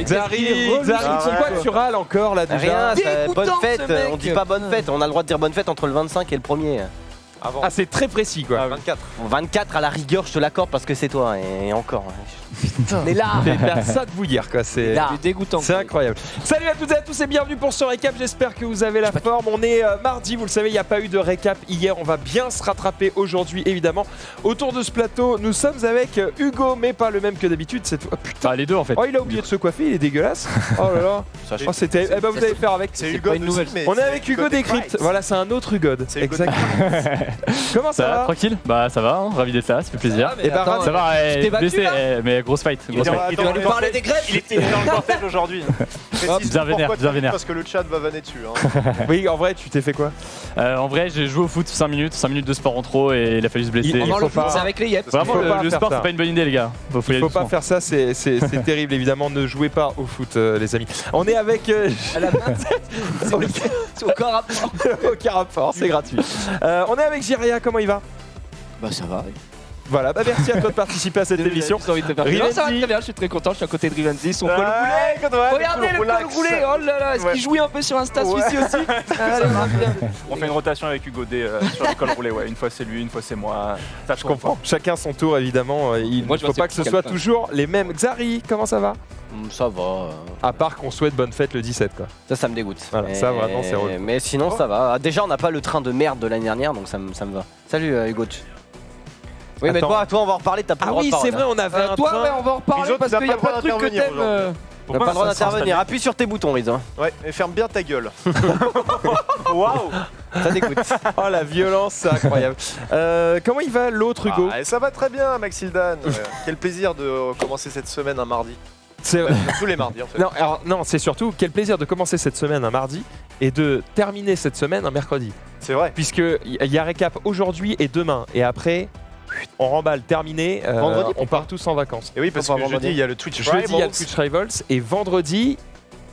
Zari, pourquoi tu râles encore là déjà? Rien, bonne fête, on dit pas bonne fête, on a le droit de dire bonne fête entre le 25 et le 1er. Avant. Ah, c'est très précis quoi. 24. 24 à la rigueur, je te l'accorde parce que c'est toi, et encore. Putain. Mais là, ça de bouillir quoi, c'est dégoûtant. C'est incroyable. Salut à toutes et à tous et bienvenue pour ce récap, j'espère que vous avez la forme. On est mardi, vous le savez, il n'y a pas eu de récap hier, on va bien se rattraper aujourd'hui évidemment. Autour de ce plateau, nous sommes avec Hugo, mais pas le même que d'habitude cette fois. Putain, les deux en fait. Oh, il a oublié de se coiffer, il est dégueulasse. Oh là là. Oh, c'était. Eh ben vous allez faire avec. C'est Hugo une nouvelle. On est avec Hugo Décrypte. Voilà, c'est un autre Hugo. Exactement. Comment ça va? Tranquille. Bah ça va, hein, ravi d'être là, ça fait plaisir. Et bah ça va, blessé, mais grosse fight. Il va nous parler des grèves. Il était dans le cortège aujourd'hui. Bien vénère. Parce que le chat va vanner dessus. Oui, en vrai, tu t'es fait quoi? En vrai, j'ai joué au foot 5 minutes de sport en trop et il a fallu se blesser. C'est avec les Yep. Vraiment, le sport c'est pas une bonne idée les gars. Faut pas faire ça, c'est terrible évidemment, ne jouez pas au foot les amis. On est avec à la 27. C'est aucun rapport. Aucun rapport, c'est gratuit. On est avec Jiria, comment il va? Bah ça va. Voilà, bah merci à toi de participer à cette émission. Ça va très bien, je suis très content, je suis à côté de Rivenzi, son col roulé. Regardez le col roulé, oh là là, est-ce qu'il jouit un peu sur Insta celui-ci aussi? On fait une rotation avec Hugo D sur le col roulé, ouais. Une fois c'est lui, une fois c'est moi. Ça je comprends, chacun son tour évidemment, il ne faut pas que ce soit toujours les mêmes. Xari, comment ça va? Ça va. À part qu'on souhaite bonne fête le 17 quoi. Ça me dégoûte. Voilà, ça vraiment c'est relou. Mais sinon ça va. Déjà on n'a pas le train de merde de l'année dernière donc ça me va. Salut Hugo. Oui, mais toi on va en reparler, t'as pas le droit de parler. Ah oui, c'est vrai, on avait un toi, train. ouais, on va en reparler parce qu'il y a pas de truc que t'aimes. T'as pas le droit d'intervenir, appuie sur tes boutons, Riz. Ouais, et ferme bien ta gueule. Waouh. Ça dégoûte. Oh la violence, c'est incroyable. Comment il va l'autre Hugo? Ça va très bien, Maxildan. Quel plaisir de commencer cette semaine un mardi. C'est tous les mardis en fait. Non, c'est surtout quel plaisir de commencer cette semaine un mardi et de terminer cette semaine un mercredi. C'est vrai. Puisque il y a récap aujourd'hui et demain et après on remballe terminé. Vendredi, on part tous en vacances. Et oui, parce que jeudi il y a le Twitch Rivals. Jeudi il y a le Twitch Rivals et vendredi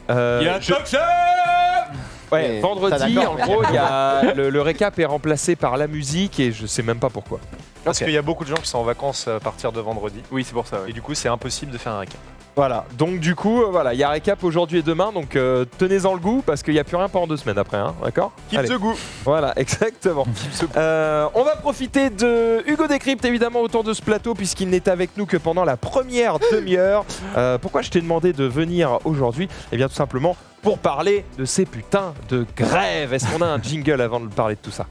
il y a le Talk Show. Ouais, vendredi en gros il y a le récap est remplacé par la musique et je sais même pas pourquoi. Parce qu'il y a beaucoup de gens qui sont en vacances à partir de vendredi. Oui, c'est pour ça. Et du coup, c'est impossible de faire un récap. Voilà, donc du coup, voilà, il y a récap aujourd'hui et demain, donc tenez-en le goût parce qu'il n'y a plus rien pendant 2 semaines après, hein, d'accord? Keep the goût. Voilà, exactement. On va profiter de Hugo Décrypte évidemment autour de ce plateau puisqu'il n'est avec nous que pendant la première demi-heure. Pourquoi je t'ai demandé de venir aujourd'hui? Eh bien tout simplement pour parler de ces putains de grèves. Est-ce qu'on a un jingle avant de parler de tout ça?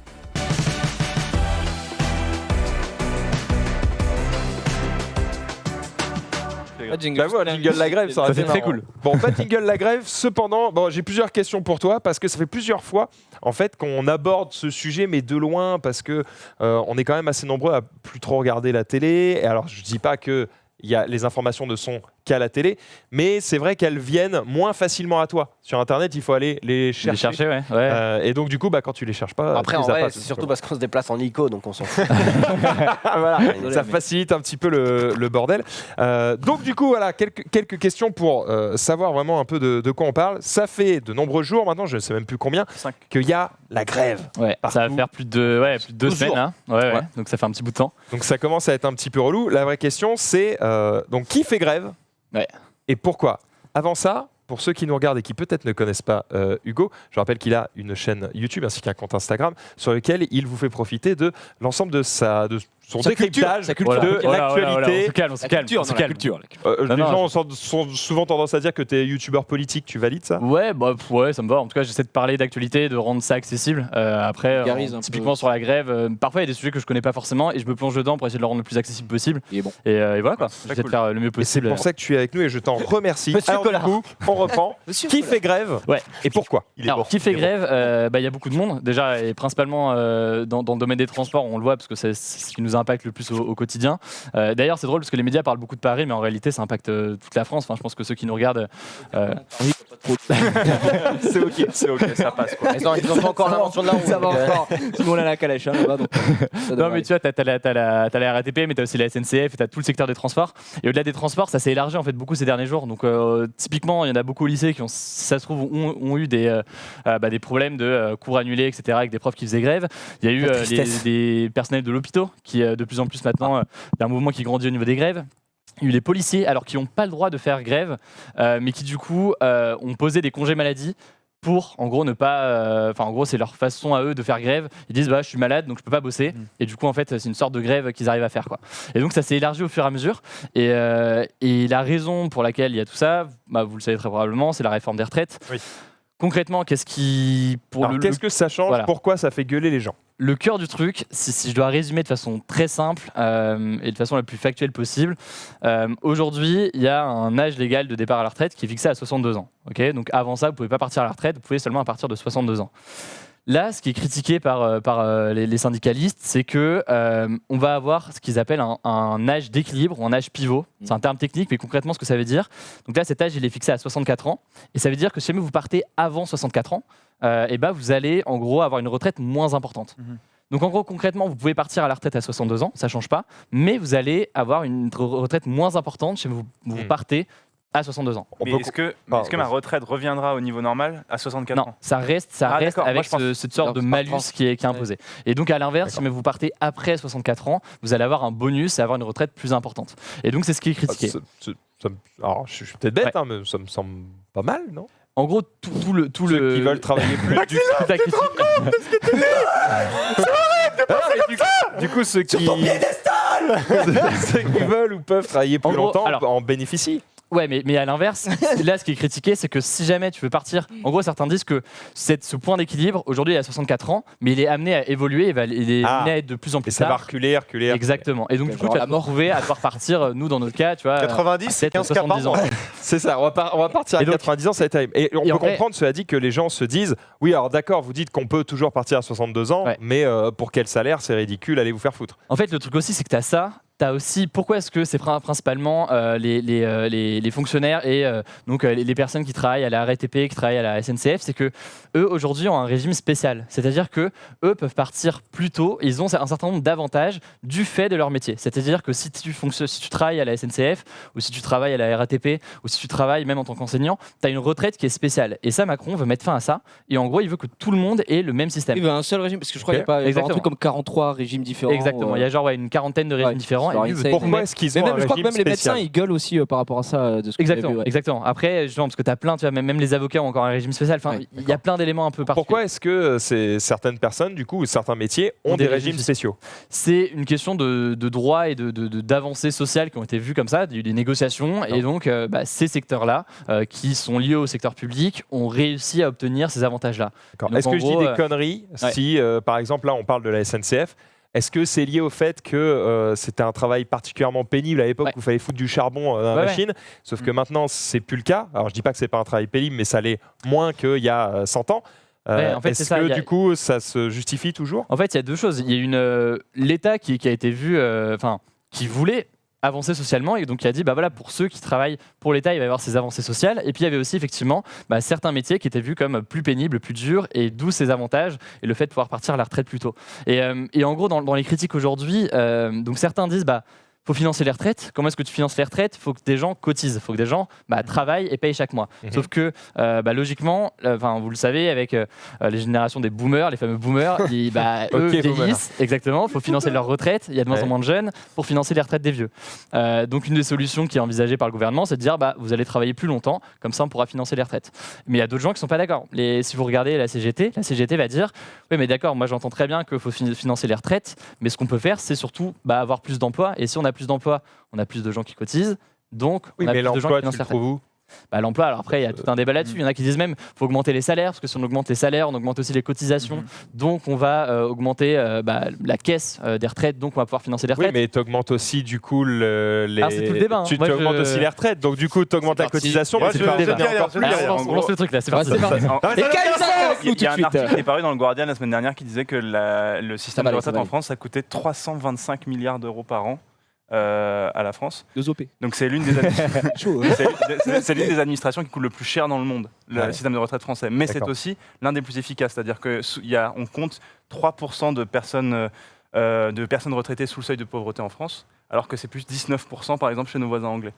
Jingle. Bah voilà, jingle la grève, ça aurait été très cool. Bon, pas de jingle la grève, cependant, bon, j'ai plusieurs questions pour toi parce que ça fait plusieurs fois en fait qu'on aborde ce sujet, mais de loin parce que on est quand même assez nombreux à plus trop regarder la télé. Et alors, je dis pas que les informations ne sont qu'à la télé, mais c'est vrai qu'elles viennent moins facilement à toi. Sur Internet, il faut aller les chercher. Ouais. Et donc, du coup, quand tu les cherches pas, après, en vrai, c'est surtout parce qu'on se déplace en ICO, donc on s'en fout. Voilà, ça facilite un petit peu le bordel. Donc, du coup, voilà, quelques questions pour savoir vraiment un peu de quoi on parle. Ça fait de nombreux jours maintenant, je ne sais même plus combien, qu'il y a la grève. Ouais, ça va faire plus de 2 semaines. Hein. Ouais. Donc, ça fait un petit bout de temps. Donc, ça commence à être un petit peu relou. La vraie question, c'est donc qui fait grève? Ouais. Et pourquoi? Avant ça, pour ceux qui nous regardent et qui peut-être ne connaissent pas Hugo, je rappelle qu'il a une chaîne YouTube ainsi qu'un compte Instagram sur lequel il vous fait profiter de l'ensemble de son décryptage de l'actualité. On se calme. Les gens ont souvent tendance à dire que tu es youtubeur politique, tu valides ça? Ouais, ça me va. En tout cas, j'essaie de parler d'actualité, de rendre ça accessible. Après, typiquement sur la grève, parfois il y a des sujets que je connais pas forcément et je me plonge dedans pour essayer de le rendre le plus accessible possible. Et voilà quoi, j'essaie de faire le mieux possible. C'est pour ça que tu es avec nous et je t'en remercie. Alors du coup, on reprend. Qui fait grève? Ouais. Et pourquoi? Qui fait grève? Il y a beaucoup de monde déjà et principalement dans le domaine des transports, on le voit parce que c'est ce qui nous impacte le plus au quotidien. D'ailleurs, c'est drôle parce que les médias parlent beaucoup de Paris, mais en réalité, ça impacte toute la France. Enfin, je pense que ceux qui nous regardent. c'est ok, ça passe quoi. Ils ont pas encore l'invention de la roue. Ça va encore. Sinon, on a la calèche là-bas. Non, mais tu vois, t'as la RATP, mais t'as aussi la SNCF et t'as tout le secteur des transports. Et au-delà des transports, ça s'est élargi en fait beaucoup ces derniers jours. Donc, typiquement, il y en a beaucoup au lycée qui, si ça se trouve, ont eu des problèmes de cours annulés, etc., avec des profs qui faisaient grève. Il y a eu des personnels de l'hôpital qui, de plus en plus maintenant, il y a un mouvement qui grandit au niveau des grèves. Il y a eu les policiers, alors qui n'ont pas le droit de faire grève, mais qui du coup ont posé des congés maladie pour, en gros, ne pas. Enfin, en gros, c'est leur façon à eux de faire grève. Ils disent, bah, je suis malade, donc je peux pas bosser. Et du coup, en fait, c'est une sorte de grève qu'ils arrivent à faire, quoi. Et donc, ça s'est élargi au fur et à mesure. Et la raison pour laquelle il y a tout ça, bah, vous le savez très probablement, c'est la réforme des retraites. Oui. Concrètement, qu'est-ce que ça change? Voilà. Pourquoi ça fait gueuler les gens? Le cœur du truc, si je dois résumer de façon très simple et de façon la plus factuelle possible, aujourd'hui, il y a un âge légal de départ à la retraite qui est fixé à 62 ans. Okay, donc avant ça, vous ne pouvez pas partir à la retraite, vous pouvez seulement à partir de 62 ans. Là, ce qui est critiqué par les syndicalistes, c'est que on va avoir ce qu'ils appellent un âge d'équilibre ou un âge pivot. C'est un terme technique, mais concrètement, ce que ça veut dire. Donc là, cet âge, il est fixé à 64 ans. Et ça veut dire que si jamais vous partez avant 64 ans, et ben vous allez en gros avoir une retraite moins importante. Donc en gros, concrètement, vous pouvez partir à la retraite à 62 ans, ça ne change pas, mais vous allez avoir une retraite moins importante si vous partez à 62 ans. Mais est-ce que ma retraite reviendra au niveau normal à 64 ans? Non, ça reste avec cette sorte de malus qui est imposé. Et donc à l'inverse, si vous partez après 64 ans, vous allez avoir un bonus et avoir une retraite plus importante. Et donc c'est ce qui est critiqué. Alors je suis peut-être bête, mais ça me semble pas mal, non? En gros, ceux qui veulent travailler plus. Du coup, ceux qui veulent ou peuvent travailler plus longtemps en bénéficient. Ouais, mais à l'inverse, là, ce qui est critiqué, c'est que si jamais tu veux partir, en gros, certains disent que ce point d'équilibre, aujourd'hui, il est à 64 ans, mais il est amené à évoluer, il est amené à être de plus en plus tard. Et ça va reculer. Exactement. Et donc, du coup, tu vas te retrouver à devoir partir, nous, dans notre cas, tu vois, 90, c'est 15 70 ans. C'est ça, on va partir à 90 ans, ça va être terrible. Et on peut comprendre, cela dit, que les gens se disent, oui, alors d'accord, vous dites qu'on peut toujours partir à 62 ans, mais pour quel salaire, c'est ridicule, allez vous faire foutre. En fait, le truc aussi, c'est que tu as ça. T'as aussi, pourquoi est-ce que c'est principalement les fonctionnaires et donc les personnes qui travaillent à la RATP, qui travaillent à la SNCF, c'est que eux aujourd'hui ont un régime spécial, c'est-à-dire que eux peuvent partir plus tôt, et ils ont un certain nombre d'avantages du fait de leur métier. C'est-à-dire que si tu travailles à la SNCF ou si tu travailles à la RATP ou si tu travailles même en tant qu'enseignant, tu as une retraite qui est spéciale. Et ça, Macron veut mettre fin à ça. Et en gros, il veut que tout le monde ait le même système. Il veut un seul régime, parce que je crois qu'il n'y a pas un truc comme 43 régimes différents. Exactement. Il y a genre une quarantaine de régimes différents. Pourquoi est-ce qu'ils ont un régime spécial? Je crois que même les médecins ils gueulent aussi par rapport à ça. De ce exactement. Après, justement, parce que tu as plein, tu vois, même les avocats ont encore un régime spécial. Enfin, il y a plein d'éléments un peu particuliers. Pourquoi est-ce que certaines personnes, du coup, ou certains métiers ont des régimes spéciaux? C'est une question de droit et d'avancées sociales qui ont été vues comme ça. Il y a eu des négociations et donc ces secteurs-là, qui sont liés au secteur public, ont réussi à obtenir ces avantages-là. Est-ce que je dis des conneries si, par exemple, là, on parle de la SNCF? Est-ce que c'est lié au fait que c'était un travail particulièrement pénible à l'époque où il fallait foutre du charbon dans la machine? Sauf que maintenant, c'est plus le cas. Alors, je dis pas que c'est pas un travail pénible, mais ça l'est moins qu'il y a 100 ans. En fait, est-ce que du coup, ça se justifie toujours? En fait, il y a deux choses. Il y a l'État qui a été vu, qui voulait avancer socialement et donc il a dit voilà, pour ceux qui travaillent pour l'État il va y avoir ces avancées sociales, et puis il y avait aussi effectivement certains métiers qui étaient vus comme plus pénibles, plus durs, et d'où ces avantages et le fait de pouvoir partir à la retraite plus tôt. Et en gros dans les critiques aujourd'hui, donc certains disent faut financer les retraites. Comment est-ce que tu finances les retraites? Il faut que des gens cotisent, il faut que des gens travaillent et payent chaque mois. Sauf que, logiquement, vous le savez, avec les générations des boomers, les fameux boomers, eux vieillissent, exactement, il faut financer leur retraite, il y a de moins en moins de jeunes pour financer les retraites des vieux. Donc une des solutions qui est envisagée par le gouvernement, c'est de dire vous allez travailler plus longtemps, comme ça on pourra financer les retraites. Mais il y a d'autres gens qui ne sont pas d'accord. Si vous regardez la CGT va dire oui mais d'accord, moi j'entends très bien qu'il faut financer les retraites, mais ce qu'on peut faire c'est surtout avoir plus d'emplois, et si on a plus d'emplois, on a plus de gens qui cotisent, donc on a plus de gens qui financent la retraite. L'emploi, alors après il y a tout un débat là-dessus, il y en a qui disent même faut augmenter les salaires, parce que si on augmente les salaires, on augmente aussi les cotisations, donc on va augmenter la caisse des retraites, donc on va pouvoir financer les retraites. Oui, mais tu augmentes aussi du coup Alors c'est tout le débat. Tu augmentes aussi les retraites, donc du coup tu augmentes la cotisation. On lance le truc là, c'est parti. Il y a un article qui est paru dans le Guardian la semaine dernière qui disait que le système de retraite en France, ça coûtait 325 milliards d'euros par an. À la France. Donc c'est l'une des administrations qui coûte le plus cher dans le monde, le système de retraite français. Mais c'est aussi l'un des plus efficaces, c'est-à-dire qu'on compte 3% de personnes retraitées sous le seuil de pauvreté en France, alors que c'est plus 19% par exemple chez nos voisins anglais.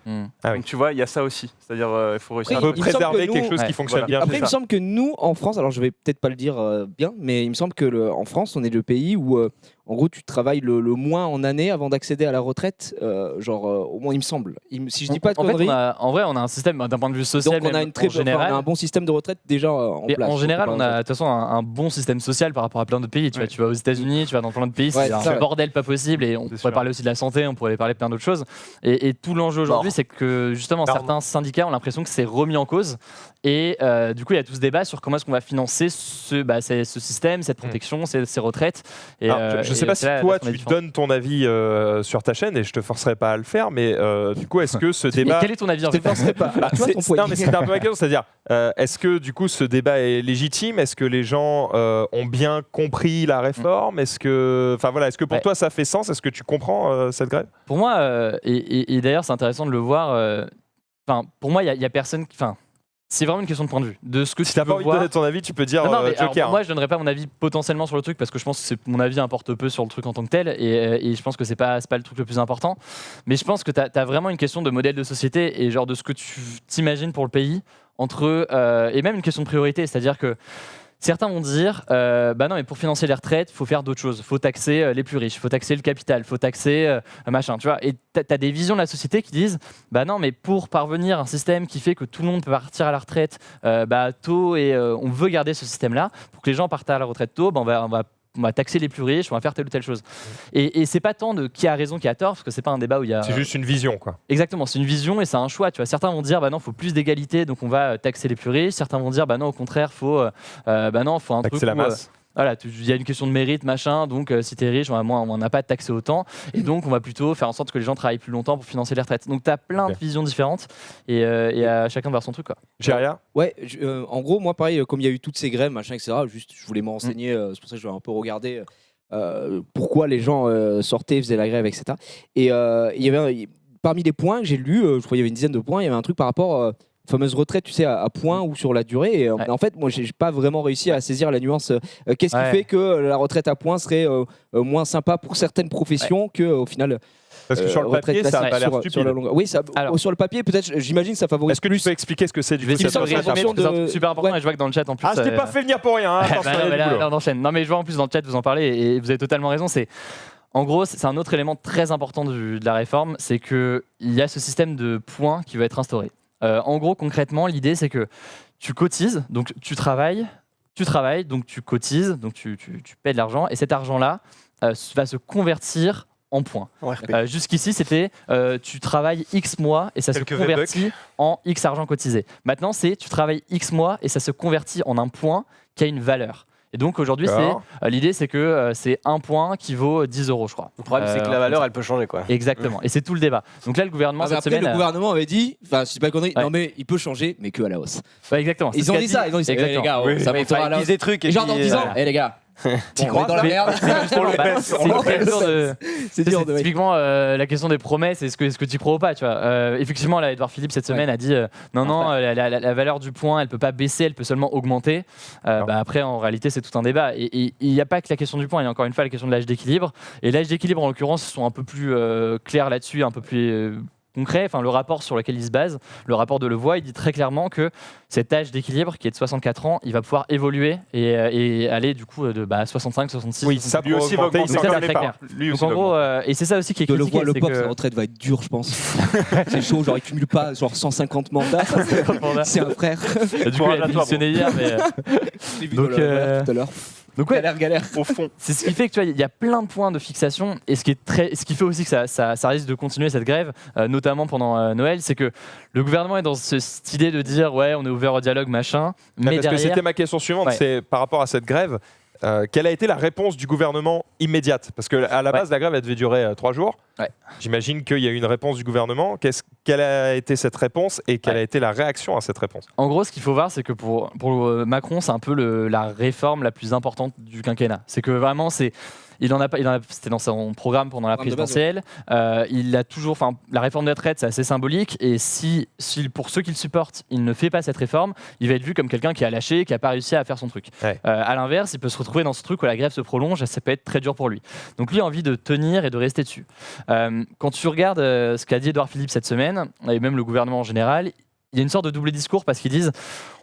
Donc tu vois, il y a ça aussi, c'est-à-dire il faut réussir à préserver quelque chose qui fonctionne bien. Après il me semble que nous en France, alors je vais peut-être pas le dire bien, mais il me semble que en France on est le pays où En gros, tu travailles le moins en année avant d'accéder à la retraite. Au moins, il me semble. Si je dis pas de conneries. En vrai, on a un système d'un point de vue social. Donc, on a un bon système de retraite déjà en place. En général, on a de toute façon un bon système social par rapport à plein d'autres pays. Tu vas aux États-Unis, tu vas dans plein de pays, c'est un bordel pas possible. Et on pourrait parler aussi de la santé, on pourrait parler de plein d'autres choses. Et tout l'enjeu aujourd'hui, c'est que justement, certains syndicats ont l'impression que c'est remis en cause. Et du coup, il y a tout ce débat sur comment est-ce qu'on va financer ce système, cette protection, ces retraites. Et, je ne sais pas si toi, tu donnes ton avis sur ta chaîne, et je ne te forcerai pas à le faire, mais du coup, est-ce que ce débat... Quel est ton avis? Je te forcerai pas. Non, mais c'est un peu la question, c'est-à-dire, est-ce que du coup, ce débat est légitime? Est-ce que les gens ont bien compris la réforme? Est-ce que pour toi, ça fait sens? Est-ce que tu comprends cette grève? Pour moi, et d'ailleurs, c'est intéressant de le voir, pour moi, il y a personne... C'est vraiment une question de point de vue. De ce que si tu n'as pas envie de donner ton avis, tu peux dire Joker. Moi, je ne donnerais pas mon avis potentiellement sur le truc parce que je pense que mon avis importe peu sur le truc en tant que tel et je pense que c'est pas le truc le plus important. Mais je pense que tu as vraiment une question de modèle de société et genre de ce que tu t'imagines pour le pays et même une question de priorité. C'est-à-dire que certains vont dire non, mais pour financer les retraites, il faut faire d'autres choses. Il faut taxer les plus riches, il faut taxer le capital, il faut taxer machin. Tu vois. Et tu as des visions de la société qui disent non, mais pour parvenir à un système qui fait que tout le monde peut partir à la retraite tôt et on veut garder ce système-là, pour que les gens partent à la retraite tôt, on va taxer les plus riches, on va faire telle ou telle chose. Et c'est pas tant de qui a raison, qui a tort, parce que c'est pas un débat où il y a... C'est juste une vision, quoi. Exactement, c'est une vision et c'est un choix. Tu vois. Certains vont dire, non, il faut plus d'égalité, donc on va taxer les plus riches. Certains vont dire, non, au contraire, faut un taxer truc la où, masse. Voilà, il y a une question de mérite, machin, donc si t'es riche, on n'a pas taxé autant, et donc on va plutôt faire en sorte que les gens travaillent plus longtemps pour financer les retraites. Donc t'as plein de visions différentes, et à chacun de voir son truc, quoi. Géria ? Ouais, en gros, moi pareil, comme il y a eu toutes ces grèves, machin, etc., juste je voulais me renseigner, c'est pour ça que je vais un peu regarder pourquoi les gens sortaient, faisaient la grève, etc. Et il y avait, parmi les points que j'ai lus, je crois qu'il y avait une dizaine de points, il y avait un truc par rapport... fameuse retraite, tu sais, à points ou sur la durée. Et en fait, moi, j'ai pas vraiment réussi à saisir la nuance. Qu'est-ce qui fait que la retraite à points serait moins sympa pour certaines professions que, au final. Parce que sur le papier, ça a pas l'air stupide. Oui, sur le papier, peut-être, j'imagine, ça favorise. Est-ce que tu peux expliquer ce que c'est du coup cette super important, et je vois que dans le chat en plus. Je t'ai pas fait venir pour rien. On enchaîne. Non, mais je vois en plus dans le chat vous en parlez et vous avez totalement raison. En gros, c'est un autre élément très important de la réforme, c'est qu'il y a ce système de points qui va être instauré. En gros, concrètement, l'idée, c'est que tu cotises, donc tu travailles, donc tu cotises, donc tu paies de l'argent, et cet argent-là va se convertir en points. Jusqu'ici, c'était tu travailles X mois et ça se convertit en X argent cotisé. Maintenant, c'est tu travailles X mois et ça se convertit en un point qui a une valeur. Et donc aujourd'hui, l'idée, c'est que c'est un point qui vaut 10 €, je crois. Le problème, c'est que la valeur, elle peut changer, quoi. Exactement. Et c'est tout le débat. Donc là, le gouvernement, cette semaine... le gouvernement avait dit, enfin, si c'est pas connerie, non mais il peut changer, mais que à la hausse. Exactement. Ils ont dit ça. Les gars, ça montera à la hausse. Des trucs. Et genre dans 10 ans, les gars. T'y crois dans la merde. C'est dur de typiquement la question des promesses, est-ce que tu crois ou pas, tu vois. Effectivement, là, Edouard Philippe cette semaine a dit non, la valeur du point, elle peut pas baisser, elle peut seulement augmenter. Après, en réalité, c'est tout un débat. Et il n'y a pas que la question du point, il y a encore une fois la question de l'âge d'équilibre. Et l'âge d'équilibre, en l'occurrence, ils sont un peu plus clairs là-dessus, un peu plus concret. Enfin, le rapport sur lequel il se base, le rapport de Levoy, il dit très clairement que cet âge d'équilibre, qui est de 64 ans, il va pouvoir évoluer et aller du coup de 65, 66. Oui, ça lui aussi va augmenter. Donc ça, c'est très clair. Donc en gros, et c'est ça aussi qui est critiqué. Le POC, sa retraite va être dure, je pense. C'est chaud, genre il cumule pas genre 150 mandats. C'est un frère. Du coup, il a démissionné hier, mais... Donc, tout à l'heure. Donc ouais, galère au fond. C'est ce qui fait que tu vois, il y a plein de points de fixation et ce qui fait aussi que ça risque de continuer cette grève, notamment pendant Noël, c'est que le gouvernement est dans cette idée de dire ouais, on est ouvert au dialogue, machin. Mais parce derrière, que c'était ma question suivante, c'est par rapport à cette grève. Quelle a été la réponse du gouvernement immédiate? Parce qu'à la base, la grève, elle devait durer 3 jours. J'imagine qu'il y a eu une réponse du gouvernement. Quelle a été cette réponse et quelle a été la réaction à cette réponse? En gros, ce qu'il faut voir, c'est que pour Macron, c'est un peu la réforme la plus importante du quinquennat. C'est que vraiment, c'était dans son programme pendant la présidentielle. Il a toujours, la réforme des retraites, c'est assez symbolique. Et si pour ceux qui le supportent, il ne fait pas cette réforme, il va être vu comme quelqu'un qui a lâché, qui n'a pas réussi à faire son truc. À l'inverse, il peut se retrouver dans ce truc où la grève se prolonge, et ça peut être très dur pour lui. Donc lui a envie de tenir et de rester dessus. Quand tu regardes ce qu'a dit Edouard Philippe cette semaine, et même le gouvernement en général, il y a une sorte de double discours parce qu'ils disent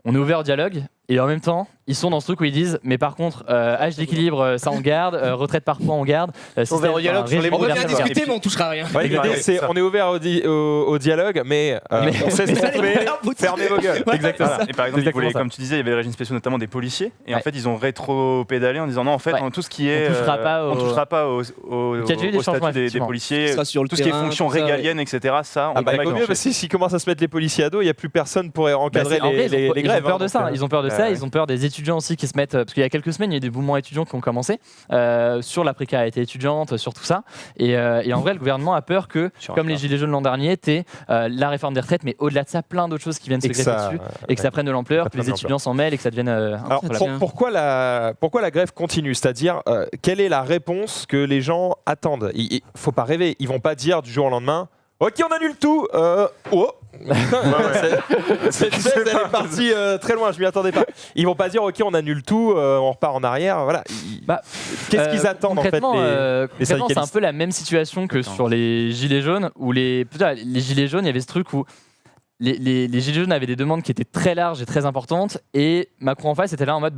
on est ouvert au dialogue, Et en même temps, ils sont dans ce truc où ils disent, mais par contre, âge d'équilibre, ça on garde, retraite par points on garde. Ouvert au dialogue sur les On va bien Regarde, discuter, mais on touchera rien. Ouais, l'idée, c'est on est ouvert au dialogue, mais on sait ce qu'on fait. Fermez vos gueules. Exactement. Voilà. Et par exemple, ils exactement voulaient, ça. comme tu disais, il y avait les régimes spéciaux, notamment des policiers. Et en Ouais. fait, ils ont rétro-pédalé en disant non, en fait, Ouais. tout ce qui est. On touchera pas on au- touchera pas au Il y a déjà eu des statut changements, des effectivement. policiers. Ce sera sur le Tout ce qui est terrain, fonction tout ça, régalienne, etc. Ça, on Ah bah, va il vaut mieux, parce que s'ils commencent à se mettre les policiers à dos, il n'y a plus personne pour encadrer En vrai, les ils grèves. ont peur de hein, ça. donc, Ils ont peur de ça. ouais. Ils ont peur des étudiants aussi qui se mettent. Parce qu'il y a quelques semaines, il y a eu des mouvements étudiants qui ont commencé sur la précarité étudiante, sur tout ça. Et en vrai, le gouvernement a peur que, comme les Gilets jaunes l'an dernier, t'aies la réforme des retraites, mais au-delà de ça, plein d'autres choses qui viennent se Et que greffer ça- dessus et que ça prenne de l'ampleur, ça que les prenne de étudiants s'en mêlent et que ça devienne. Alors, Tiens. pourquoi la grève continue? C'est-à-dire, quelle est la réponse que les gens attendent? Il faut pas rêver. Ils vont pas dire du jour au lendemain, OK, on annule tout. Oh. Cette chaise, elle est partie très loin, je m'y attendais pas. Ils vont pas dire, OK, on annule tout, on repart en arrière. Voilà. Qu'est-ce qu'ils attendent en fait, Concrètement, les concrètement, c'est un syndicalistes? peu la même situation que sur les Gilets jaunes, où les Gilets jaunes, il y avait ce truc où les Gilets jaunes avaient des demandes qui étaient très larges et très importantes, et Macron en face était là en mode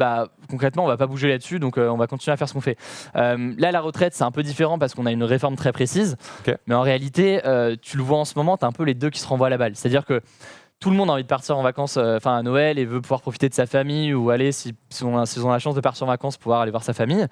concrètement on va pas bouger là-dessus, donc on va continuer à faire ce qu'on fait. Là la retraite c'est un peu différent parce qu'on a une réforme très précise, mais en réalité tu le vois en ce moment, tu as un peu les deux qui se renvoient la balle, c'est-à-dire que tout le monde a envie de partir en vacances à Noël et veut pouvoir profiter de sa famille, ou aller s'ils ont la chance de partir en vacances, pouvoir aller voir sa famille.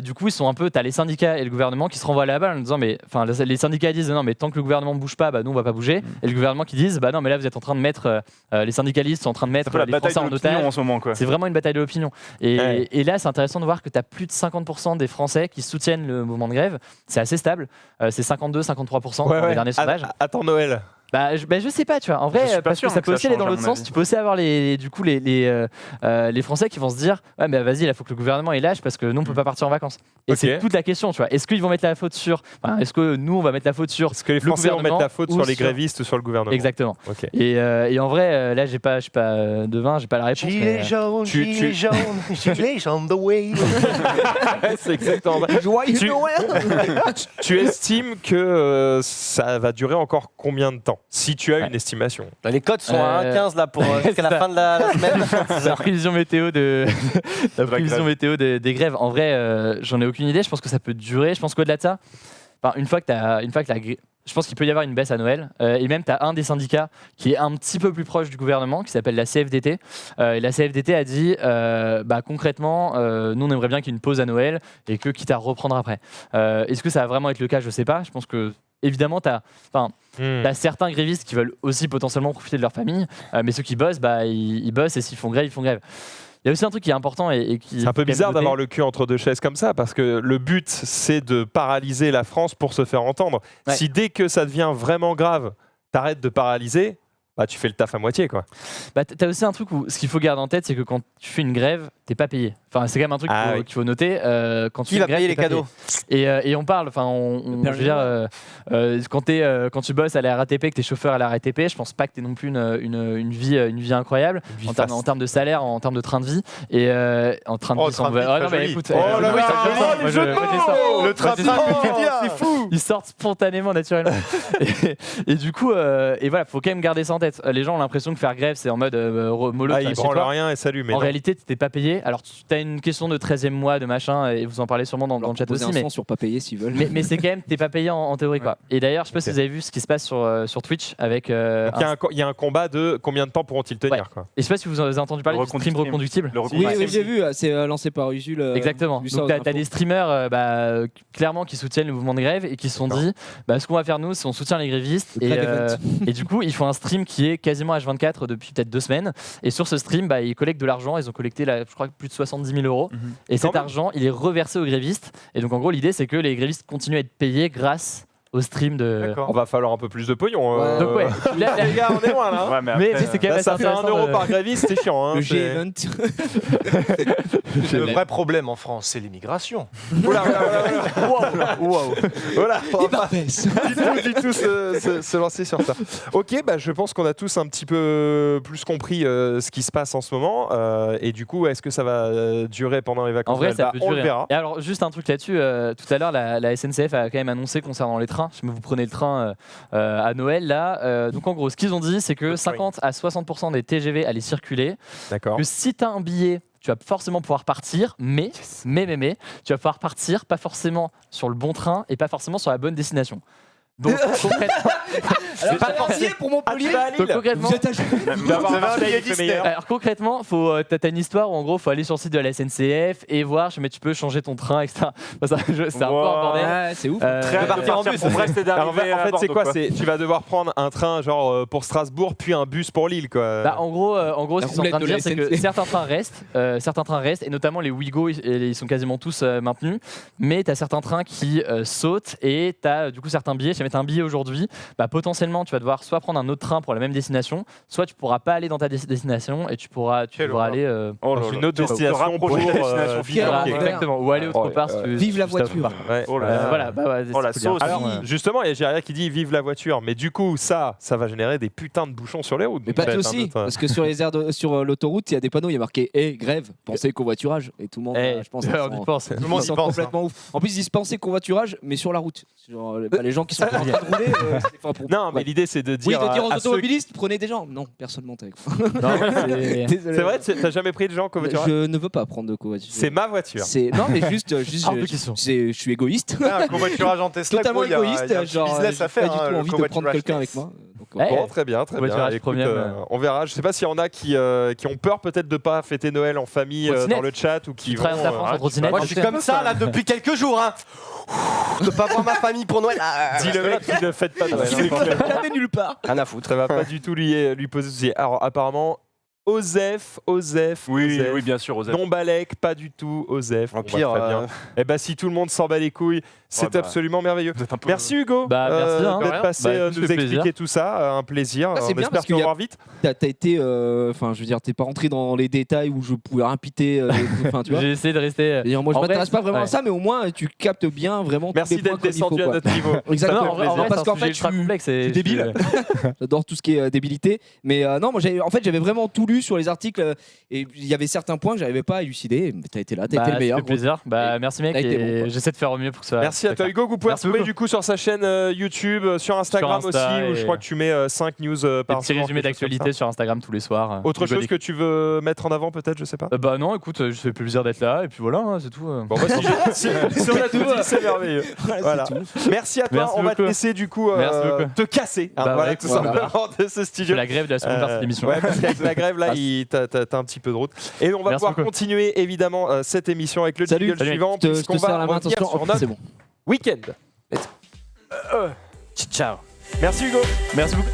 Du coup, ils sont un peu. T'as les syndicats et le gouvernement qui se renvoient la balle en disant, les syndicats disent non, mais tant que le gouvernement ne bouge pas, nous on va pas bouger. Et le gouvernement qui disent, non, mais là vous êtes en train de mettre, les syndicalistes sont en train de mettre C'est la les bataille Français de en l'opinion otage. en ce moment, quoi. C'est vraiment une bataille de l'opinion. Ouais. Et là, c'est intéressant de voir que tu as plus de 50% des Français qui soutiennent le mouvement de grève. C'est assez stable. C'est 52-53% dans les derniers sondages. Attends Noël. Je sais pas, tu vois. En Je suis vrai, pas parce sûr que ça que peut ça aussi aller dans change, à l'autre mon sens. avis. Tu peux aussi avoir les Français qui vont se dire, ouais, mais vas-y, il faut que le gouvernement il lâche parce que nous on peut pas partir en vacances. Et Ok. c'est toute la question, tu vois. Est-ce qu'ils vont mettre la faute sur, est-ce que nous on va mettre la faute sur Est-ce que les le Français vont mettre la faute gouvernement sur les ou grévistes ou sur le gouvernement? Exactement. Ok. Et en vrai, là, je suis pas devin, j'ai pas la réponse. mais, jaunes, tu- jaunes, gilets jaunes the way. C'est exactement ça. Joyeux Noël. Tu estimes que ça va durer encore combien de temps? Si tu as une estimation. Les codes sont à 1,15 là pour jusqu'à la fin de la semaine. la prévision météo des grèves. En vrai, j'en ai aucune idée. Je pense que ça peut durer. Je pense qu'au-delà de ça, une fois que je pense qu'il peut y avoir une baisse à Noël. Et même, tu as un des syndicats qui est un petit peu plus proche du gouvernement, qui s'appelle la CFDT. Et la CFDT a dit, concrètement, nous, on aimerait bien qu'il y ait une pause à Noël et que quitte à reprendre après. Est-ce que ça va vraiment être le cas? Je sais pas. Je pense que, évidemment, t'as certains grévistes qui veulent aussi potentiellement profiter de leur famille, mais ceux qui bossent, ils bossent, et s'ils font grève, ils font grève. Il y a aussi un truc qui est important et qui... C'est un peu faut quand même bizarre noter. d'avoir le cul entre deux chaises comme ça, parce que le but, c'est de paralyser la France pour se faire entendre. Ouais. Si dès que ça devient vraiment grave, t'arrêtes de paralyser, tu fais le taf à moitié, quoi. T'as aussi un truc où ce qu'il faut garder en tête, c'est que quand tu fais une grève, t'es pas payé. Enfin, c'est quand même un truc qu'il faut noter. Quand tu Qui fais va une grève, payer les t'es pas cadeaux? payé. Et on parle, je veux dire, quand tu bosses à la RATP, que t'es chauffeur à la RATP, je pense pas que t'aies non plus une vie incroyable en termes de salaire, en termes de train de vie. Et en train de vie, train de vie, non, très mais joli. écoute, Oh là oui, là, ça me fait ça. Moi, je les sors. Le train c'est fou. Ils sortent spontanément, naturellement. et du coup, voilà, faut quand même garder ça en tête. Les gens ont l'impression que faire grève, c'est en mode mollo. Ils branlent rien et salut, mais En non. réalité, t'es pas payé. Alors, tu as une question de 13e mois, de machin, et vous en parlez sûrement dans le chat aussi. Mais sur pas payer s'ils veulent. Mais c'est quand même, t'es pas payé en théorie, quoi. Et d'ailleurs, je sais pas si vous avez vu ce qui se passe sur Twitch avec. Donc, il y a un combat de combien de temps pourront-ils tenir, quoi. Et je sais pas si vous avez entendu parler du stream reconductible. Oui, j'ai vu, c'est lancé par Usul. Exactement. Donc t'as des streamers clairement qui soutiennent le mouvement de grève et qui se sont dit ce qu'on va faire nous, c'est on soutient les grévistes et du coup ils font un stream qui est quasiment H24 depuis peut-être 2 semaines, et sur ce stream ils collectent de l'argent. Ils ont collecté je crois plus de 70 000 €, et cet argent il est reversé aux grévistes, et donc en gros l'idée c'est que les grévistes continuent à être payés grâce au stream de... On va falloir un peu plus de pognon. Donc ouais, là, les gars, on est loin là. Ouais, mais c'est quand même Là, ça assez fait 1 intéressant € par gréviste, c'est chiant. Hein, Le c'est- G-Event. Le vrai problème en France, c'est l'immigration. Oula, voilà, on va pas baisse. du tout se lancer sur ça. Ok, je pense qu'on a tous un petit peu plus compris ce qui se passe en ce moment. Et du coup, est-ce que ça va durer pendant les vacances En vrai, de ça Noël? peut On le durer. verra. Et alors, juste un truc là-dessus, tout à l'heure, la SNCF a quand même annoncé concernant les trains train. Si vous prenez le train à Noël, là. Donc en gros, ce qu'ils ont dit, c'est que 50 à 60% des TGV allaient circuler. D'accord. Que si tu as un billet, tu vas forcément pouvoir partir, mais, tu vas pouvoir partir pas forcément sur le bon train et pas forcément sur la bonne destination. Donc concrètement, Alors, pas forcément pour Montpellier. donc, concrètement, Vous êtes à Genève. alors concrètement, t'as une histoire où en gros, faut aller sur le site de la SNCF et voir, mais tu peux changer ton train, etc. Enfin, c'est un peu un bordel. Ouais, c'est ouf. Très partir en bus. Pour Brest et Alors, en d'arriver à fait, c'est Bordeaux, quoi? Tu vas devoir prendre un train genre pour Strasbourg, puis un bus pour Lille, quoi. Bah, en gros, ce qu'ils sont en train de dire, c'est que SNCF. certains trains restent, et notamment les Ouigo, ils sont quasiment tous maintenus, mais tu as certains trains qui sautent, et tu as du coup certains billets. Si tu as un billet aujourd'hui, bah, potentiellement, tu vas devoir soit prendre un autre train pour la même destination, soit tu pourras pas aller dans ta destination, et tu pourras aller dans une autre destination pour voilà, exactement, ou aller autre part. Vive la voiture. Ouais. Voilà, la sauce. Alors, justement, il y a Géria qui dit vive la voiture, mais du coup, ça va générer des putains de bouchons sur les routes. Mais Donc, pas ça va être aussi, un autre- parce que sur les aires sur l'autoroute, il y a des panneaux, il y a marqué grève, pensez covoiturage. Et tout le monde, je pense, on y pense. Tout le monde y pense. complètement ouf. En plus, ils disent pensez covoiturage, mais sur la route. Sur, les gens qui sont en train de rouler. Non, mais l'idée, c'est de Oui, dire. de dire aux à ceux- automobilistes, prenez des gens. Non, personne monte avec moi. Non, Désolé. C'est vrai, t'as jamais pris de gens en covoiturage? Je ne veux pas prendre de covoiturage. C'est ma voiture. Non, mais juste Hors de question. je suis égoïste. Un covoiturage en Tesla, Totalement gros, il y a un égoïste. petit Genre, business à j'ai faire. pas du tout le envie de prendre covoiturage quelqu'un test. avec moi. Donc, Eh, Bon, très bien, très bien. Covoiturage Écoute, premium. on verra. Je sais pas s'il y en a qui ont peur peut-être de pas fêter Noël en famille Trottinette. dans le chat ou qui Tu vont. traverses la France en trottinette. Moi, je suis comme ça là depuis quelques jours. Hein. De pas voir ma famille pour Noël. Dis le mec qui ne fête pas Noël. jamais nulle part. Rien à foutre. Ça va pas du tout lui poser de soucis. Alors apparemment, Osef, Oui, bien sûr, Osef. non Balek, pas du tout Osef. Au Bon, pire, bah, très bien. Eh ben si tout le monde s'en bat les couilles, c'est bah, absolument merveilleux. Vous êtes un peu- Merci Hugo Bah, merci, hein. d'être Rien. passé Bah, écoute, nous ça fait expliquer plaisir. tout ça, un plaisir. Ah, c'est On bien espère parce te qu'il y a- revoir vite. T'as été, enfin, je veux dire, t'es pas rentré dans les détails où je pouvais impiter. Enfin, tu vois. J'ai essayé de rester. C'est-à-dire, moi, je En m'intéresse vrai, pas vraiment à ouais. ça, mais au moins, tu captes bien vraiment tous Merci les points d'être comme il faut. descendu à Quoi. notre niveau. Exactement. Non, en vrai, parce c'est qu'en un sujet fait, ultra je suis complexe. et débile. J'adore tout ce qui est débilité. Mais non, moi, j'avais vraiment tout lu sur les articles et il y avait certains points que j'arrivais pas à élucider. T'as été là, t'as été le meilleur. Ça fait plaisir. Bah, merci mec. T'as été bon, Et quoi. j'essaie de faire au mieux pour que ça. Merci à toi Hugo, que vous pouvez Merci retrouver beaucoup. du coup sur sa chaîne YouTube, sur Instagram Sur Insta aussi, où je et- crois que tu mets 5 news Des par petits jour. résumés quelque chose comme d'actualité ça. sur Instagram tous les soirs. Autre Hugo chose que tu veux mettre en avant peut-être, je sais pas. Bah non, écoute, je fais plaisir d'être là et puis voilà, hein, c'est tout. Bon, bah, si on a tout dit, c'est merveilleux. Voilà. Merci à toi. Merci On va te beaucoup. laisser du coup Merci beaucoup. te casser. hein, Bah voilà, ouais, tout voilà. simplement de ce C'est studio. la grève de la seconde partie de l'émission. Ouais, parce qu'avec la grève là, t'as un petit peu de route. Et on va Merci pouvoir beaucoup. continuer évidemment cette émission avec le Salut. jingle Salut. suivant, Je puisqu'on te serre va la main, revenir attention. sur Hop, notre c'est bon. week-end. Ciao. Merci Hugo. Merci beaucoup.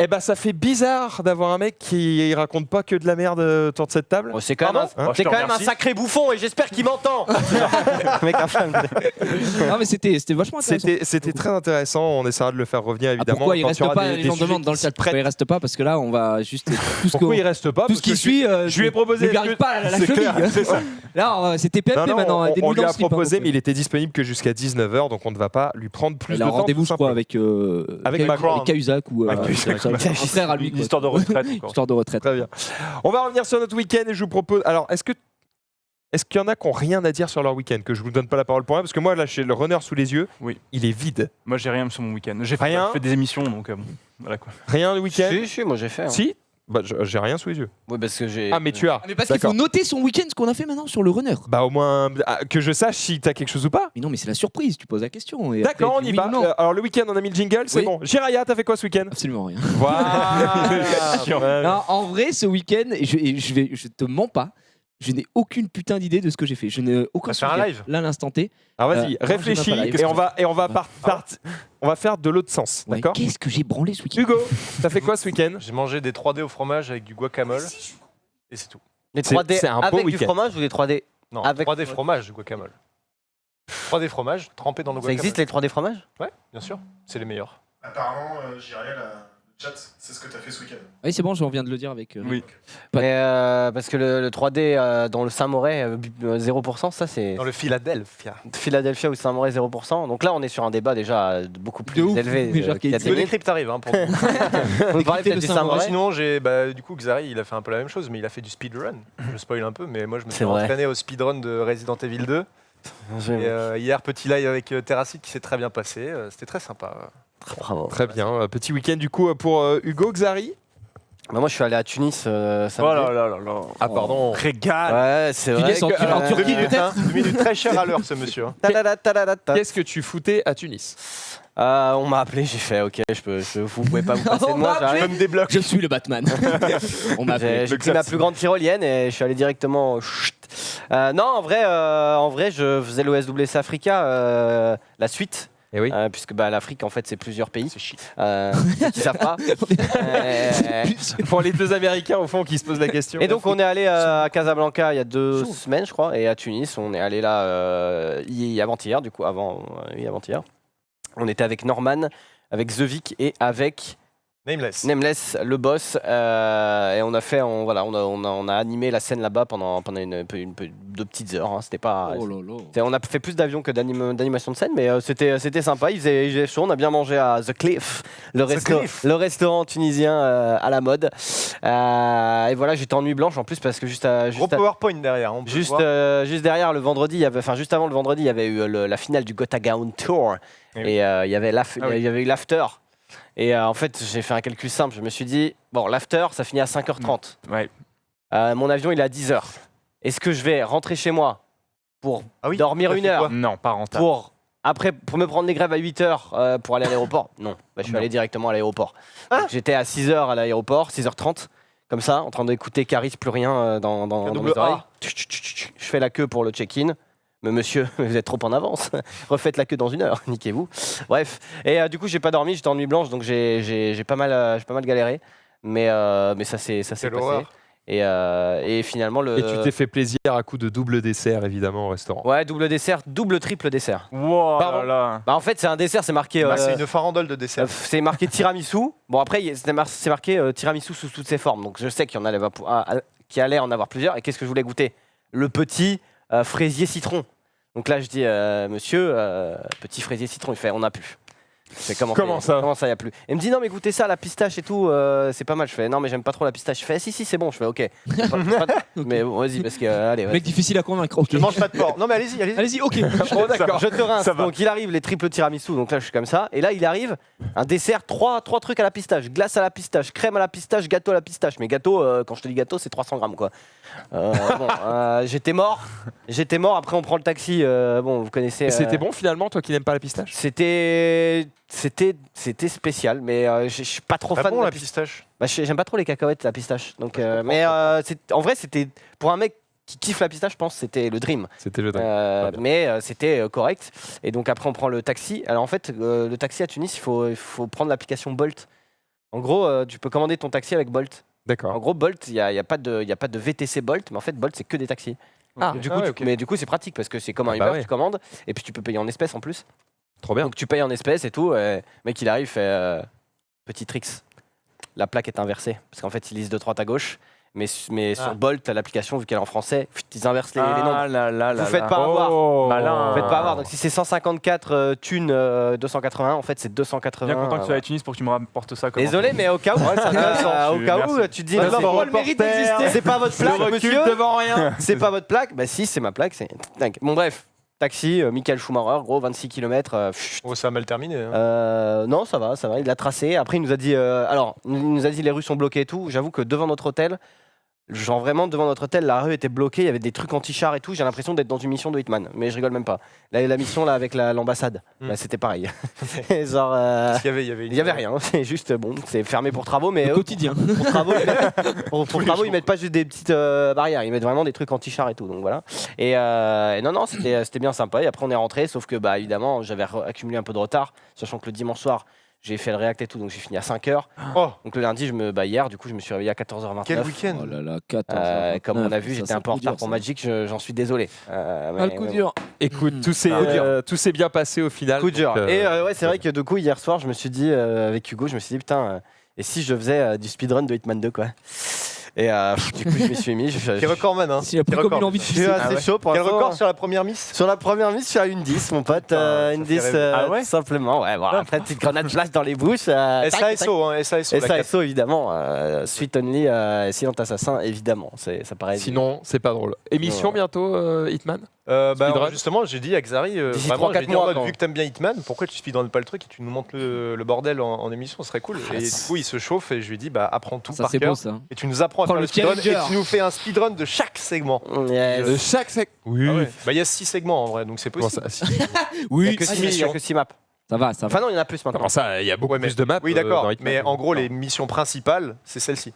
Eh ben ça fait bizarre d'avoir un mec qui raconte pas que de la merde autour de cette table. Bon, c'est quand, même, Pardon un, c'est je te quand même un remercie. sacré bouffon et j'espère qu'il m'entend. Mec, Non, mais c'était vachement intéressant. C'était très intéressant, on essaiera de le faire revenir Ah, évidemment. pourquoi il quand reste y aura pas? des Les gens sujets demandent dans le qui chat s'y pourquoi il prêtent. reste pas parce que là on va juste tout ce Pourquoi il reste pas? tout Parce ce qui que suit. je lui ai proposé. Ne lui arrive pas à la C'est cheville. clair, c'est ça. Là c'était PMP Non, non, maintenant. on dénouement lui a slip, hein, proposé, donc, mais il était disponible que jusqu'à 19h, donc on ne va pas lui prendre plus il de a un temps. rendez-vous, tout je crois, simplement. avec Macron. avec Cahuzac ou Avec un frère à lui. Une quoi. histoire de retraite encore. Histoire de retraite. Très bien. On va revenir sur notre week-end et je vous propose. Alors, est-ce qu'il y en a qui n'ont rien à dire sur leur week-end, que je vous donne pas la parole pour rien, parce que moi là j'ai le runner sous les yeux, Oui. il est vide. Moi, j'ai rien sur mon week-end. Rien. J'ai fait des émissions, donc bon, voilà quoi. Rien le week-end. Si, moi j'ai fait. Hein. Si bah, j'ai rien sous les yeux. Oui, parce que j'ai. Ah mais tu as. Mais parce qu'il faut D'accord. noter son week-end ce qu'on a fait maintenant sur le runner. Bah au moins que je sache si t'as quelque chose ou pas. Mais non, mais c'est la surprise. Tu poses la question. et D'accord, on après, tu y dis va. oui ou non. Alors le week-end on a mis le jingle, c'est Oui. bon. Jiraya, t'as fait quoi ce week-end? Absolument rien. Voilà. Ouais. Non, en vrai, ce week-end, je te mens pas. Je n'ai aucune putain d'idée de ce que j'ai fait. Je n'ai aucun On va faire un souvenir. live. Là, à l'instant T. Alors vas-y, non, j'ai réfléchis même pas la- et on va on va faire de l'autre sens, Ouais, d'accord? qu'est-ce que j'ai branlé ce week-end? Hugo, t'as fait quoi ce week-end? J'ai mangé des 3D au fromage avec du guacamole. Et c'est tout. Les C'est- 3D c'est un beau avec du week-end. fromage ou des 3D? Non, Avec- 3D fromage du guacamole. 3D fromage trempé dans le Ça guacamole. existe les 3D fromages? Ouais, bien sûr. C'est les meilleurs. Apparemment, Jiraya, le Chat, c'est ce que t'as fait ce week-end. Oui, c'est bon, on vient de le dire avec. Oui. Parce que le 3D dans le Saint-Mauré, 0%, ça c'est. Dans le Philadelphia. Philadelphia ou Saint-Mauré, 0%. Donc là, on est sur un débat déjà beaucoup plus De ouf, élevé. déjà, qui est- qu'il y a Le des minutes. décrypte arrive, pour nous. On parlait peut-être le du Saint-Mauré. Saint-Mauré. Sinon, du coup, Xari, il a fait un peu la même chose, mais il a fait du speedrun. Je spoil un peu, mais moi, je me C'est suis vrai. entraîné au speedrun de Resident Evil 2. Et hier, petit live avec Terracid qui s'est très bien passé. C'était très sympa. Bravo. Très bien. Petit week-end du coup pour Hugo, Xari. Bah, moi, je suis allé à Tunis samedi. Oh là là là là. Ah pardon. Régal. Ouais, c'est vrai. Tunis en Turquie, peut-être 2 minutes très chères à l'heure, ce monsieur. hein. Ta-da-da-ta-da-da-ta. Qu'est-ce que tu foutais à Tunis? On m'a appelé, j'ai fait ok, vous pouvez pas vous passer de On moi, m'a j'arrive. Comme des blocs. Je suis le Batman. On m'a appelé. J'ai pris ma plus grande tyrolienne et je suis allé directement. Non, en vrai, je faisais l'OSWC Africa, la suite. Eh oui. Puisque l'Afrique, en fait, c'est plusieurs pays. C'est shit. Qui savent pas. Pour les deux Américains au fond qui se posent la question. Et donc, on est allé à Casablanca il y a 2 semaines, je crois, et à Tunis, on est allé là avant-hier, du coup, avant-hier. On était avec Norman, avec The Vic et avec Nameless. Nameless, le boss, et on a animé la scène là-bas pendant 2 petites heures. Hein. C'était pas. Oh là là. On a fait plus d'avions que d'animation de scène, mais c'était sympa. Il faisait chaud. On a bien mangé à The Cliff, le restaurant tunisien à la mode. Et voilà, j'étais en nuit blanche en plus parce que Gros PowerPoint derrière. On peut le voir. juste derrière le vendredi, juste avant le vendredi, il y avait eu la finale du Gotta Gown Tour. Et il y avait eu l'after. Et en fait, j'ai fait un calcul simple. Je me suis dit, bon, l'after, ça finit à 5h30. Ouais. Mon avion, il est à 10h. Est-ce que je vais rentrer chez moi pour dormir t'as 1 fait heure quoi Non, pas rentable. pour me prendre les grèves à 8h pour aller à l'aéroport? Non, je suis allé directement à l'aéroport. Donc, j'étais à 6h à l'aéroport, 6h30, comme ça, en train d'écouter Caris plus rien dans mes oreilles. Je fais la queue pour le check-in. Mais monsieur, vous êtes trop en avance. Refaites la queue dans 1 heure, niquez-vous. Bref. Et du coup, j'ai pas dormi, j'étais en nuit blanche, donc j'ai pas mal galéré. Mais ça s'est passé. Et finalement, Et tu t'es fait plaisir à coup de double dessert évidemment au restaurant. Ouais, double dessert, double triple dessert. Wow, Pardon. là. En fait, c'est un dessert, c'est marqué. C'est une farandole de dessert. C'est marqué tiramisu. Bon, après, c'est marqué tiramisu sous toutes ses formes. Donc, je sais qu'il y en allait en avoir plusieurs. Et qu'est-ce que je voulais goûter? Le petit fraisier citron. Donc là, je dis, monsieur, petit fraisier citron. Il fait, on n'a plus. Je fais, comment ça, il n'y a plus? Il me dit, non, mais goûtez ça, la pistache et tout, c'est pas mal. Je fais, non, mais j'aime pas trop la pistache. Je fais, si, c'est bon. Je fais, ok. Mais bon, vas-y, parce que, allez. Mec difficile à convaincre. Ok. Je mange pas de porc. Non, mais allez-y. Allez-y, ok. Bon, d'accord, je te rince. Donc il arrive les triples tiramisu, donc là je suis comme ça. Et là il arrive un dessert, 3 trucs à la pistache, glace à la pistache, crème à la pistache, gâteau à la pistache. Mais gâteau, quand je te dis gâteau, c'est 300 grammes quoi. J'étais mort. Après on prend le taxi. Bon, vous connaissez. C'était bon finalement, toi qui n'aimes pas la pistache? C'était spécial, mais je suis pas trop fan bon de la pistache. J'aime pas trop les cacahuètes, la pistache. Donc, en vrai, c'était pour un mec qui kiffe la pistache, je pense, c'était le dream. C'était le dream. Mais c'était correct. Et donc après, on prend le taxi. Alors en fait, le taxi à Tunis, il faut prendre l'application Bolt. En gros, tu peux commander ton taxi avec Bolt. En D'accord. gros, Bolt, il y a pas de VTC Bolt, mais en fait, Bolt, c'est que des taxis. Ah, Mais du coup, c'est pratique parce que c'est comme un Bah Uber, ouais. tu commandes et puis tu peux payer en espèces en plus. Trop bien. Donc tu payes en espèces et tout. Le mec, il arrive, fait petit tricks. La plaque est inversée parce qu'en fait, ils lisent 2-3 à gauche. Mais sur Bolt, l'application, vu qu'elle est en français, ils inversent les nombres. Vous faites pas avoir. Malin. Vous faites pas avoir. Donc si c'est 154 thunes 281, en fait c'est 280. Bien content que tu sois à Tunis pour que tu me rapportes ça. comme Désolé, mais au cas où, tu te dis, Merci. le mérite d'exister. C'est pas votre plaque, monsieur. devant rien. C'est pas votre plaque. Bah si, c'est ma plaque. C'est dingue. Bon bref, taxi, Michael Schumacher, gros 26 km. Oh, ça a mal terminé. Hein. Non, ça va. Il l'a tracé. Après, il nous a dit, les rues sont bloquées et tout. J'avoue que devant notre hôtel. Genre vraiment devant notre hôtel, la rue était bloquée, il y avait des trucs anti-chars et tout. J'ai l'impression d'être dans une mission de Hitman, mais je rigole même pas. La mission là avec l'ambassade, c'était pareil. Genre, il y avait rien. C'est juste bon, c'est fermé pour travaux, mais Au quotidien. pour travaux, ils mettent pas juste des petites barrières, ils mettent vraiment des trucs anti-chars et tout. Donc voilà. Et non, c'était bien sympa. Et après on est rentré, sauf que évidemment j'avais accumulé un peu de retard, sachant que le dimanche soir. J'ai fait le React et tout, donc j'ai fini à 5h. Donc le lundi, hier, du coup, je me suis réveillé à 14h29. Quel week-end. Oh là là, 14. Comme on a vu, j'étais un peu en retard pour Magic, j'en suis désolé. Le coup dur. Écoute, tout s'est bien passé au final. Coup dur. donc, Et ouais, c'est vrai que du coup, hier soir, je me suis dit, avec Hugo, putain, Et si je faisais du speedrun de Hitman 2 quoi. Et du coup, je m'y suis mis. Quel recordman, hein. S'il a pris comme une envie de Je suis pisser. assez chaud pour Quel l'instant. record sur la première miss? Sur la première mise, je suis à une 10, mon pote. Putain, Une ça fait 10, rêver. Ah ouais tout simplement. Ouais, bon, après, petite grenade flash dans les bouches. tac, tac. SASO, hein, SASO. la quatre. SASO, évidemment. Sweet Only, Silent Assassin, évidemment. Ça paraît. Sinon, c'est pas drôle. Émission Ouais. bientôt, Hitman. Bah, justement, j'ai dit à Xari, D'ici vraiment, 3-4 j'ai dit en mois, mode, quand- vu que t'aimes bien Hitman, pourquoi tu speedrun pas le truc et tu nous montres le bordel en émission, ce serait cool. Et du coup, il se chauffe et je lui dis, bah, apprends tout Ça par c'est cœur. beau ça. Et tu nous apprends à Prends faire le le speedrun et challenger. tu nous fais un speedrun de chaque segment. Yes. Chaque sec. Oui. Ah ouais. Bah, il y a 6 segments en vrai, donc c'est Comment possible. ça, si. Il n'y Oui, a que 6 maps. ça va, ça va. Enfin, non, il y en a plus maintenant. Comment ça, il y a beaucoup Ouais, mais- plus de maps. Oui, dans d'accord. Hitman. Mais en gros, les missions principales, c'est celle-ci.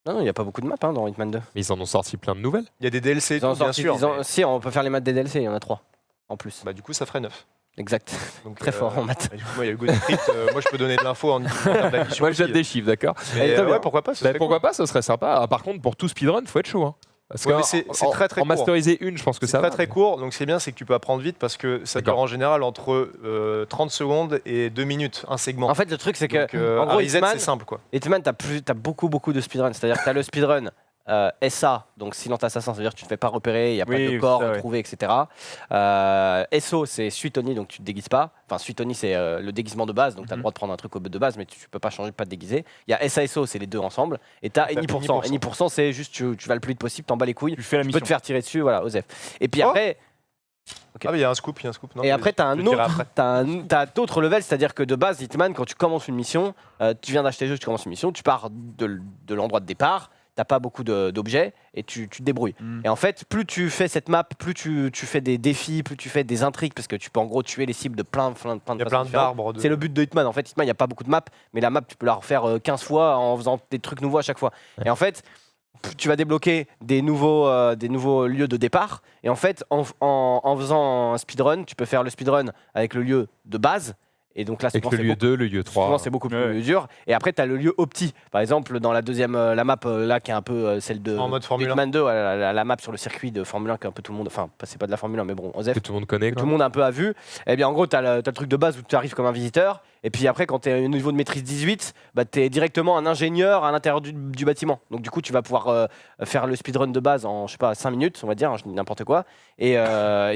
Non, il n'y a pas beaucoup de maps dans Hitman 2. Mais ils en ont sorti plein de nouvelles. Il y a des DLC, Ils en ont bien sorti- sûr. ils ont- mais- Si, on peut faire les maps des DLC, il y en a 3 en plus. Bah, du coup, ça ferait 9. Exact. Donc, Très fort en maths. bah, du coup, moi, il y a Hugo Street. Moi, je peux donner de l'info en termes d'addition. Moi, j'ai aussi. des chiffres, d'accord. Mais, Très bien. ouais, pourquoi pas ce Bah, serait pourquoi pas, ce serait sympa. Ah, par contre, pour tout speedrun, faut être chaud. Hein. Parce Ouais, que mais c'est en- très, très en court. masteriser une, je pense que C'est ça très va. très court, donc c'est bien, c'est que tu peux apprendre vite parce que ça dure D'accord. en général entre 30 secondes et 2 minutes, un segment. En fait, le truc, c'est que. Donc, en à gros, reset, Hitman, c'est simple quoi. Hitman, t'as beaucoup de speedrun. C'est-à-dire que t'as le speedrun SA, donc Silent Assassin, c'est-à-dire que tu te fais pas repérer, il n'y a pas Oui, de corps ça, ouais. trouvé, etc. SO, c'est Sweet Only, donc tu te déguises pas. Enfin, Sweet Only, c'est le déguisement de base, donc tu as le droit de prendre un truc de base, mais tu peux pas changer, pas te déguiser. Il y a SASO, c'est les deux ensemble. Et tu as Any%. Any%, c'est juste tu vas le plus vite possible, t'en bats les couilles. Tu fais la Tu peux mission. te faire tirer dessus, voilà, Osef. Et puis Oh après. Ah, mais il y a un scoop, Non, Et après, t'as je un le dirai autre, après. t'as d'autres levels, c'est-à-dire que de base, Hitman, quand tu commences une mission, tu viens d'acheter le jeu, tu commences une mission, tu pars de l'endroit de départ, t'as pas beaucoup d'objets et tu te débrouilles. Et en fait, plus tu fais cette map, plus tu fais des défis, plus tu fais des intrigues, parce que tu peux en gros tuer les cibles de plein de Il y a façons plein de différentes. barbres. C'est le but de Hitman. En fait, Hitman, il n'y a pas beaucoup de maps, mais la map, tu peux la refaire 15 fois en faisant des trucs nouveaux à chaque fois. Et en fait, tu vas débloquer des nouveaux lieux de départ. Et en fait, en faisant un speedrun, tu peux faire le speedrun avec le lieu de base. Et donc là, Avec souvent, le c'est lieu beaucoup- 2, le lieu 3. souvent, c'est beaucoup plus Ouais. dur. Et après, tu as le lieu opti. Par exemple, dans la deuxième, la map là, qui est un peu celle de En mode Formule 1. Hitman 2, voilà, la map sur le circuit de Formule 1 que un peu tout le monde. Enfin, c'est pas de la Formule 1, mais bon, Osef, Que tout le monde connaît. que quoi. tout le monde un peu a vu. Et bien en gros, tu as le truc de base où tu arrives comme un visiteur. Et puis après, quand tu es au niveau de maîtrise 18, bah, tu es directement un ingénieur à l'intérieur du bâtiment. Donc du coup, tu vas pouvoir faire le speedrun de base en, je sais pas, 5 minutes, on va dire, je dis n'importe quoi. Et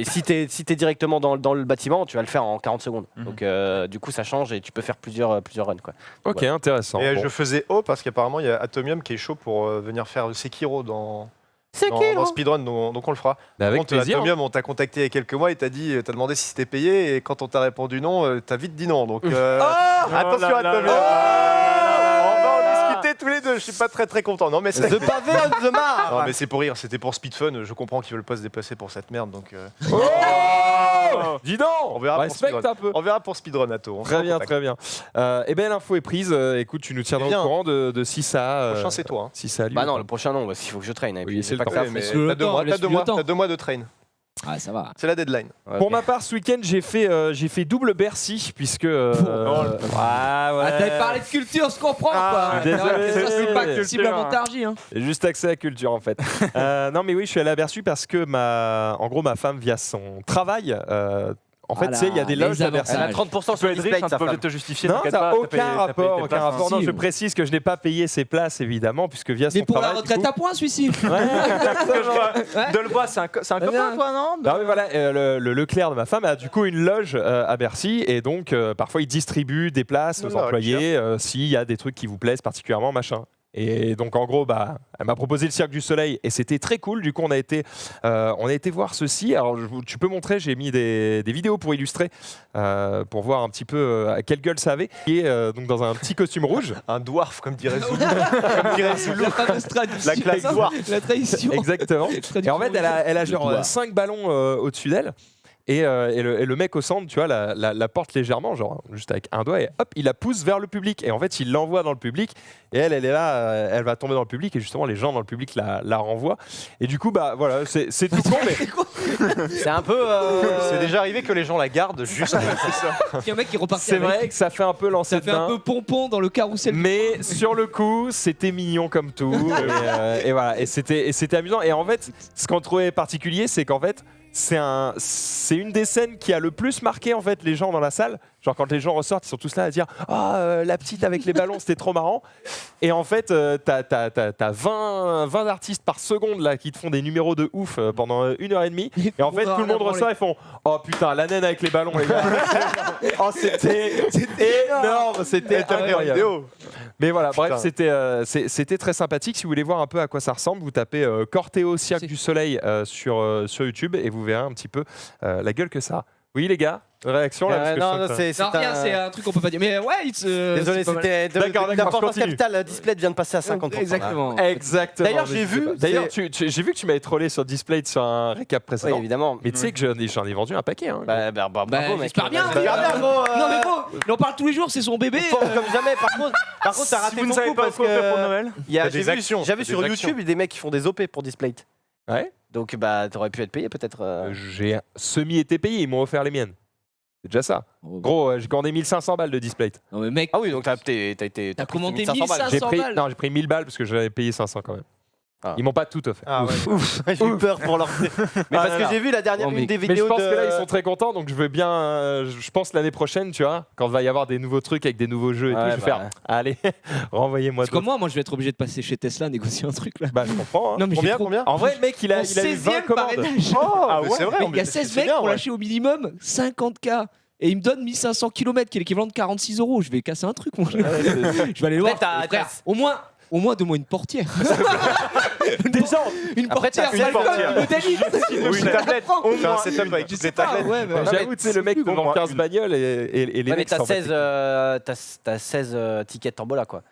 si tu es directement dans le bâtiment, tu vas le faire en 40 secondes. Donc du coup, ça change et tu peux faire plusieurs runs. Quoi. Ok, intéressant. Et Bon. je faisais haut parce qu'apparemment, il y a Atomium qui est chaud pour venir faire le Sekiro dans Speedrun, donc on le fera. Mais avec Par contre, plaisir. Atomium, on t'a contacté il y a quelques mois et t'as demandé si c'était payé et quand on t'a répondu non, t'as vite dit non. Donc attention là là Atomium. On va en discuter tous les deux. Je suis pas très content. Non mais c'est The pavé on the mar. non mais c'est pour rire. C'était pour Speed Fun. Je comprends qu'ils veulent pas se déplacer pour cette merde. Donc Oh Dis donc. On verra pour Respecte Speedrun. un peu. on verra pour Speedrun Ato. On Très se bien, recontacte. très bien. Eh bien, l'info est prise. Écoute, tu nous tiendras Viens. au courant de si ça. Prochain c'est toi. Hein. Si ça a lieu. Bah non, le prochain non, parce qu'il faut que je traîne. Et Oui, puis, c'est j'ai le pas temps. que ça à Ouais, mais faire. le t'as 2 temps, mois, laisse-lui le temps. t'as 2 mois de train. Ah, ça va. C'est la deadline. Pour ma part, ce week-end, j'ai fait double Bercy, puisque. Ah, t'avais parlé de culture, je comprends Ah, quoi. désolé. Ça, c'est pas Culture. accessible à Montargis. Hein. J'ai juste accès à culture en fait. Non mais oui, je suis allé à Bercy parce que en gros ma femme via son travail, en fait, Ah tu sais, il y a des là, loges les à Bercy. Elle a avantages. 30% Tu sur peux être riche, display, hein, t'es sa pas obligé femme. de te justifier. Non, t'inquiète ça pas, n'a t'as aucun payé- t'as payé rapport, tes aucun places, rapport. Non, Si, je oui. précise que je n'ai pas payé ses places évidemment, puisque via son Mais pour la travail. du retraite coup- à points, celui-ci. Ouais, exactement. Delbois, c'est un copain, bien. toi, non Non mais voilà, le Leclerc de ma femme a du coup une loge à Bercy et donc parfois il distribue des places aux Oula, employés s'il y a des trucs qui vous plaisent particulièrement machin. Et donc en gros, elle m'a proposé le Cirque du Soleil et c'était très cool. Du coup, on a été voir ceci. Alors, tu peux montrer, j'ai mis des vidéos pour illustrer, pour voir un petit peu à quelle gueule ça avait. Et donc dans un petit costume rouge. Un dwarf, comme dirait Zulu. Comme dirait Zulu. La fameuse tradition. La classe noire. La tradition. Exactement. Et en fait, elle a genre doigt. 5 ballons au-dessus d'elle. Et le mec au centre, tu vois, la porte légèrement, genre juste avec un doigt, et hop, il la pousse vers le public. Et en fait, il l'envoie dans le public. Et elle est là, elle va tomber dans le public. Et justement, les gens dans le public la renvoient. Et du coup, bah voilà, c'est tout con, mais C'est un peu. C'est déjà arrivé que les gens la gardent juste. Il y a un mec qui repart. c'est vrai que ça fait un peu lancer Ça fait un peu pompon dans le carrousel. Mais sur le coup, c'était mignon comme tout. Et voilà, et c'était amusant. Et en fait, ce qu'on trouvait particulier, c'est qu'en fait, c'est une des scènes qui a le plus marqué en fait les gens dans la salle. Genre quand les gens ressortent, ils sont tous là à dire la petite avec les ballons, c'était trop marrant. Et en fait, t'as 20 artistes par seconde là qui te font des numéros de ouf pendant 1h30. Et en fait, tout le monde ressort et font oh putain, la naine avec les ballons les gars. Oh c'était énorme, c'était incroyable. Mais voilà, bref, c'était très sympathique. Si vous voulez voir un peu à quoi ça ressemble, vous tapez Cortéo Cirque du Soleil sur YouTube et vous verrez un petit peu la gueule que ça a. Oui les gars, réaction là parce que non, c'est un truc qu'on peut pas dire. Mais ouais, désolé, c'était d'importance capitale. Display vient de passer à 50%. Exactement. D'ailleurs, j'ai vu. D'ailleurs, j'ai vu que tu m'avais trollé sur Display sur un récap précédent. Oui, évidemment. Mais tu sais que j'en ai vendu un paquet. Hein. Bravo, mec. J'espère bien. Non mais bon, il en parle tous les jours, c'est son bébé. Comme jamais. Par contre, t'as raté mon coup parce pour Noël. que j'avais sur YouTube des mecs qui font des OP pour Display. Ouais. Donc t'aurais pu être payé peut-être. J'ai semi-été payé, ils m'ont offert les miennes. C'est déjà ça. Gros, j'ai commandé 1500 balles de Display. Non mais mec. Ah oui, donc t'as commandé 1500 balles. J'ai pris 1000 balles parce que j'avais payé 500 quand même. Ils m'ont pas tout offert. Ah ouais. J'ai eu peur pour leur. Mais parce que j'ai vu la dernière une des vidéos. Mais je pense que là ils sont très contents, donc je veux bien. Je pense l'année prochaine, tu vois, quand il va y avoir des nouveaux trucs avec des nouveaux jeux et tout, je vais faire. Allez, renvoyez-moi. C'est comme moi, je vais être obligé de passer chez Tesla négocier un truc là. Bah je comprends. Hein. Non, mais Combien En vrai, le mec, il a eu 20 commandes. Ah ouais, c'est vrai. Il y a 16 mecs pour lâcher au minimum 50K. Et il me donne 1500 km, qui est l'équivalent de 46 €. Je vais casser un truc, moi. Je vais aller le voir. Frère, au moins donne-moi une portière. Déjà, une portière, une portière. Ou une tablette. Fais un setup avec toutes les tablettes. J'avoue, tu sais, le mec vend 15 bagnoles et les mais mecs t'as 16 tickets Tombola quoi.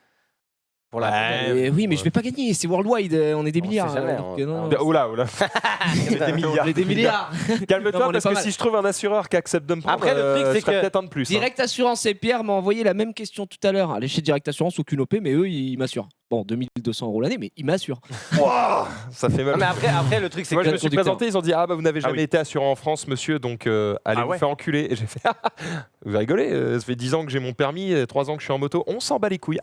Pour oui, mais je vais pas gagner, c'est worldwide, on est des milliards. Oula. Des milliards. Calme-toi parce que si je trouve un assureur qui accepte de me prendre, après, le truc, c'est que peut-être un de plus. Direct Assurance et Pierre m'a envoyé la même question tout à l'heure. Allez chez Direct Assurance, aucune OP, mais eux ils m'assurent. Bon, 2200 € l'année, mais ils m'assurent. Ça fait mal. Mais après, le truc, c'est moi, que je me suis présenté, ils ont dit vous n'avez jamais été assurant en France, monsieur, donc allez vous faire enculer. Et j'ai fait vous rigolez, ça fait 10 ans que j'ai mon permis, 3 ans que je suis en moto, on s'en bat les couilles.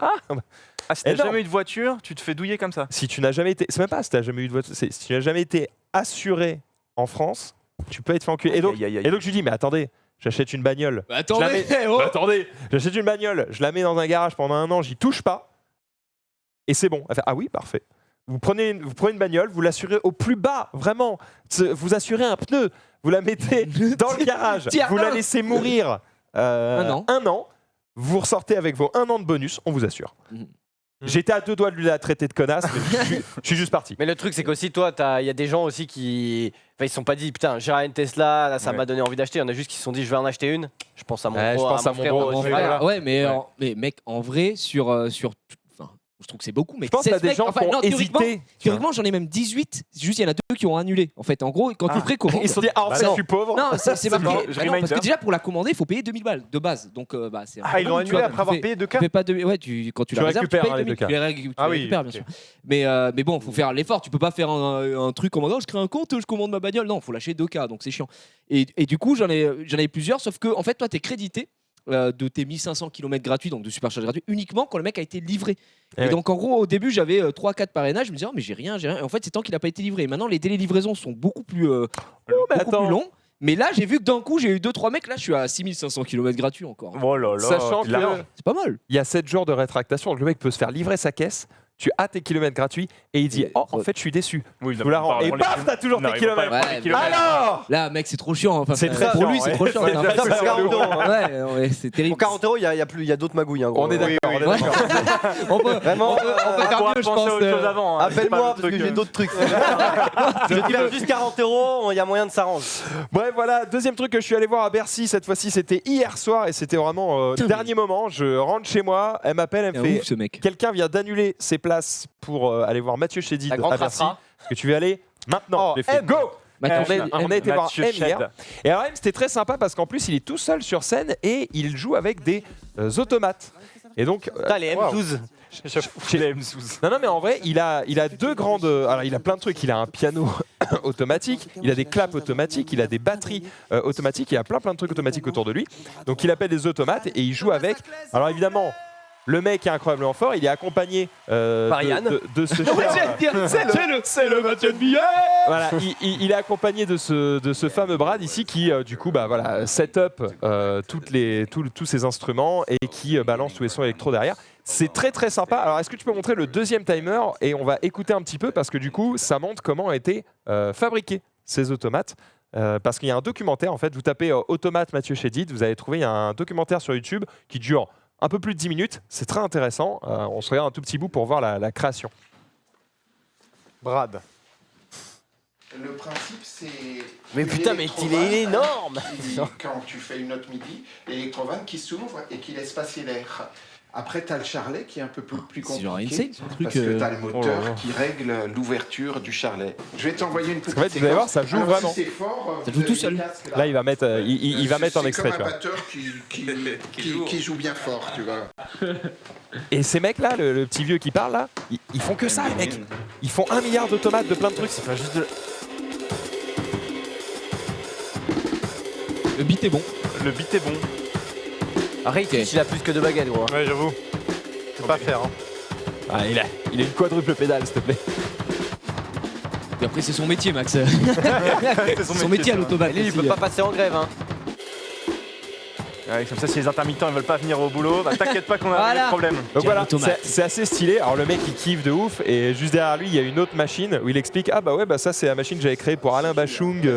Si t'as jamais eu de voiture, tu te fais douiller comme ça. Si tu n'as jamais été, c'est même pas si t'as jamais eu de voiture, si tu n'as jamais été assuré en France, tu peux être fait enculer. Et donc je lui dis mais attendez. J'achète une bagnole. Attendez, j'achète une bagnole, je la mets dans un garage pendant 1 an, j'y touche pas. Et c'est bon. Elle fait, ah oui, parfait. Vous prenez une bagnole, vous l'assurez au plus bas, vraiment. Vous assurez un pneu, vous la mettez dans le garage, vous la laissez mourir 1 an. Vous ressortez avec vos 1 an de bonus, on vous assure. J'étais à 2 doigts de lui la traiter de connasse, mais je suis juste parti. Mais le truc, c'est qu'aussi, toi, il y a des gens aussi qui. Enfin, ils se sont pas dit, putain, j'ai une Tesla, là, ça m'a donné envie d'acheter. Il y en a juste qui se sont dit, je vais en acheter une. Je pense à mon frère. Ouais, mais mec, en vrai, sur je trouve que c'est beaucoup, mais je pense qu'il y a des gens qui ont hésité. Théoriquement, j'en ai même 18. Juste, il y en a 2 qui ont annulé. En fait, en gros, quand tu précommandes. Ils se sont dit, en fait, je suis pauvre. Non, c'est pas parce que déjà, pour la commander, il faut payer 2000 balles de base. Donc, c'est. Ils l'ont annulé après avoir payé 2K. Quand tu la réserves, tu payes 2000. Tu les récupères, bien sûr. Mais bon, il faut faire l'effort. Tu peux pas faire un truc en mode, je crée un compte, je commande ma bagnole. Non, il faut lâcher 2K, donc c'est chiant. Et du coup, j'en ai plusieurs, sauf que, en fait, toi, t'es crédité de tes 1500 km gratuits, donc de supercharge gratuit, uniquement quand le mec a été livré. Et donc en gros au début j'avais 3-4 parrainages, je me disais mais j'ai rien. Et en fait c'est tant qu'il n'a pas été livré. Et maintenant les délais de livraison sont beaucoup plus plus longs. Mais là j'ai vu que d'un coup j'ai eu 2-3 mecs, là je suis à 6500 km gratuits encore. Oh là là. Sachant que c'est pas mal. Il y a 7 jours de rétractation, donc le mec peut se faire livrer sa caisse. Tu as tes kilomètres gratuits et il dit en fait je suis déçu. Oui, je vous la rends. Et paf, t'as toujours tes kilomètres. Alors là mec c'est trop chiant. Enfin, c'est très pour lui c'est trop chiant. C'est 40 €. Ouais, c'est terrible. Pour 40 €, il y a d'autres magouilles. On est d'accord. On peut faire mieux je pense. Appelle-moi parce que j'ai d'autres trucs. Je dis juste 40 €, il y a moyen de s'arranger. Bref voilà, deuxième truc que je suis allé voir à Bercy cette fois-ci, c'était hier soir et c'était vraiment dernier moment. Je rentre chez moi, elle m'appelle, elle me fait quelqu'un vient d'annuler ses places pour aller voir Mathieu Chédid à Bercy. Est-ce que tu veux aller maintenant? J'ai fait go. On a été voir M hier. Et alors M c'était très sympa parce qu'en plus il est tout seul sur scène et il joue avec des automates. Et donc les M12. Non mais en vrai il a 2 grandes. Alors il a plein de trucs. Il a un piano automatique, il a des claps automatiques, il a des batteries automatiques, il a plein de trucs automatiques autour de lui. Donc il appelle des automates et il joue avec. Alors évidemment. Le mec est incroyablement fort, il est accompagné Yann. de ce cher... C'est le Mathieu de Billet. Voilà, il est accompagné de ce fameux Brad ici qui, du coup, set up tous ces instruments et qui balance tous les sons électro derrière. C'est très très sympa. Alors, est-ce que tu peux montrer le deuxième timer et on va écouter un petit peu parce que du coup, ça montre comment ont été fabriqués ces automates. Parce qu'il y a un documentaire, en fait, vous tapez automate Mathieu Chédid, vous allez trouver un documentaire sur YouTube qui dure un peu plus de 10 minutes. C'est très intéressant. On se regarde un tout petit bout pour voir la création. Brad. Le principe, c'est... Mais putain, mais il est énorme. Quand tu fais une note MIDI, l'électrovanne qui s'ouvre et qui laisse passer l'air. Après, tu as le charlet qui est un peu plus compliqué. C'est genre insane, ce truc. Parce que tu as le moteur qui règle l'ouverture du charlet. Je vais t'envoyer une petite En fait, vous allez voir, ça joue Alors, vraiment. Si c'est fort, Ça joue tout seul. Là, il va mettre, il va mettre un extrait. C'est Tu comme vois. un batteur qui joue bien fort, tu vois. Et ces mecs-là, le petit vieux qui parle là, ils font que ça, les mecs. Ils font 1 milliard d'automates de plein de trucs. C'est pas juste de... Le beat est bon. Le beat est bon. Ray Twitch, il a plus que 2 baguettes, gros. Ouais, j'avoue. C'est pas faire. Hein. Ah, il a une quadruple pédale, s'il te plaît. Et après, c'est son métier, Max. C'est son métier à l'autobahn. Et lui, il peut pas passer en grève, hein. Ouais, comme ça, si les intermittents ils veulent pas venir au boulot, t'inquiète pas qu'on a Voilà. des problèmes. Donc voilà, automate. c'est assez stylé. Alors le mec il kiffe de ouf et juste derrière lui il y a une autre machine où il explique ça c'est la machine que j'avais créée pour Alain Bachung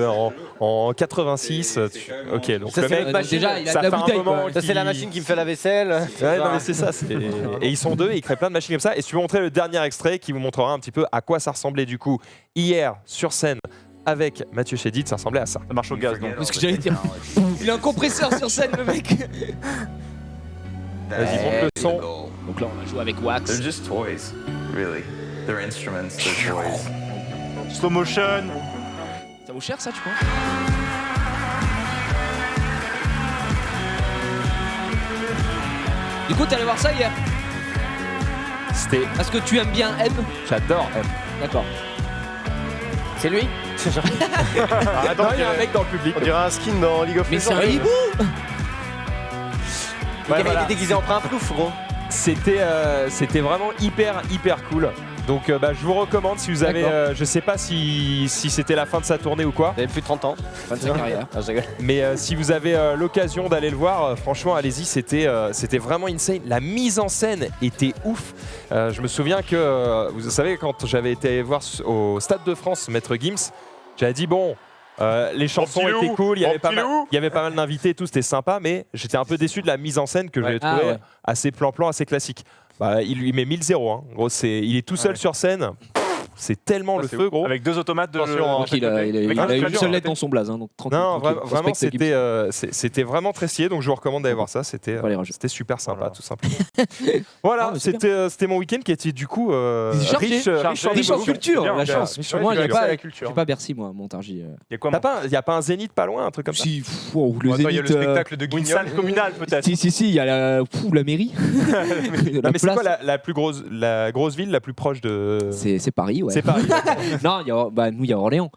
en 86. Ok, donc Ça, le c'est mec notre machine. Déjà, il a ça de la fait un bouteille. moment quoi. Ça, c'est la machine qui me fait la vaisselle. Ouais, non mais c'est ça. Et ils sont deux, et ils créent plein de machines comme ça. Et si tu veux montrer le dernier extrait qui vous montrera un petit peu à quoi ça ressemblait du coup hier sur scène avec Mathieu Chédid, ça ressemblait à ça. Ça marche au gaz donc. C'est ce que j'allais dire. Il a un compresseur sur scène, le mec. Vas-y, monte le son. Donc là, on va jouer avec Wax. They're just toys, really. They're instruments, they're toys. Slow motion. Ça vaut cher, ça, tu crois? Du coup, t'es allé voir ça hier? C'était, Parce que tu aimes bien M? j'adore. D'accord. C'est lui? Attends, il y a un mec dans le public. On dirait un skin dans League of Mais c'est Legends. un hibou! Le gars, voilà. il est déguisé en prince plouf, gros. C'était vraiment hyper cool. Donc je vous recommande si vous avez, D'accord. je sais pas si c'était la fin de sa tournée ou quoi, Il avait plus de 30 ans. Fin de sa carrière. Ah, je rigole. mais si vous avez l'occasion d'aller le voir, franchement allez-y, c'était vraiment insane. La mise en scène était ouf. Je me souviens que, vous savez, quand j'avais été voir au Stade de France Maître Gims, j'avais dit bon, les chansons petit étaient loup, cool, il y mon avait pas petit mal, loup. il y avait pas mal d'invités et tout, c'était sympa, mais j'étais un peu déçu de la mise en scène que je Ouais. l'ai trouvé Ah ouais. assez plan-plan, assez classique. Bah, il lui met 1000-0. Hein. Gros, il est tout seul sur scène. C'est tellement le c'est feu, ouf. gros. Avec 2 automates de Attention, hein. Donc il a Avec une un seule clavier, lettre dans son blaze. Hein, donc tranquille, Non, tranquille. vraiment, Respecte c'était vraiment très stylé. Donc je vous recommande d'aller voir ça. C'était Faut aller rejoindre. super sympa, Voilà. tout simplement. Voilà, Ah, mais c'est c'était mon week-end qui était du coup Chargé. riche en Riche en émotions. culture, Bien, la bien. chance. Riche en Moi, il n'y a culture. pas, la culture. j'ai pas Bercy, moi, Montargis. Il y a quoi Il n'y a pas un zénith pas loin, un truc comme ça? Si, le Attends, il y a le Zénith, spectacle de Ou une Guignol. salle communale peut-être. Si, il y a la mairie. Non, mais c'est quoi la grosse ville la plus proche de. C'est Paris, ouais. C'est Paris. Non, nous, il y a Orléans.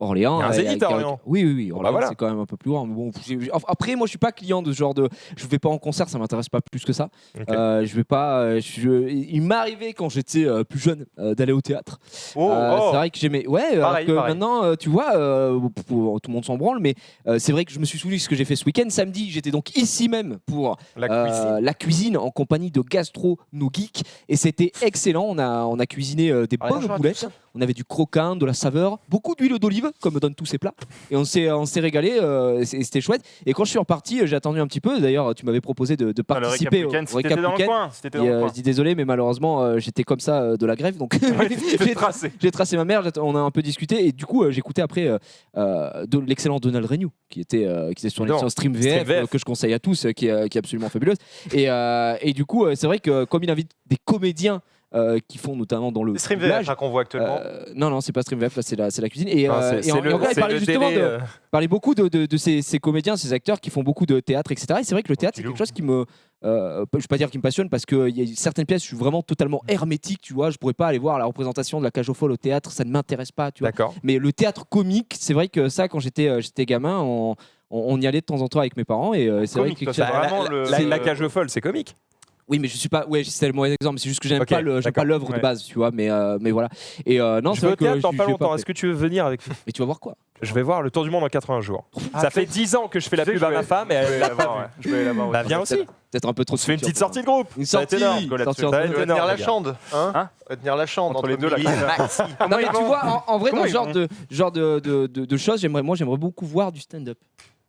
Orléans. Il y a un Zénith à Orléans. Oui. bah Orléans, voilà. c'est quand même un peu plus loin. Mais bon, après, moi, je suis pas client de ce genre de. Je vais pas en concert, ça m'intéresse pas plus que ça. Ok. Je vais pas. Il m'est arrivé quand j'étais plus jeune d'aller au théâtre. C'est vrai que j'aimais. Ouais, alors Pareil, que pareil. maintenant, tu vois, tout le monde s'en branle, mais c'est vrai que je me suis souvenu de ce que j'ai fait ce week-end. Samedi, j'étais donc ici même pour la cuisine en compagnie de Gastro No Geek et c'était excellent. On a cuisiné des bonnes bonjour à boulettes. On avait du croquant, de la saveur, beaucoup d'huile d'olive, comme dans tous ces plats. Et on s'est régalé, c'était chouette. Et quand je suis reparti, j'ai attendu un petit peu. D'ailleurs, tu m'avais proposé de Le participer récap week-end, au si récap t'étais dans le week-end. coin. Si t'étais dans Et, le coin. je dis désolé, mais malheureusement, j'étais comme ça de la grève. Donc, J'ai tracé. j'ai tracé ma mère, on a un peu discuté. Et du coup, j'écoutais après de l'excellent Donald Renew, qui était sur l'émission Stream VF, VF. que je conseille à tous, qui est absolument fabuleuse. Et du coup, c'est vrai que comme il invite des comédiens qui font notamment dans le Stream doublage, VF qu'on voit actuellement. non, c'est pas Stream VF, là, c'est la cuisine. Et, Non, et c'est en le- vrai, il c'est parlait le justement délai, parlait beaucoup de ces comédiens, ces acteurs qui font beaucoup de théâtre, etc. Et c'est vrai que le théâtre, c'est quelque chose qui me. Je ne vais pas dire qu'il me passionne parce qu'il y a certaines pièces, je suis vraiment totalement hermétique, tu vois. Je pourrais pas aller voir la représentation de la Cage aux Folles au théâtre, ça ne m'intéresse pas, tu vois. D'accord. Mais le théâtre comique, c'est vrai que ça, quand j'étais gamin, on y allait de temps en temps avec mes parents et c'est vrai Comique, que toi, c'est vraiment La le- cage aux folles, c'est comique. Oui, mais je suis pas. Ouais, c'était le mauvais exemple. C'est juste que j'aime Ok, pas d'accord. l'œuvre de Ouais. base, tu vois. Mais voilà. Et non, Je c'est vais vrai au théâtre que dans je pas vais longtemps. Est-ce que tu veux venir avec moi? Mais tu vas voir quoi? Je vais voir le tour du monde en 80 jours. Ah, Ça fait 10 ans que je fais la Tu sais pub que à je ma vais- femme et Je vais elle la l'a pas voir, vu. ouais. Je vais la voir. Bah viens aussi. Peut-être un peu trop On de se fait une petite culture, sortie de groupe. Une Ça va être sortie. énorme. Go là-dessus. Sortie entre Ça va nous. être Tu vas tenir énorme, la les gars. chande, hein Hein Tu vas tenir la chande Entre les deux, là. Billy et Max. Non, mais tu vois, en vrai, Comment dans ce ils genre de choses, j'aimerais beaucoup voir du stand-up.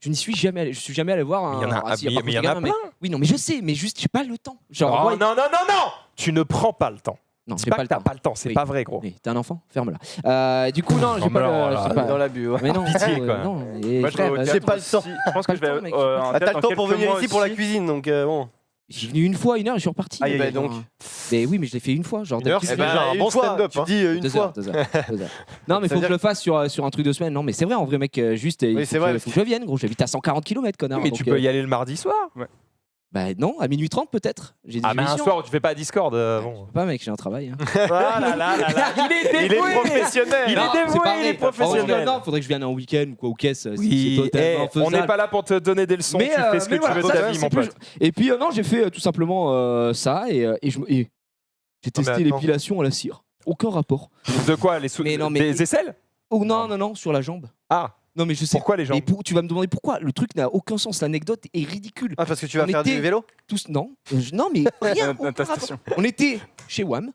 Je n'y suis jamais allé. Je suis jamais allé voir un. Mais il y en a- ah, si, mais par il y en contre, a regarde, mais- Oui, non, mais je sais, mais juste, j'ai pas le temps. Genre, Oh moi, non, non, non, non. Tu ne prends pas le temps. non, C'est j'ai pas pas que le t'as temps. pas le temps, c'est Oui. pas vrai, gros. Oui, t'es un enfant, ferme-la. Du coup, non, j'ai pas le. j'ai pas- Dans l'abus, ouais. Mais non, Pitié, quoi. non. Et Moi, je vais frère, au j'ai théâtre pas le aussi. temps. Je pense que je vais Pas le temps, mec. un Ah, théâtre t'as le dans temps pour quelques venir mois ici pour la aussi. cuisine, donc bon. J'y venu une fois, 1 heure, et je suis reparti. Aïe, aïe, Bah aïe. donc. Mais oui, mais je l'ai fait une fois. Genre, Une heure, d'habitude, c'est déjà un bon stand-up. Tu dis une 2 fois. heures, 2 heures, 2 heures. Non, mais Ça faut veut que je le fasse sur un truc de semaine. Non, mais c'est vrai, en vrai, mec, juste. Oui, il c'est faut vrai. que- faut que je vienne, gros. J'habite à 140 km, connard. Mais donc, tu peux y aller le mardi soir. Bah non, à minuit 30 peut-être. J'ai des Ah, mais un émissions. soir où tu fais pas Discord. Bon. Pas, mec, j'ai un travail. Hein. Ah là là là là. Il est Il est professionnel. Il Non, est dévoué, c'est pas il est vrai. professionnel. Non, faudrait que je vienne un week-end ou quoi au caisse. Oui, c'est totalement on n'est faisable. pas là pour te donner des leçons. Mais, Tu fais ce que mais tu veux de voilà, ta ça, vie, c'est mon plus- pote. Et puis non, j'ai fait tout simplement ça et j'ai testé attends. l'épilation à la cire. Aucun rapport. De quoi les Mais non, mais- Des aisselles? Oh non, sur la jambe. Ah, Non, mais je sais. pourquoi les gens? Mais tu vas me demander pourquoi. Le truc n'a aucun sens. L'anecdote est ridicule. Ah, parce que tu vas On faire était- du vélo Tous, non, non, mais rien. aucun rapport. Natation. On était chez WAM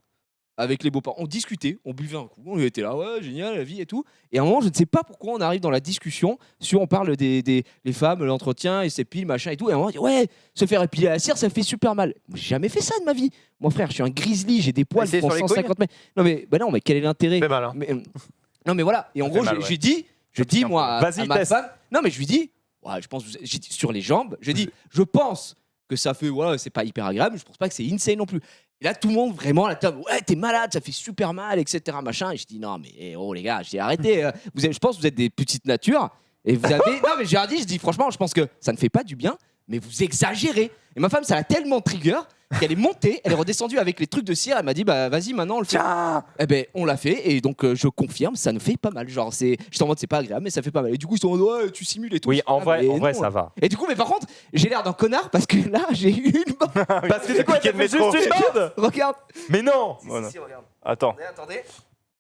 avec les beaux-parents, on discutait, on buvait un coup, on était là, ouais, génial, la vie et tout. Et à un moment, je ne sais pas pourquoi on arrive dans la discussion sur on parle des les femmes, l'entretien, et s'épilent, machin et tout. Et à un moment, on dit, ouais, se faire épiler à la cire, ça fait super mal. J'ai jamais fait ça de ma vie. Mon frère, je suis un grizzly, j'ai des poils, c'est je prends sur les 150 mètres. Non, mais bah non, mais quel est l'intérêt? C'est mal, hein. Mais, non, mais voilà. Et en Ça gros, fait mal, j'ai dit, moi, à Vas-y, ma teste. femme, non, mais je lui dis, ouais, je pense, j'ai dit, sur les jambes, j'ai dit, je pense que ça fait, voilà, c'est pas hyper agréable, je pense pas que c'est insane non plus. Et là, tout le monde, vraiment, la table, ouais, t'es malade, ça fait super mal, etc. Machin. Et je dis, non, mais oh, les gars, j'ai arrêté. Je pense que vous êtes des petites natures. Et vous avez. Non, mais j'ai dit, franchement, je pense que ça ne fait pas du bien, mais vous exagérez. Et ma femme, ça l'a tellement trigger qu'elle est montée, elle est redescendue avec les trucs de cire. Elle m'a dit, bah vas-y, maintenant, on le fait. Eh ben, on l'a fait. Et donc, je confirme, ça ne fait pas mal. Genre, j'étais en mode, c'est pas agréable, mais ça fait pas mal. Et du coup, ils sont en mode, ouais, tu simules et tout. Oui, Je fais, en ah, vrai, mais non. ça va. Et du coup, mais par contre, j'ai l'air d'un connard parce que là, j'ai eu une bande. Parce que du coup, piqué t'as de fait métro. juste une bande. Regarde. Mais non. Voilà. Si, regarde. Attends. Attendez.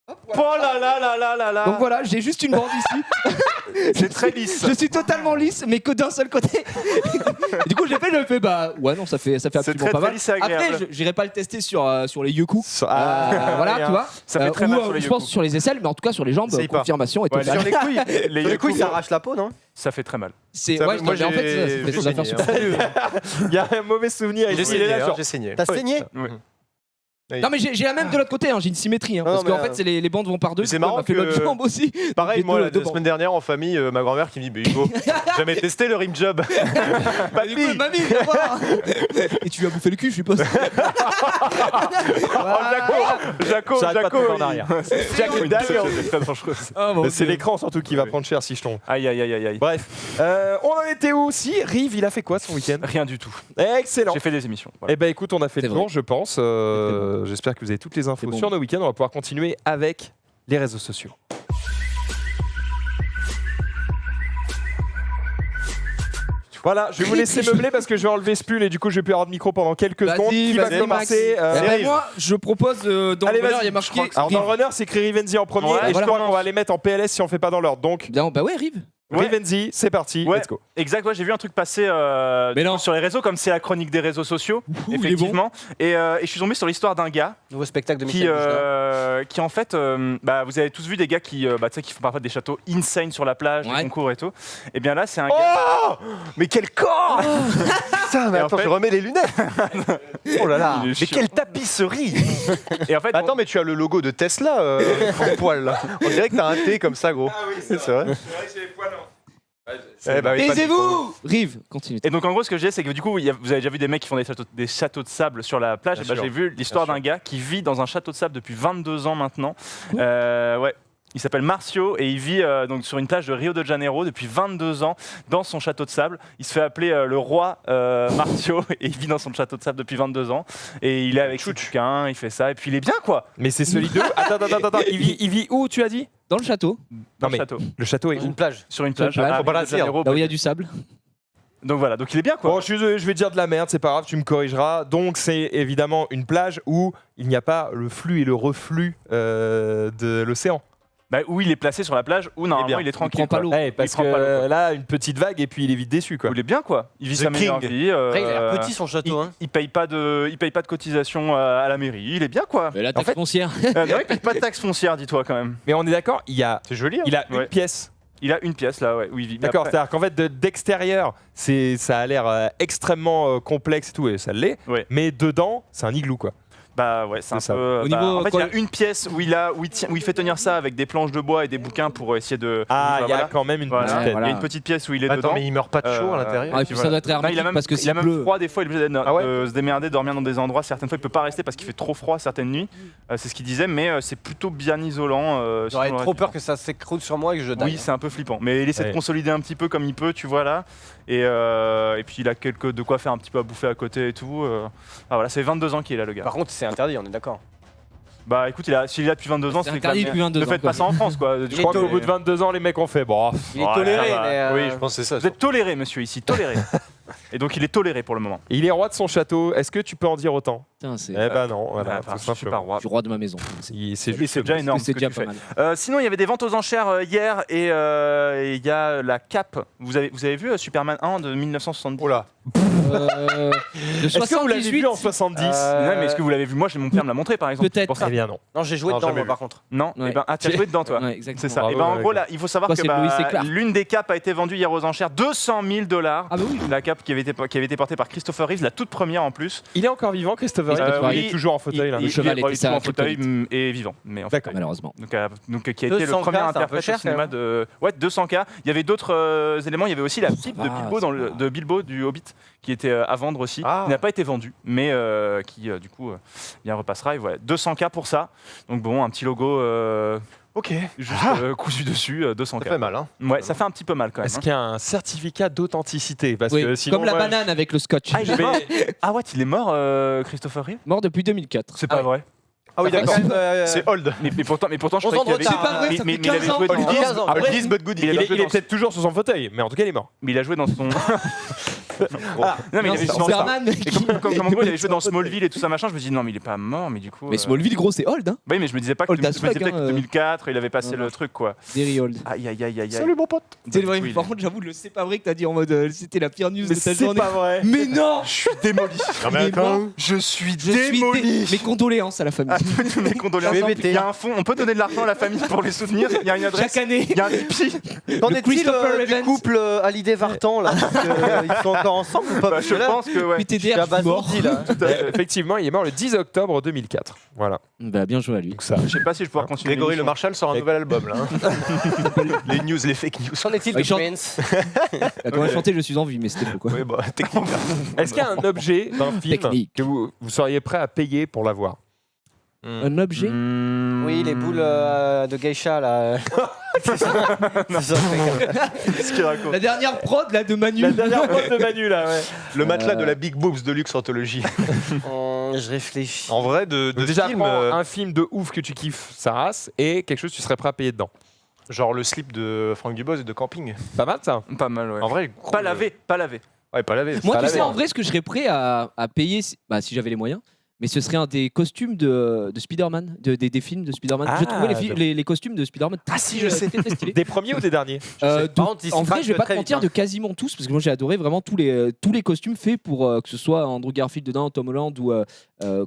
Oh là là là là là là. Donc voilà, j'ai juste une bande ici. C'est très lisse. Je suis totalement lisse, mais que d'un seul côté. Et du coup, je fais, bah ouais, non, ça fait absolument très, pas très mal. lisse et agréable. Après, j'irai pas le tester sur les Yoku. Voilà, rien. tu vois. Ça fait très mal sur les je pense Yoku. sur les aisselles, mais en tout cas sur les jambes, Essaye pas. confirmation et Ouais, totale. Sur les couilles. Les Sur les couilles, Yoku, ça arrache la peau, non? ça fait très mal. C'est Ça, ouais, moi, mais en fait, ça fait j'ai des affaires saigné, super. Il y a un mauvais souvenir J'ai ici. Il est là, saigné, genre. j'ai saigné. T'as saigné? Oui. Non, mais j'ai la même de l'autre côté, hein, j'ai une symétrie. Hein, Non, parce mais, qu'en fait, c'est les bandes vont par deux. mais c'est du coup, elle marrant m'a fait que- l'autre jambe aussi. Pareil, J'ai moi, deux- la deux semaine bandes. dernière en famille, ma grand-mère qui me dit, bah, Hugo, jamais testé le rim job. Du coup, mamie, viens voir. Et tu lui as bouffé le cul, je suppose. Jaco, J'arrête pas de tomber en il- arrière. Jack Oui, Dagger. c'est très dangereux. Ah, bon, C'est ok. l'écran surtout qui va prendre cher si je tombe. Aïe, aïe, aïe, aïe, aïe. Bref, on en était où aussi? Rive, il a fait quoi son week-end? Rien du tout. Excellent. J'ai fait des émissions. Voilà. Eh ben écoute, on a fait C'est le tour, vrai. je pense. J'espère que vous avez toutes les infos C'est bon. sur nos week-ends. On va pouvoir continuer avec les réseaux sociaux. Voilà, je vais vous laisser meubler parce que je vais enlever ce pull et du coup je vais plus avoir de micro pendant quelques secondes. Qui va vas-y, commencer Max. Eh ben, Rive. moi, je propose dans Allez, le runner, vas-y, il y a marqué. Alors dans le runner, c'est écrit Rivenzi en premier Ouais, et voilà. je crois qu'on va les mettre en PLS si on fait pas dans l'ordre. Donc Bien, bah ouais, Rive. Ouais. Rivenzi, c'est parti, Ouais. let's go. Exact, ouais, j'ai vu un truc passer Mais non. sur les réseaux, comme c'est la chronique des réseaux sociaux, il est effectivement. Et je suis tombé sur l'histoire d'un gars Nouveau spectacle de qui, Michel Bougelin. qui en fait, bah, vous avez tous vu des gars qui, tu sais, qui font parfois des châteaux insane sur la plage, Ouais. des concours et tout. Et bien là, c'est un gars. Oh Mais quel corps Putain, mais Et en attends, fait- je remets les lunettes. Oh là là, Il est mais chiant. quelle tapisserie. Et en fait, Attends, mais tu as le logo de Tesla en poil là. On dirait que t'as un T comme ça, gros. Ah oui, c'est vrai. que j'ai les poils. Eh bah oui, pas de micro. Taisez-vous Rive, continue. Et donc en gros ce que je disais c'est que du coup vous avez déjà vu des mecs qui font des châteaux de sable sur la plage. Bien Et bah, sûr. j'ai vu l'histoire Bien d'un gars qui vit dans un château de sable depuis 22 ans maintenant. Ouais. Il s'appelle Marcio et il vit donc sur une plage de Rio de Janeiro depuis 22 ans dans son château de sable. Il se fait appeler le roi Marcio et il vit dans son château de sable depuis 22 ans. Et il est avec ses bouquins, il fait ça et puis il est bien quoi. Mais c'est celui de. Attends. Il vit où tu as dit? Dans le château, Dans mais- le château. Le château est Dans où? une plage. Sur une Sur une plage. plage. à Au Rio de Brésil. Janeiro, là où il y a du sable. Donc voilà, donc il est bien quoi. Bon, je suis désolé, je vais dire de la merde, c'est pas grave, tu me corrigeras. Donc c'est évidemment une plage où il n'y a pas le flux et le reflux de l'océan. Bah, où il est placé sur la plage, où normalement il est tranquille. prend pas quoi. l'eau. Ouais, parce prend que pas l'eau, quoi. là, une petite vague et puis il est vite déçu quoi. Il est bien quoi. Il vit The sa meilleure King. vie. Après, il a l'air petit son château. Hein. Il paye pas de cotisation à la mairie. Il est bien quoi. Mais la taxe fait- foncière. Il paye pas de taxe foncière, dis-toi quand même. Mais on est d'accord, C'est joli. Hein. il a une Ouais. pièce. Il a une pièce là, ouais, où il vit. D'accord, Après- c'est-à-dire qu'en fait d'extérieur, ça a l'air extrêmement complexe et tout, et ça l'est. Ouais. Mais dedans, c'est un igloo quoi. Bah ouais, c'est un C'est ça. peu. Au bah, niveau en fait, quoi- il y a une pièce où il fait tenir ça avec des planches de bois et des bouquins pour essayer de. Ah, il y a voilà. quand même une Voilà. petite Ouais, aide. voilà. Il y a une petite pièce où il est Attends, dedans. mais il meurt pas de chaud à l'intérieur. Ah, et puis ça doit être Non, il a hermétique même, parce que il a c'est même bleu. froid des fois, il est obligé Ah ouais de se démerder, dormir dans des endroits. Certaines fois, il peut pas rester parce qu'il fait trop froid certaines nuits. C'est ce qu'il disait, mais c'est plutôt bien isolant. J'aurais sinon, trop le peur reste, que ça s'écroule sur moi et que je daille. Oui, c'est un peu flippant, mais il essaie Ouais. de consolider un petit peu comme il peut, tu vois là. Et puis il a de quoi faire un petit peu à bouffer à côté et tout. Ah voilà, c'est 22 ans qu'il est là le gars. Par contre, c'est interdit, on est d'accord. Bah écoute, s'il est là depuis 22 ans, C'est c'est interdit quand même- depuis 22 Ne ans, faites quoi. pas ça en France quoi. Je crois qu'au bout de 22 ans, les mecs ont fait bon. Il est Ouais, toléré, ça va. mais. Oui, je pense que c'est ça. Vous êtes toléré, monsieur, ici, toléré. Et donc il est toléré pour le moment. Il est roi de son château. Est-ce que tu peux en dire autant? Putain, c'est Eh ben non, voilà, Bah, tout enfin, je suis pas simplement. roi. du roi de ma maison. C'est C'est Oui, juste c'est déjà énorme. c'est ce que déjà tu pas fais. mal. Sinon, il y avait des ventes aux enchères hier et il y a la cape. Vous avez vu Superman 1 de 1970? Oh là. De Est-ce que vous l'avez 78, vu en 70? Non, mais est-ce que vous l'avez vu? Moi, mon père me l'a montré par exemple. Peut-être. C'est pour ça. Eh bien non. Non, j'ai joué Non, dedans, jamais moi, vu. par contre. Non, Ouais. eh ben, tu as joué dedans toi. Ouais, exactement. C'est ça. Bravo, Et ben en ouais, gros ouais. là, il faut savoir Toi, que c'est Louis Séclar. l'une des capes a été vendue hier aux enchères, $200 000. Ah bah oui. La cape qui avait été portée par Christopher Reeves, la toute première en plus. Il est encore vivant, Christopher Reeve? Christopher Il oui, est toujours en fauteuil là. Il cheval est était ça en à fauteuil Kryptonite. et vivant, mais en D'accord. fauteuil. Malheureusement. Donc qui a été le 200K, premier c'est un peu interprète cher, au cinéma quand de 200K. Il y avait d'autres éléments. Il y avait aussi la pipe de va, Bilbo ça va. de Bilbo du Hobbit qui était à vendre aussi. Ah. Qui n'a pas été vendu, mais qui du coup bien repassera. Et voilà, 200K pour ça. Donc bon, un petit logo Ok. juste cousu dessus, 200K. Ça fait mal, hein. Ouais, ça fait un petit peu mal quand même. Est-ce qu'il y a un certificat d'authenticité? Parce Oui, que sinon, comme la moi, banane avec le scotch. Ah, il est mort. Ah ouais, il est mort, Christopher Reeve. Mort depuis 2004. C'est pas vrai. Ah oui, Ça fait d'accord. quand même, C'est old. Mais pourtant, je 11 ans croyais de qu'il avait. retard, C'est pas vrai, ça mais fait il avait 15 ans. joué dans. Oldies, 15 ans. Après, Oldies but goodies. il il est, a joué il est dans- peut-être toujours sur son fauteuil, mais en tout cas, il est mort. Mais il a joué dans son. Non, mais il avait joué dans Superman. Et comme en gros, il avait joué dans Smallville et tout ça machin, je me dis non, mais il est pas mort, mais du coup. Mais Smallville, gros, c'est old, hein. Oui, mais je me disais pas que Old as je me disais fuck, peut-être que hein, 2004, il avait passé non, non. le truc quoi. Very old. Aïe aïe aïe aïe. Salut mon pote. C'est vrai, Oui, par il- contre, j'avoue, c'est pas vrai que t'as dit en mode c'était la pire news Mais de ta c'est journée. pas vrai. Mais non. Je suis démoli. Non mais Il est attends. mort. Je suis Je suis démoli. mes condoléances à la famille. Mes condoléances. Il y a un fonds, on peut donner de l'argent à la famille pour les soutenir. Il y a une adresse. Chaque année. Il y a un Tipeee. Qu'en Le est-il Christopher du Evans. couple Hallyday Vartan là parce que, ils sont encore ensemble ou pas? Bah, Parce je que là, pense que ouais. je suis PTDR, je suis mort. abasourdi là. Effectivement, il est mort le 10 octobre 2004. Voilà. Bah, bien joué à lui. Donc ça. Je sais pas si je vais pouvoir continuer. Grégory Le l'émission. Marchal sort un nouvel album là. hein. Les news, les fake news. Qu'en est-il Il de chante- Prince? Elle a quand même chanté Je suis en vie, mais c'était faux quoi. Oui, bah, technique. Est-ce qu'il y a un objet d'un film Technique. que vous seriez prêt à payer pour l'avoir? Un objet. Oui, les boules de geisha là. C'est ça. C'est ça. Qu'est-ce qu'il raconte La dernière prod là de Manu. La dernière prod de Manu là, ouais. Le matelas de la Big Boobs de luxe anthologie. Je réfléchis. En vrai, de Donc déjà, film, prends un film de ouf que tu kiffes sa race et quelque chose que tu serais prêt à payer dedans. genre le slip de Franck Dubosc et de Camping. Pas mal ça. Pas mal, ouais. En vrai, gros, Pas lavé, pas lavé. Ouais, pas lavé. Moi, Pas tu la sais, merde. en vrai, ce que je serais prêt à payer, si j'avais les moyens, mais ce serait un des costumes de Spider-Man, des films de Spider-Man. Ah, Je trouvais j'avoue. les costumes de Spider-Man Ah si, je sais. très stylés. Des premiers ou des derniers? De- Par contre, ils en se vrai, je vais craquent pas te très mentir, vite, de quasiment tous, parce que moi j'ai adoré vraiment tous les costumes faits pour que ce soit Andrew Garfield dedans, Tom Holland ou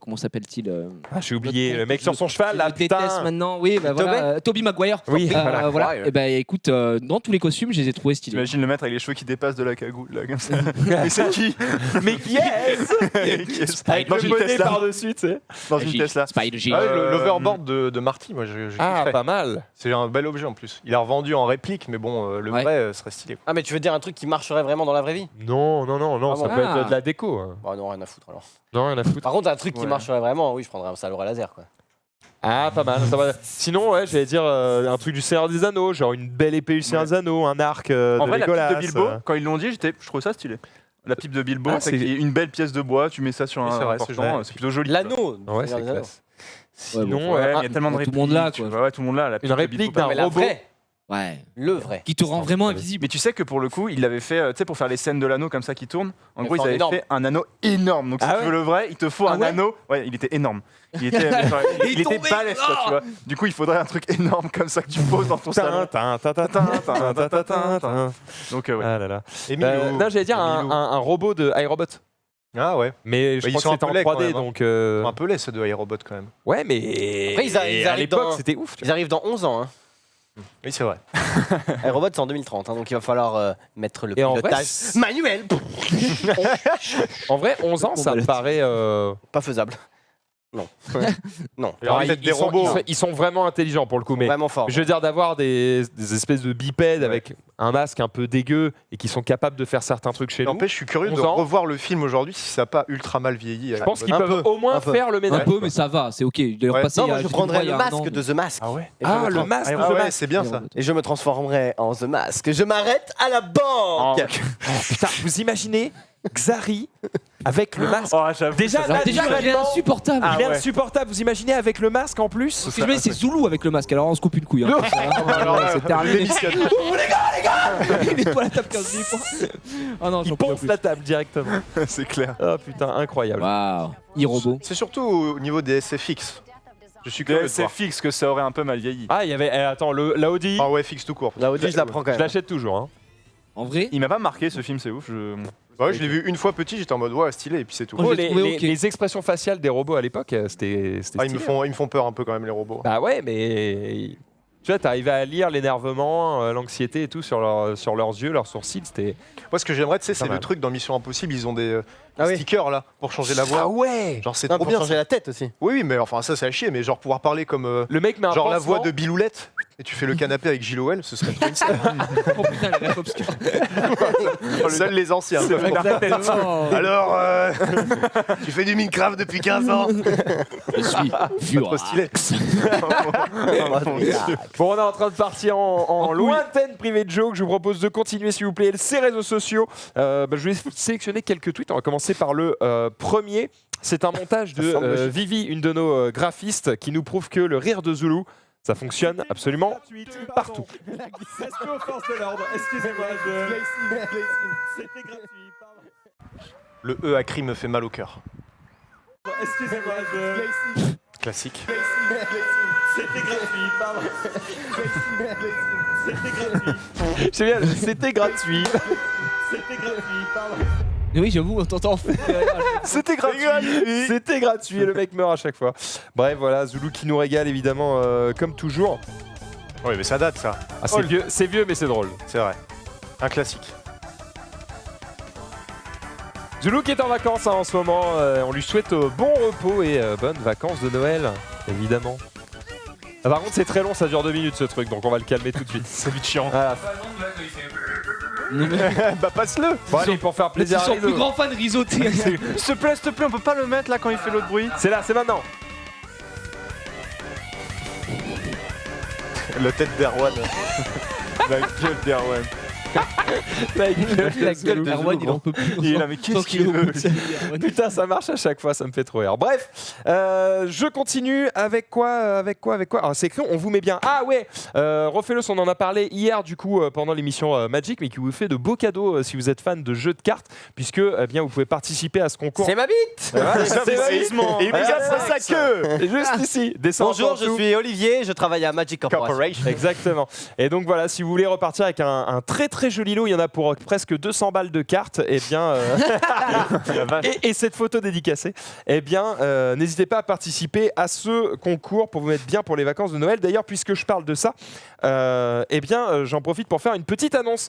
comment s'appelle-t-il Ah, j'ai oublié. Le mec sur son cheval là, je le déteste putain. maintenant. Oui, bah voilà, Tobey Maguire. Oui, voilà. voilà. Et bah écoute, dans tous les costumes, je les ai trouvés stylés. T'imagines le maître avec les cheveux qui dépassent de la cagoule, là, comme ça. Mais c'est qui Mais qui est-ce? Avec Dans le une bonnet Tesla. par-dessus, tu sais. Dans une Tesla. Spider-G. Ah ouais, l'overboard de Marty, moi je Ah, kifferais. pas mal. C'est un bel objet en plus. Il a revendu en réplique, mais bon, le Ouais. vrai serait stylé. Ah, mais tu veux dire un truc qui marcherait vraiment dans la vraie vie? Non, non, non, non, Ah ça bon. peut Ah. être de la déco. Hein. Bah non, rien à foutre alors. Non, rien à foutre. Par contre, un truc qui Ouais. marcherait vraiment, oui, je prendrais un sabre à laser quoi. Ah, pas mal. Ça va. Sinon, ouais, j'allais dire un truc du Seigneur des Anneaux, genre une belle épée du Seigneur des Anneaux, un arc En de vrai, la Legolas. pipe de Bilbo, quand ils l'ont dit, je trouvais ça stylé. La pipe de Bilbo, Ah, c'est c'est- une belle pièce de bois, tu mets ça sur Oui, un c'est vrai, c'est portant, joli. c'est plutôt joli. quoi. L'anneau. Ouais, Seigneur c'est des Anneaux. classe. Ouais, Sinon, Ouais, mais il y a tellement de tout le répliques. monde là, tu quoi. vois, ouais, tout le monde là. La pipe Une de réplique Bilbo, d'un Mais la robot. vraie. Ouais. Le vrai. Qui te rend vraiment invisible. Mais tu sais que pour le coup, il l'avait fait, tu sais, pour faire les scènes de l'anneau comme ça qui tournent. En gros, ils forme avaient énorme. fait un anneau énorme. Donc si Ah tu ouais veux le vrai, il te faut un ouais anneau. Ouais, il était énorme. Il était, il était tombait. balèze, quoi, tu vois. Du coup, il faudrait un truc énorme comme ça que tu poses dans ton salon. Donc ouais. Ah là là. Et Milou. Non, j'allais dire Et Milou. un robot de iRobot. Ah ouais. Mais je Bah, crois ils sont que c'était un peu en laids, quand 3D, même, hein. donc... Ils sont un peu laid ceux de iRobot quand même. Ouais, mais Après, ils à arrivent l'époque, dans- c'était ouf. tu Ils arrivent dans 11 ans. Hein. Oui, c'est vrai. iRobot, c'est en 2030, hein, donc il va falloir mettre le Et en vrai, pilotage manuel. En vrai, 11 ans, ça me paraît... Pas faisable. Non. Non. Il y aura ils, peut-être des ils sont, robots. ils sont vraiment intelligents pour le coup, mais Vraiment fort. je veux dire d'avoir des espèces de bipèdes avec un masque un peu dégueu et qui sont capables de faire certains trucs chez nous. N'empêche, je suis curieux 11 de ans. revoir le film aujourd'hui si ça n'a pas ultra mal vieilli. Je pense qu'ils Un peuvent peu, au moins un peu. faire le Un ménage. peu, mais ça va, c'est ok. De leur Ouais. passer Non, il y a- moi je j'ai prendrais vu il y le a un an, masque de The Mask. Ah ouais. Et je Ah, me le trans- masque Ah de ouais, masque. c'est bien ça. Et je me transformerai en The Mask. Je m'arrête à la banque. Putain, vous imaginez Xari avec le masque Oh, j'avoue. Déjà, ça, là, Déjà, il est naturellement, insupportable. Ah il est ouais. insupportable. Vous imaginez avec le masque en plus Ce que je mets, c'est Zoulou avec le masque. Alors on se coupe une couille. Hein. C'est terminé. Oh, les gars Il est pas la table 15 minutes. Oh non, Il j'en peux ponce plus. la table directement. c'est clair. Oh putain, incroyable. Waouh. E-robot. C'est surtout au niveau des SFX. Je suis curieux de C'est voir. fixe que ça aurait un peu mal vieilli. Ah, il y avait. Attends, la Audi, Ah ouais, fixe tout court. La Audi, je la prends quand je même. l'achète toujours. Hein. En vrai, Il m'a pas marqué ce film, c'est ouf. Ouais, je l'ai vu une fois petit, j'étais en mode ouais, stylé, et puis c'est tout. Moi, Oh, je l'ai trouvé ok. les expressions faciales des robots à l'époque, c'était Ah, ils stylé. me font peur un peu quand même, les robots. Bah ouais, mais tu vois, t'arrivais à lire l'énervement, l'anxiété et tout sur leurs yeux, leurs sourcils. C'était. Moi, ce que j'aimerais, tu sais, Pas c'est mal. le truc dans Mission Impossible, ils ont des Ah oui. stickers là pour changer la voix. Ah ouais. Genre, c'est Non, trop pour bien. changer la tête aussi. Oui, oui, mais enfin, ça, c'est à chier, mais genre pouvoir parler comme. Le mec met un Genre la pansement. voix de Biloulette, et tu fais le canapé avec Gilles Howell, ce serait trop insane. oh putain, la ref obscure. Seuls les anciens. Oh, Alors, tu fais du Minecraft depuis 15 ans. je suis vieux. Trop stylé. Bon, on est en train de partir en lointaine privée de joke. Je vous propose de continuer, s'il vous plaît, ces réseaux sociaux. Je vais sélectionner quelques tweets. On va commencer par le premier. C'est un montage de Vivi, une de nos graphistes, qui nous prouve que le rire de Zoulou, ça fonctionne absolument partout. Respect aux forces de l'ordre. Excusez-moi, c'était gratuit. Pardon. Le E à cri me fait mal au cœur. Excusez-moi, Classique. c'était gratuit. Pardon. C'était gratuit. C'est bien, c'était gratuit. C'était gratuit. Pardon. Oui, j'avoue, on t'entend. C'était gratuit. C'était gratuit. Et le mec meurt à chaque fois. Bref, voilà, Zoulou qui nous régale évidemment comme toujours. Oui, mais ça date ça. Ah, c'est vieux, mais c'est drôle. C'est vrai. Un classique. Zoulou qui est en vacances en ce moment, on lui souhaite bon repos et bonnes vacances de Noël, évidemment. Ah, par contre c'est très long, ça dure 2 minutes ce truc, donc on va le calmer tout de suite. C'est vite chiant. Voilà. Bah passe-le. Bon allez, pour faire Ils plaisir à sont Rizo. plus grands fans de Rizzo. S'il te plaît, on peut pas le mettre là quand il fait l'autre bruit. C'est là, c'est maintenant. La tête d'Erwan. La gueule d'Erwan. La gueule de Erwan, Zoulou. il en peut plus. Il est là, mais qu'est-ce qu'il veut lui Putain, ça marche à chaque fois, ça me fait trop rire. Bref, je continue avec quoi Alors, c'est écrit, on vous met bien. Ah ouais, refais-le, on en a parlé hier du coup pendant l'émission Magic, mais qui vous fait de beaux cadeaux si vous êtes fan de jeux de cartes, puisque eh bien vous pouvez participer à ce concours. C'est ma bite. Voilà, c'est Investissement. Et il nous a Voilà, fait sa queue juste ici. Descends Bonjour, en je dessous. suis Olivier, je travaille à Magic Corporation. Exactement. Et donc voilà, si vous voulez repartir avec un très très joli lot, il y en a pour presque 200 balles de cartes, et bien et cette photo dédicacée, eh bien n'hésitez pas à participer à ce concours pour vous mettre bien pour les vacances de Noël. D'ailleurs, puisque je parle de ça, eh bien j'en profite pour faire une petite annonce.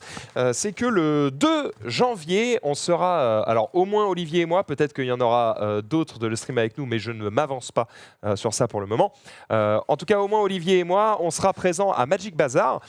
C'est que le 2 janvier, on sera alors au moins Olivier et moi, peut-être qu'il y en aura d'autres de le stream avec nous, mais je ne m'avance pas sur ça pour le moment. En tout cas, au moins Olivier et moi, on sera présents à Magic Bazar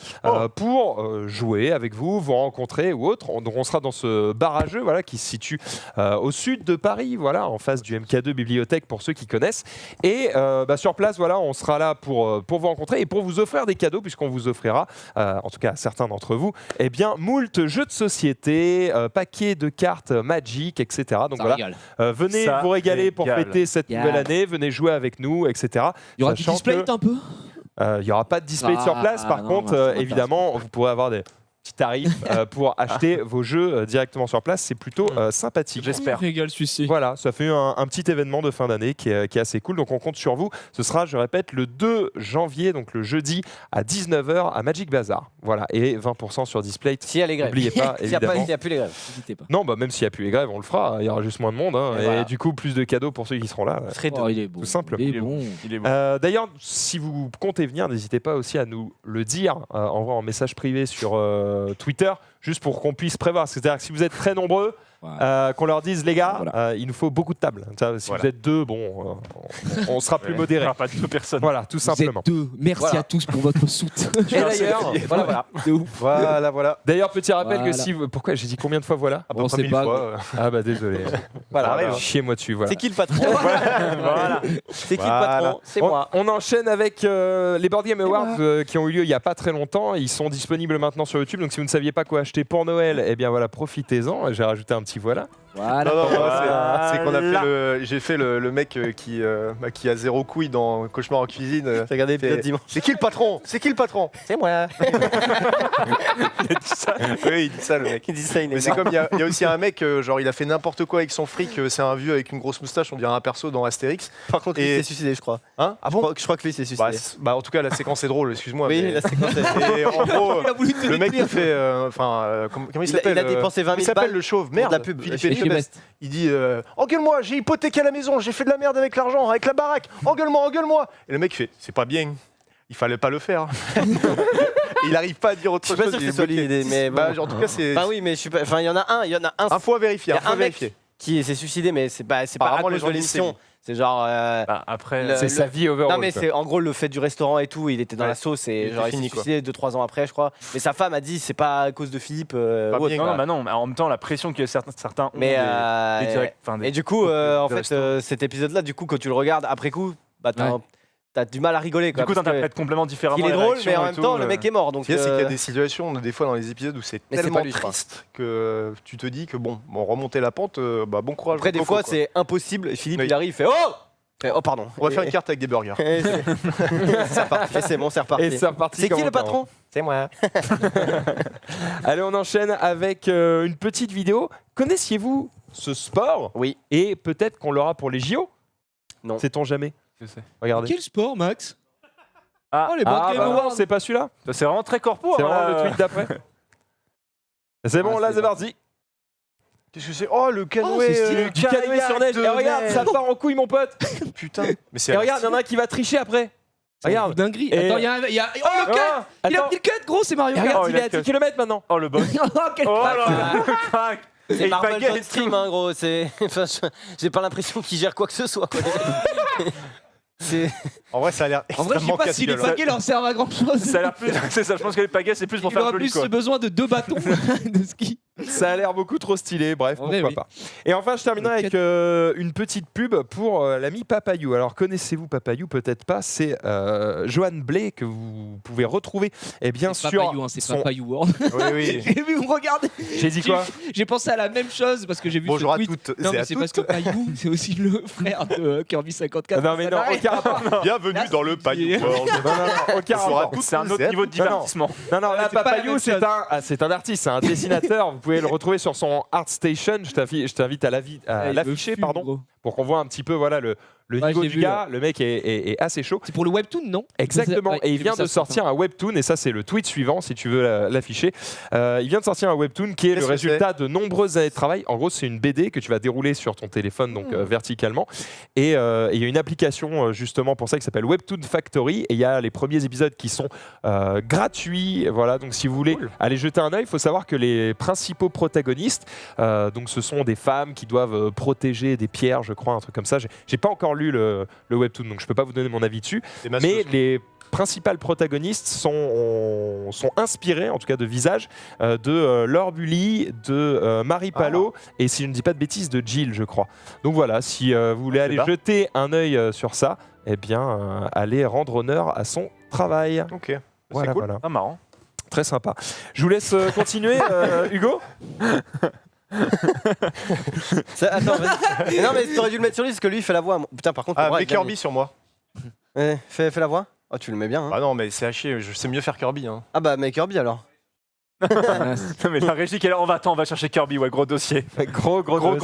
pour jouer avec vous, vous rencontrer ou autre. Donc on sera dans ce bar à jeux, voilà, qui se situe au sud de Paris, voilà, en face du MK2 Bibliothèque pour ceux qui connaissent. Et sur place, voilà, on sera là pour vous rencontrer et pour vous offrir des cadeaux, puisqu'on vous offrira, en tout cas à certains d'entre vous, eh bien moult jeux de société, paquets de cartes Magic, etc. Donc Ça voilà, régale. venez Ça vous régaler pour régale. fêter cette nouvelle année, venez jouer avec nous, etc. Il y aura du Sachant display que- un peu. Il n'y aura pas de display sur place. Par contre, évidemment, vous pourrez avoir des petits tarifs pour acheter vos jeux directement sur place. C'est plutôt sympathique. J'espère. Régale celui-ci. Voilà, ça fait un petit événement de fin d'année qui est assez cool. Donc on compte sur vous. Ce sera, je répète, le 2 janvier, donc le jeudi à 19h à Magic Bazar. Voilà, et 20% sur display. S'il y a les grèves. N'oubliez pas, S'il n'y évidemment. a plus les grèves. N'hésitez pas. Non, bah même s'il n'y a plus les grèves, on le fera. Il y aura juste moins de monde. Hein, et voilà. du coup, plus de cadeaux pour ceux qui seront là. Oh, il est beau. Tout simple. Il est bon. Il est bon. D'ailleurs, si vous comptez venir, n'hésitez pas aussi à nous le dire, envoie en message privé sur Twitter, juste pour qu'on puisse prévoir. C'est-à-dire que si vous êtes très nombreux, qu'on leur dise, les gars, il nous faut beaucoup de tables. Si vous êtes deux, bon, on sera plus modéré. Pas de 2 personnes. Voilà, tout simplement. Vous êtes deux. Merci à tous pour votre soute. Et d'ailleurs, voilà. De ouf. Voilà. D'ailleurs, petit rappel que Voilà. si vous... Pourquoi j'ai dit combien de fois voilà? On sait pas. Ah bah désolé. Voilà. Chiez-moi dessus. Voilà. C'est qui le patron? Voilà. C'est qui le patron? C'est moi. On enchaîne avec les Board Game Awards qui ont eu lieu il n'y a pas très longtemps. Ils sont disponibles maintenant sur YouTube. Donc si vous ne saviez pas quoi acheter pour Noël, eh bien voilà, profitez-en. J'ai rajouté un petit voilà. Voilà. Non, c'est qu'on a fait j'ai fait le mec qui a 0 couille dans Cauchemar en cuisine. J'ai regardé l'épisode dimanche. C'est qui le patron? C'est qui le patron? C'est moi. Oui, il dit ça le mec. Il dit ça, il Mais c'est comme il y a aussi un mec, genre il a fait n'importe quoi avec son fric, c'est un vieux avec une grosse moustache, on dirait un perso dans Astérix. Par contre, lui s'est suicidé, je crois. Hein? Ah bon? Je crois que lui s'est suicidé. Bah, en tout cas, la séquence est drôle, excuse-moi. Oui, mais- la séquence est... Et en gros, Il a voulu te le mec décrire. il fait. Comment il s'appelle? Il a dépensé 20 000 Il s'appelle balles le chauve, pour de merde. la pub. Philippe Philippe Etchebest. Il dit engueule-moi, j'ai hypothéqué la maison, j'ai fait de la merde avec l'argent, avec la baraque, engueule-moi. Et le mec fait c'est pas bien, il fallait pas le faire. Et il arrive pas à dire autre Je suis pas chose. sûr que il est ce soit bloqué. l'idée, mais bon. Bah, en tout cas, c'est. Bah oui, mais je suis pas... Enfin, il y en a un. Info à vérifier. Il y a Info à un mec vérifier. qui s'est suicidé, mais c'est pas à Apparemment, les cause gens de disent c'est l'émission. C'est genre. Après, C'est sa vie overall. Non, mais c'est en gros le fait du restaurant et tout. Il était dans Ouais. la sauce et Il genre était il s'est fini, quoi. suicidé 2-3 ans après, je crois. Mais sa femme a dit c'est pas à cause de Philippe. Pas ou autre, bien, quoi. non, bah non, mais en même temps, la pression que certains ont Mais des directs- enfin, des- et du coup, des en fait, restaurants. cet épisode-là, du coup, quand tu le regardes après coup, bah t'as du mal à rigoler. Quoi, Du coup, parce que t'interprètes complètement différemment. il est les drôle, réactions mais en et même tout, temps, le mec est mort. Donc, Ce qu'il y a, c'est qu'il y a des situations, des fois dans les épisodes où c'est Mais c'est tellement pas lui, je crois. triste que tu te dis que bon, remonter la pente, bah bon courage. après, des Coco, fois, quoi. c'est impossible. Et Philippe, Oui. il arrive, il fait oh pardon. On va faire une carte avec des burgers. Et c'est reparti. Et c'est bon, c'est reparti. Et c'est reparti. C'est qui comme le on dit. patron? C'est moi. Allez, on enchaîne avec une petite vidéo. Connaissiez-vous ce sport? Oui. Et peut-être qu'on l'aura pour les JO? Non. Sait-on jamais? Je sais. Regardez. Quel sport, Max? Ah, Oh, les Board Game bah non, Awards. c'est pas celui-là. c'est vraiment très corpo. C'est hein, vraiment là. le tweet d'après. C'est bon, là, c'est parti. Qu'est-ce que c'est? Oh, le canoë. c'est stylé. Du canoë sur neige. Et regarde, ça part en couille, mon pote. Putain. Mais c'est Et regarde, il y en a un qui va tricher après. Regarde. Dinguerie. Et- Attends, il y a. Oh, le cut! Ah, Il a attends. pris le cut, gros, c'est Mario Et Kart. regarde, Oh, il il est a à 10 cut. km maintenant. Oh, le boss. Oh, quel Oh crack. là là. C'est Et il Marvel baguette et Stream, tout. hein, gros. C'est... Enfin, j'ai pas l'impression qu'il gère quoi que ce soit. Quoi. C'est... En vrai, ça a l'air En vrai, je sais extrêmement pas si les casse-gueule. paquets leur servent à grand chose. Ça a l'air plus. C'est ça, je pense que les pagaies, c'est plus pour Il faire aura joli, plus quoi. besoin de 2 bâtons de ski. Ça a l'air beaucoup trop stylé, bref, En vrai, pourquoi oui. pas. Et enfin, je terminerai avec une petite pub pour l'ami Papayou. Alors, connaissez-vous Papayou? Peut-être pas. C'est Johan Blay que vous pouvez retrouver bien C'est sûr. Papayou, hein, c'est son- Papayou World. Oui, oui. J'ai vu me regarder. J'ai dit quoi? J'ai pensé à la même chose parce que j'ai vu Bonjour ce à tweet. toutes Non, et mais à c'est parce que toutes. Payou, c'est aussi le frère de Kirby 54. Non, mais non, aucun rapport. Bienvenue Là, dans le c'est- Payou World. Non, aucun Bonjour à rapport. toutes C'est un et autre à niveau de tous. divertissement. Non, là, c'est pas la Papayou, même c'est chose. c'est un artiste, c'est un dessinateur. Vous pouvez le retrouver sur son ArtStation. Je t'invite à l'afficher, pardon, pour qu'on voit un petit peu voilà, le Ouais, niveau j'ai du vu, gars. Le mec est assez chaud. C'est pour le webtoon, non? Exactement, Ouais, et il j'ai vient vu ça de ce sortir un webtoon, et ça c'est le tweet suivant si tu veux l'afficher. Il vient de sortir un webtoon qui est le Qu'est-ce que résultat de nombreuses années de travail. En gros, c'est une BD que tu vas dérouler sur ton téléphone, donc verticalement. Et il y a une application justement pour ça qui s'appelle Webtoon Factory, et il y a les premiers épisodes qui sont gratuits. Voilà, donc si vous voulez aller jeter un œil, il faut savoir que les principaux protagonistes, donc ce sont des femmes qui doivent protéger des pierres, je crois, un truc comme ça. J'ai pas encore lu le webtoon, donc je peux pas vous donner mon avis dessus. Des masseuses. Mais les principales protagonistes sont inspirés, en tout cas de visage, de Laure Bully, de Marie Palot et, si je ne dis pas de bêtises, de Jill, je crois. Donc voilà, si vous voulez aller bien. jeter un œil sur ça, eh bien, allez rendre honneur à son travail. Ok. Voilà, C'est cool. voilà. Ah, marrant. Très sympa. Je vous laisse continuer, Hugo. Attends, vas-y. Non, mais t'aurais dû le mettre sur lui parce que lui, il fait la voix. Putain, par contre, Ah, pour vrai, mets Kirby sur moi. Fais la voix. Oh, tu le mets bien. Hein. Ah non, mais c'est à chier, je sais mieux faire Kirby. Hein. Ah bah, mais Kirby alors. Non, mais la régie qui est là, on va chercher Kirby, ouais, gros dossier. Gros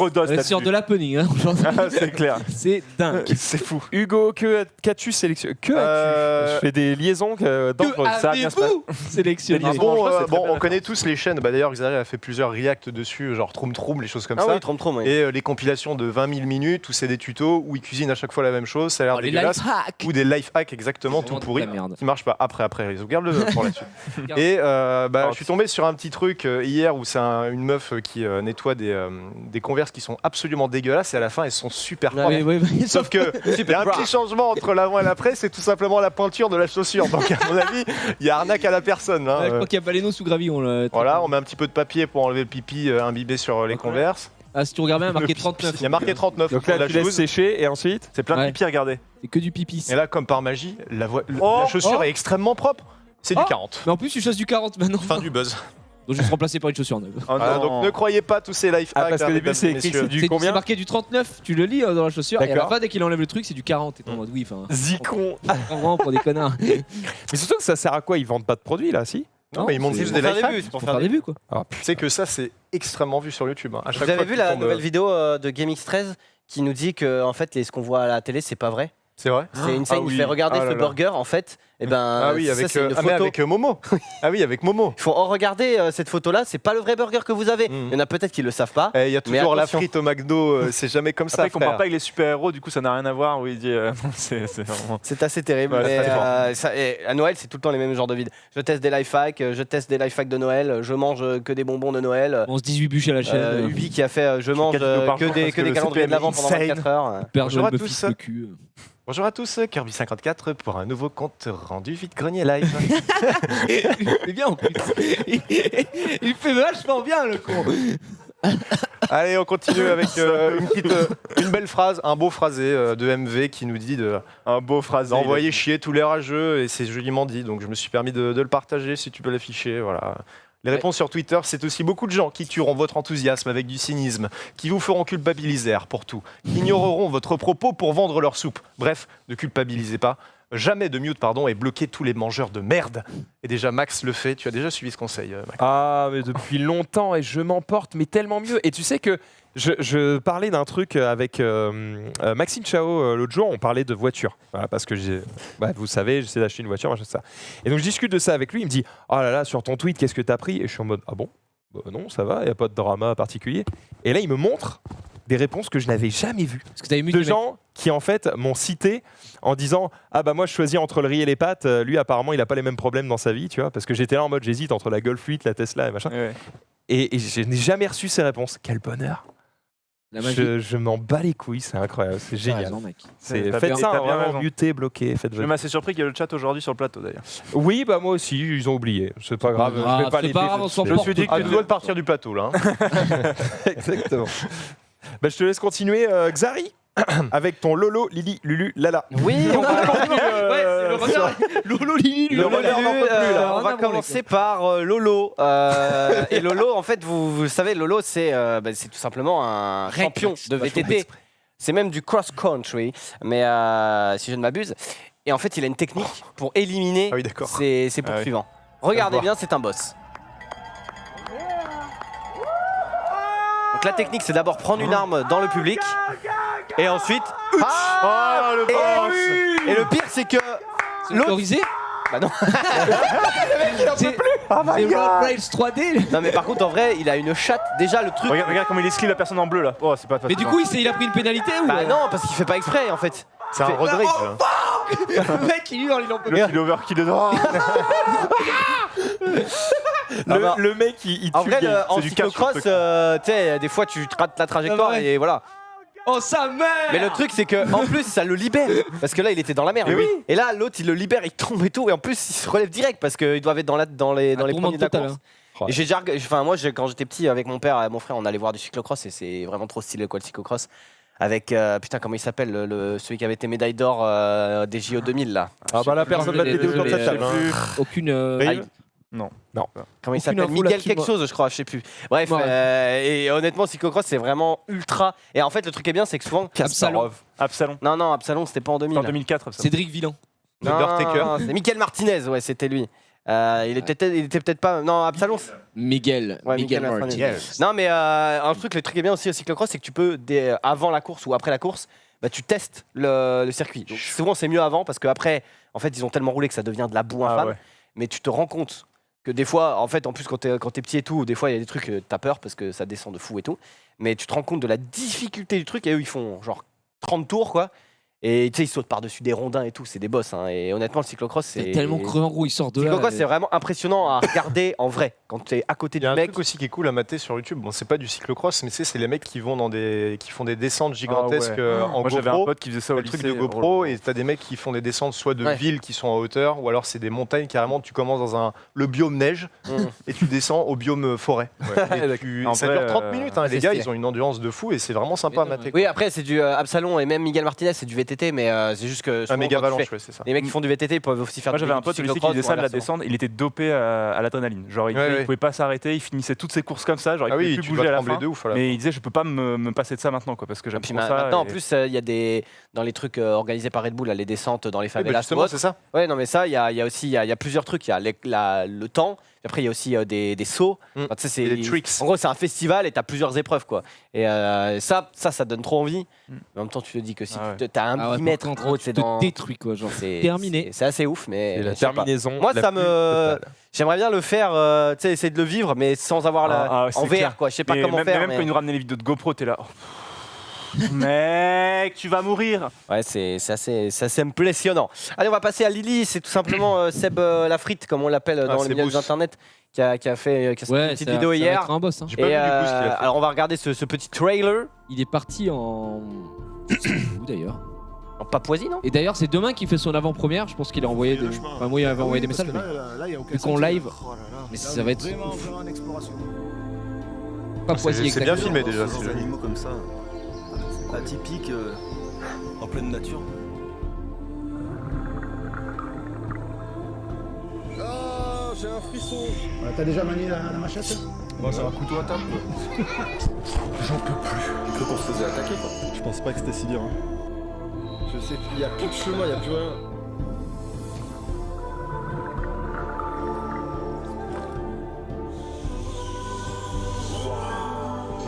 dos. C'est sur de l'happening, hein, aujourd'hui. C'est clair. C'est dingue. C'est fou. Hugo, qu'as-tu sélectionné? Je fais des liaisons dangereuses. Ça va bien se passer. Sélectionné. Ah, Bon, c'est très on bien. connaît tous les chaînes. Bah, d'ailleurs, Xari a fait plusieurs reacts dessus, genre Troum Troum, les choses comme Ah ça. oui, Trom, oui. Et les compilations de 20 000 minutes où c'est des tutos où ils cuisinent à chaque fois la même chose. Ça a l'air Oh, les dégueulasse. life hacks. Ou des life hacks, exactement, tout Vraiment de pourri. la merde. Qui marche pas. Après, ils regarde-le pour là-dessus. Et je suis tombé sur un petit truc hier où c'est une meuf qui nettoie des Converse qui sont absolument dégueulasses et à la fin elles sont super propres. Oui. Sauf que il y a un petit changement entre l'avant et l'après, c'est tout simplement la pointure de la chaussure. Donc à mon avis, il y a arnaque à la personne. Hein. Je crois qu'il y a Baléno sous gravillon là. Voilà, on met un petit peu de papier pour enlever le pipi imbibé sur les Converse. Ah, si tu regardes bien, il y a marqué 39. Il y a marqué 39 Donc autour de là, la tu laisses chose. sécher et ensuite. C'est plein de Ouais. pipi, regardez. C'est que du pipi. Et là, comme par magie, la Oh, chaussure est extrêmement propre. C'est du Oh. 40. Mais en plus, tu chasses du 40 maintenant. Fin du buzz. Donc je vais se remplacer par une chaussure neuve. Oh, Voilà, non. donc ne croyez pas tous ces life hacks. Parce qu'au hein, début, mesdames c'est et écrit que messieurs. c'est du C'est combien? marqué du 39, tu le lis dans la chaussure, et à la D'accord. fin, dès qu'il enlève le truc, c'est du 40. Et t'es en mode oui, enfin. Zicon. On prend vraiment pour des connards. Mais surtout que ça sert à quoi? Ils vendent pas de produits là, si? Non, mais ils montrent c'est juste pour des faire life des hacks. vues, c'est Pour faire des vues, quoi. C'est que ça, c'est extrêmement vu sur YouTube. Hein. À chaque Vous avez fois vu qu'il la tombe, nouvelle vidéo de GameX13 qui nous dit que en fait, ce qu'on voit à la télé, c'est pas vrai. C'est vrai. C'est une scène, oui. il fait regarder Ah là ce là. burger en fait. Et ben, Ah oui, ça, avec, c'est une mais photo. avec Momo. Ah oui, avec Momo. Ils font regardez cette photo là, c'est pas le vrai burger que vous avez. Il y en a peut-être qui le savent pas. Il y a Mais toujours la attention. frite au McDo, c'est jamais comme ça. Après, il compare frère. pas avec les super-héros, du coup, ça n'a rien à voir. Où il dit. C'est vraiment. C'est assez terrible. Ouais, mais, c'est très fort. et à Noël, c'est tout le temps les mêmes genres de vides. Je teste des life hacks, je teste des life hacks de Noël, je mange que des bonbons de Noël. On se 18 bûches à la chaîne. Ubi qui a fait je mange 4 kilos par que jour des, parce que que des le calendriers de CPM l'avant pendant insane. 24 heures. Père Bonjour Joël à me tous. fixe le cul. Bonjour à tous, Kirby54 pour un nouveau compte rendu vite grenier live. C'est bien en plus. Il fait vachement bien le con. Allez, on continue avec une belle phrase, un beau phrasé de MV qui nous dit Un beau phrasé. d'envoyer chier tous les rageux et c'est joliment dit. Donc je me suis permis de le partager si tu peux l'afficher. Voilà. Les réponses sur Twitter, c'est aussi beaucoup de gens qui tueront votre enthousiasme avec du cynisme, qui vous feront culpabiliser pour tout, qui ignoreront votre propos pour vendre leur soupe. Bref, ne culpabilisez pas. Jamais de mute, et bloquez tous les mangeurs de merde. Et déjà, Max le fait. Tu as déjà suivi ce conseil, Max. Ah, mais depuis longtemps, et je m'emporte, mais tellement mieux. Et tu sais que je parlais d'un truc avec Maxime Chao l'autre jour, on parlait de voiture. Voilà, parce que vous savez, j'essaie d'acheter une voiture, machin, ça. Et donc je discute de ça avec lui, il me dit « Oh là là, sur ton tweet, qu'est-ce que t'as pris ?» Et je suis en mode « Ah bon ? Non, ça va, il n'y a pas de drama particulier. » Et là, il me montre des réponses que je n'avais jamais vues. Parce que t'avais mis De gens qui, en fait, m'ont cité en disant « Ah bah moi, je choisis entre le riz et les pâtes. Lui, apparemment, il n'a pas les mêmes problèmes dans sa vie, tu vois. » Parce que j'étais là en mode « J'hésite entre la Golf 8, la Tesla et machin. Ouais. » Et je n'ai jamais reçu ces réponses. Quel bonheur. La magie. Je m'en bats les couilles, c'est incroyable, c'est T'as génial. raison, mec. T'as Faites bien- ça, t'as bien vraiment, raison. mutez, bloquez, faites Je suis votre... même assez surpris qu'il y ait le chat aujourd'hui sur le plateau d'ailleurs. Oui, bah moi aussi, ils ont oublié. C'est pas grave, je vais pas c'est les pas grave, on s'en défoncer. Je me porte suis dit que pas. tu dois partir du plateau, là. hein. Exactement. Bah, je te laisse continuer, Xari, avec ton Lolo, Lili, Lulu, Lala. Oui, on va Lolo Lili, Le Lolo Lulu, n'en peut plus, là. on va commencer par Lolo. Et Lolo, en fait, vous le savez, Lolo, c'est tout simplement un champion de VTT. C'est même du cross-country, mais si je ne m'abuse. Et en fait, il a une technique pour éliminer Ah oui, d'accord. ses poursuivants. Regardez bien, c'est un boss. Donc la technique, c'est d'abord prendre une arme dans le public, et ensuite... Ah, le boss. Et le pire, c'est que... C'est L'autre... autorisé. Bah non. C'est Road Rails 3D. Non mais par contre, en vrai, il a une chatte. Déjà, le truc... Regarde comment il esquive la personne en bleu là. Oh, c'est pas Mais du coup, il a pris une pénalité ou Bah non, parce qu'il fait pas exprès, en fait. C'est un road rage. là. Le mec, il hurle, il en peut plus. Il est overkill dedans. Le mec, il En tue vrai, le gars. en c'est du catch, cyclocross, le tu sais, des fois, tu te rates la trajectoire Ah ouais. et voilà. Oh, sa mère. Mais le truc, c'est que en plus, ça le libère. Parce que là, il était dans la merde. Et oui. Et là, l'autre, il le libère, il tombe et tout. Et en plus, il se relève direct parce qu'ils doivent être dans les premiers de la total, course. hein. Et j'ai déjà, moi, quand j'étais petit avec mon père et mon frère, on allait voir du cyclocross et c'est vraiment trop stylé quoi le cyclocross. Avec putain, comment il s'appelle, celui qui avait été médaille d'or des JO 2000 là. Ah bah la personne va t'aider autour de cette table. hein. Aucune. Rive. Non. Comment il Aucune s'appelle, info Miguel là-dessus, quelque moi. chose, je crois, je sais plus. Bref, Ouais. et honnêtement, cyclocross, c'est vraiment ultra. Et en fait, le truc est bien, c'est que souvent. Absalon. Absalon. Non, Absalon, c'était pas en 2000. En 2004, Absalon. Cédric Villain. Undertaker. Non, c'est Michael Martinez, ouais, c'était lui. Il était peut-être pas. Non, Absalon. Miguel. Ouais, Miguel Miguel Martinez. Non, mais le truc qui est bien aussi au cyclocross, c'est que tu peux, avant la course ou après la course, bah, tu testes le circuit. Donc, souvent, c'est mieux avant parce qu'après, en fait, ils ont tellement roulé que ça devient de la boue infâme. ouais. Mais tu te rends compte que des fois, en fait, en plus, quand t'es petit et tout, des fois, il y a des trucs, t'as peur parce que ça descend de fou et tout. Mais tu te rends compte de la difficulté du truc et eux, ils font genre 30 tours, quoi. Et tu sais, ils sautent par-dessus des rondins et tout, c'est des boss. Hein. Et honnêtement, le cyclocross, c'est. C'est tellement creux en gros, il sort de Le là. cyclocross, c'est vraiment impressionnant à regarder en vrai. Quand tu es à côté Il y du a un mec. truc aussi qui est cool à mater sur YouTube. Bon, c'est pas du cyclocross, mais c'est les mecs qui vont qui font des descentes gigantesques en Moi, j'avais un GoPro. pote qui faisait ça au Le truc lycée. de GoPro, et t'as des mecs qui font des descentes soit de villes qui sont en hauteur, ou alors c'est des montagnes carrément. Tu commences dans le biome neige et tu descends au biome forêt. Et En ça vrai, dure 30 minutes. Hein, c'est les gars, stylé. ils ont une endurance de fou et c'est vraiment sympa à mater. Oui, après, c'est du Absalon et même Miguel Martinez, c'est du VTT, mais c'est juste que. Un souvent, méga quand tu avalanche, fais- ouais, c'est ça. Les mecs qui font du VTT ils peuvent aussi faire Moi j'avais un pote du au lycée qui cyclocross faisait ça ou de la inversement. descente, il était dopé à l'adrénaline. Genre il pouvait pas s'arrêter, il finissait toutes ses courses comme ça, genre il Ah pouvait oui, plus tu bouger dois à la trembler fin. de ouf. À la Mais il disait je peux pas me passer de ça maintenant quoi parce que Et j'aime puis trop ça. maintenant, en et- plus, il y a des dans les trucs organisés par Red Bull, là, les descentes dans les fin. favelas. Justement, c'est ça. Ouais, non, mais ça, il y a aussi il y a plusieurs trucs. Il y a le temps. Puis après, il y a aussi des sauts. Enfin, tu sais, Et des tricks. En gros, c'est un festival et tu as plusieurs épreuves, quoi. Et ça donne trop envie. Mais en même temps, tu te dis que si tu as un millimètre, gros, c'est te dans. détruit quoi, genre C'est terminé. C'est assez ouf, mais. C'est la je sais pas. terminaison. Moi, la ça plus me. totale. J'aimerais bien le faire, tu sais, essayer de le vivre, mais sans avoir c'est en VR, clair. quoi. Je sais pas Mais comment même, faire. même mais- quand ils nous ramenaient les vidéos de GoPro, t'es là. Oh, mec, tu vas mourir. Ouais, c'est assez impressionnant. Allez, on va passer à Lily. C'est tout simplement Seb Lafrite, comme on l'appelle dans les c'est milieux Bruce. internet, qui a sorti une petite ça- vidéo ça va hier. être un boss. Hein. J'ai pas vu Et, du coup ce qu'il a fait. alors, on va regarder ce petit trailer Il est parti en. Je sais plus où d'ailleurs. en Papouasie, non? Et d'ailleurs, c'est demain qu'il fait son avant-première. Je pense qu'il a envoyé des. Enfin, moi, il avait envoyé des messages. Mais... Vu qu'on live. Mais ça va être. ouf. Papouasie, C'est bien exactement. filmé déjà. Des c'est joli. animaux comme ça, atypiques, en pleine nature. Oh, j'ai un frisson. T'as déjà manié la machette? Moi, c'est un couteau à table. J'en peux plus. Il faut qu'on se faisait attaquer, quoi. Je pense pas que c'était si dur. Hein. Je sais, il y a plus de chemin, il y a plus rien.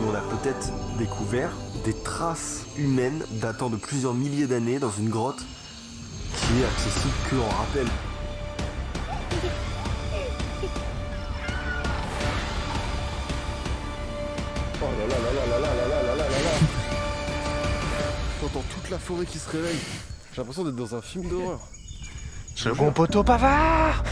On a peut-être découvert des traces humaines datant de plusieurs milliers d'années dans une grotte qui est accessible que en rappel. Oh là là là là là là là là là là là. T'entends toute la forêt qui se réveille. J'ai l'impression d'être dans un film d'horreur. Second poteau bavard.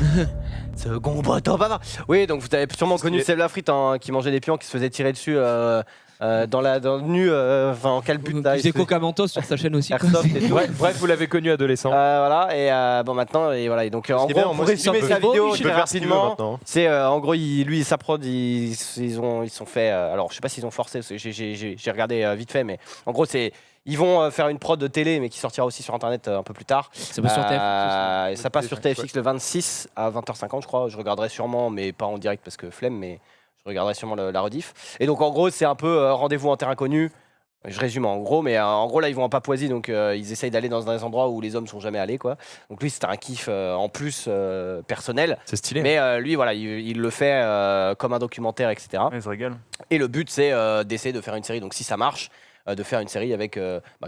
Second poteau bavard. Oui, donc vous avez sûrement connu Seb Lafrite qui mangeait des pions, qui se faisait tirer dessus dans le nu, enfin en calbute. Il faisait Coca Mentos sur sa chaîne aussi. quoi. Airsoft et tout. Bref, vous l'avez connu adolescent. Voilà, et bon maintenant, et voilà. Et donc en qui est gros, bien, pour moi, si tu résumer peux- sa vidéo tu très peux faire ce qu'il veut rapidement, maintenant. c'est en gros, lui et sa prod, ils sont fait. Alors je sais pas s'ils ont forcé, parce que j'ai regardé vite fait, mais en gros, ils vont faire une prod de télé, mais qui sortira aussi sur internet un peu plus tard. Ça passe sur TF. Et ça passe sur TFX le 26 à 20h50, je crois. Je regarderai sûrement, mais pas en direct parce que flemme, mais je regarderai sûrement la rediff. Et donc en gros, c'est un peu rendez-vous en terre inconnue. Je résume en gros, mais en gros là ils vont en Papouasie, donc ils essayent d'aller dans des endroits où les hommes sont jamais allés, quoi. Donc lui c'était un kiff en plus personnel. C'est stylé. Mais lui voilà, il le fait comme un documentaire, etc. Ouais, il se régale. Et le but c'est d'essayer de faire une série. Donc si ça marche, de faire une série avec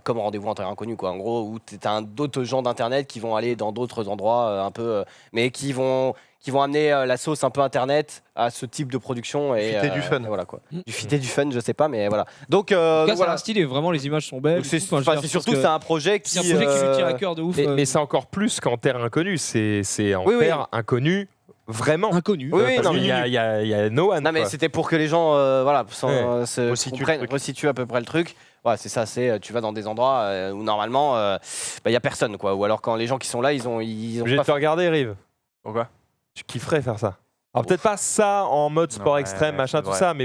comme Rendez-vous en terre inconnue, quoi. En gros, où t'as d'autres gens d'internet qui vont aller dans d'autres endroits un peu, mais qui vont amener la sauce un peu internet à ce type de production et Fité du fun. et voilà quoi. Du fité du fun, je sais pas, mais voilà. Donc En tout cas, ça a voilà. l'air stylé. Vraiment, les images sont belles. Donc, c'est Enfin, je veux dire, surtout parce que c'est un projet qui c'est un projet qui lui tient à cœur de ouf. Mais c'est encore plus qu'en terre inconnue. C'est en Oui, oui. terre inconnue, vraiment. inconnu. Oui, oui, Parce non, qu'il mais- y a no one. Non mais quoi. c'était pour que les gens voilà se Resituent le comprennent, truc. resituent à peu près le truc. Ouais, c'est ça, tu vas dans des endroits où normalement y a personne, quoi, ou alors quand les gens qui sont là, ils ont J'ai pas te regarder, Rive. Pourquoi? Tu kifferais faire ça. Alors peut-être pas ça en mode sport Ouais, extrême, machin, c'est tout vrai. ça, mais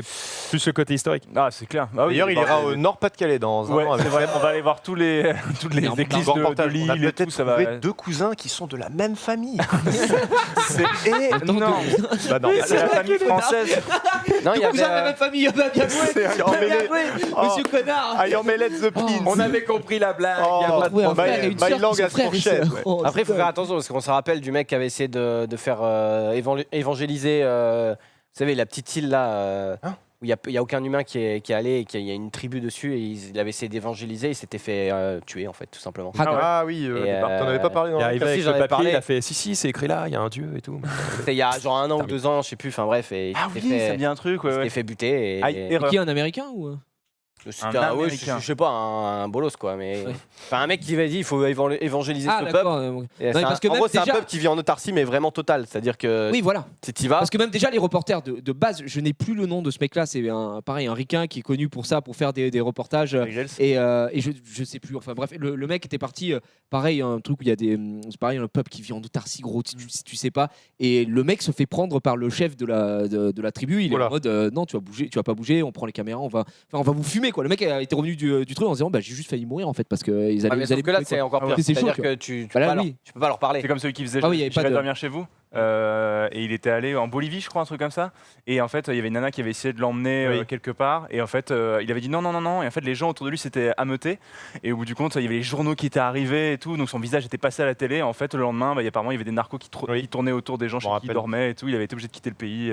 plus le côté historique. Ah, c'est clair. Ah oui, D'ailleurs, il bah, ira au Nord-Pas-de-calais dans un Ouais, an. avec c'est vrai, on va aller voir toutes les églises de On a Lille et peut-être tout, ça trouvé va. deux cousins qui sont de la même famille. Non, Bah non, c'est la famille française. Non, il y avait. la même famille, bien joué. C'est Ayurmellet. Monsieur Connard. Ayurmellet the Pins. On avait compris la blague. Oh, y a pas de trouvé un problème. frère et une My sœur qui langue sont à frères et fourchette, sœurs. ouais. Oh, Après, il faut putain. faire attention parce qu'on se rappelle du mec qui avait essayé de faire évangéliser. Vous savez, la petite île là. Où il n'y a aucun humain qui est allé et qu'il y a une tribu dessus et il avait essayé d'évangéliser, il s'était fait tuer en fait, tout simplement. Ah oui, t'en avais pas parlé dans Il la arrive si, avec j'en le avais papier, parlé. il a fait si, c'est écrit là, il y a un dieu et tout. C'était il y a genre 1 an ou 2 ans, je sais plus, enfin bref. Et Ah il oui, s'était ça fait- me dit un truc. il Ouais, s'était ouais. fait buter. Ah, Et, erreur. Qui, un américain ou c'était Un ouais, Américain. je sais pas, un bolos quoi. Mais Ouais. enfin, un mec qui avait dit il faut évangéliser Ah ce peuple. d'accord. Et Non, c'est mais parce que en même gros, c'est un déjà- peuple qui vit en autarcie, mais vraiment totale. C'est-à-dire que Oui, voilà. si tu y vas. Parce que même déjà les reporters de base, je n'ai plus le nom de ce mec-là. C'est pareil un ricain qui est connu pour ça, pour faire des reportages. Et je sais plus. Enfin bref, le mec était parti. Pareil, un truc où il y a c'est pareil, un peuple qui vit en autarcie, gros. Tu sais pas. Et le mec se fait prendre par le chef de la tribu. Il est en mode non, tu vas pas bouger. On prend les caméras. On va vous fumer quoi. Le mec était revenu du truc en disant j'ai juste failli mourir en fait parce que ils Ouais, allaient. mais ils sauf allaient que là, me tuer, c'est quoi. encore pire. C'est chaud, C'est-à-dire tu que vois. tu Bah là, peux pas leur- oui. tu peux pas leur parler. C'est comme celui qui faisait Ah oui, il y avait je pas vais de- dormir chez vous. Et il était allé en Bolivie, je crois, un truc comme ça. Et en fait, il y avait une nana qui avait essayé de l'emmener Oui. quelque part. Et en fait, il avait dit non. Et en fait, les gens autour de lui s'étaient ameutés. Et au bout du compte, il y avait les journaux qui étaient arrivés et tout. Donc son visage était passé à la télé. En fait, le lendemain, apparemment, il y avait des narcos qui tournaient autour des gens chez qui il rappelle. dormait et tout. Il avait été obligé de quitter le pays.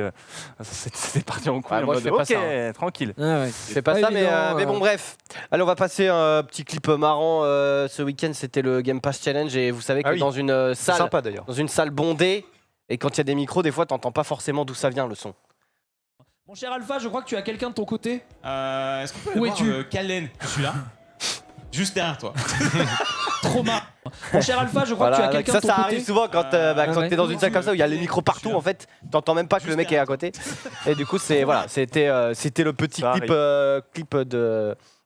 C'était parti en couille. Ouais, en moi, mode, je fais pas ok, ça, hein. tranquille. Ah ouais. Je fais pas Pas ça, évident, mais bon, bref. Allez, on va passer un petit clip marrant. Ce week-end, c'était le Game Pass Challenge. Et vous savez que Ah oui. dans une C'est salle, sympa d'ailleurs. dans une salle bondée, et quand il y a des micros, des fois, t'entends pas forcément d'où ça vient le son. Mon cher Alpha, je crois que tu as quelqu'un de ton côté. Est-ce qu'on peut Où aller voir es-tu Kalen? Je suis là. Juste derrière toi. Trop marrant. Mon cher Alpha, je crois que tu as Voilà, quelqu'un ça, de ton ça côté. arrive souvent quand, quand ouais. t'es dans une salle comme ça où il y a les micros partout. En fait, t'entends même pas que le mec est à côté. Et du coup, c'était le petit Ça clip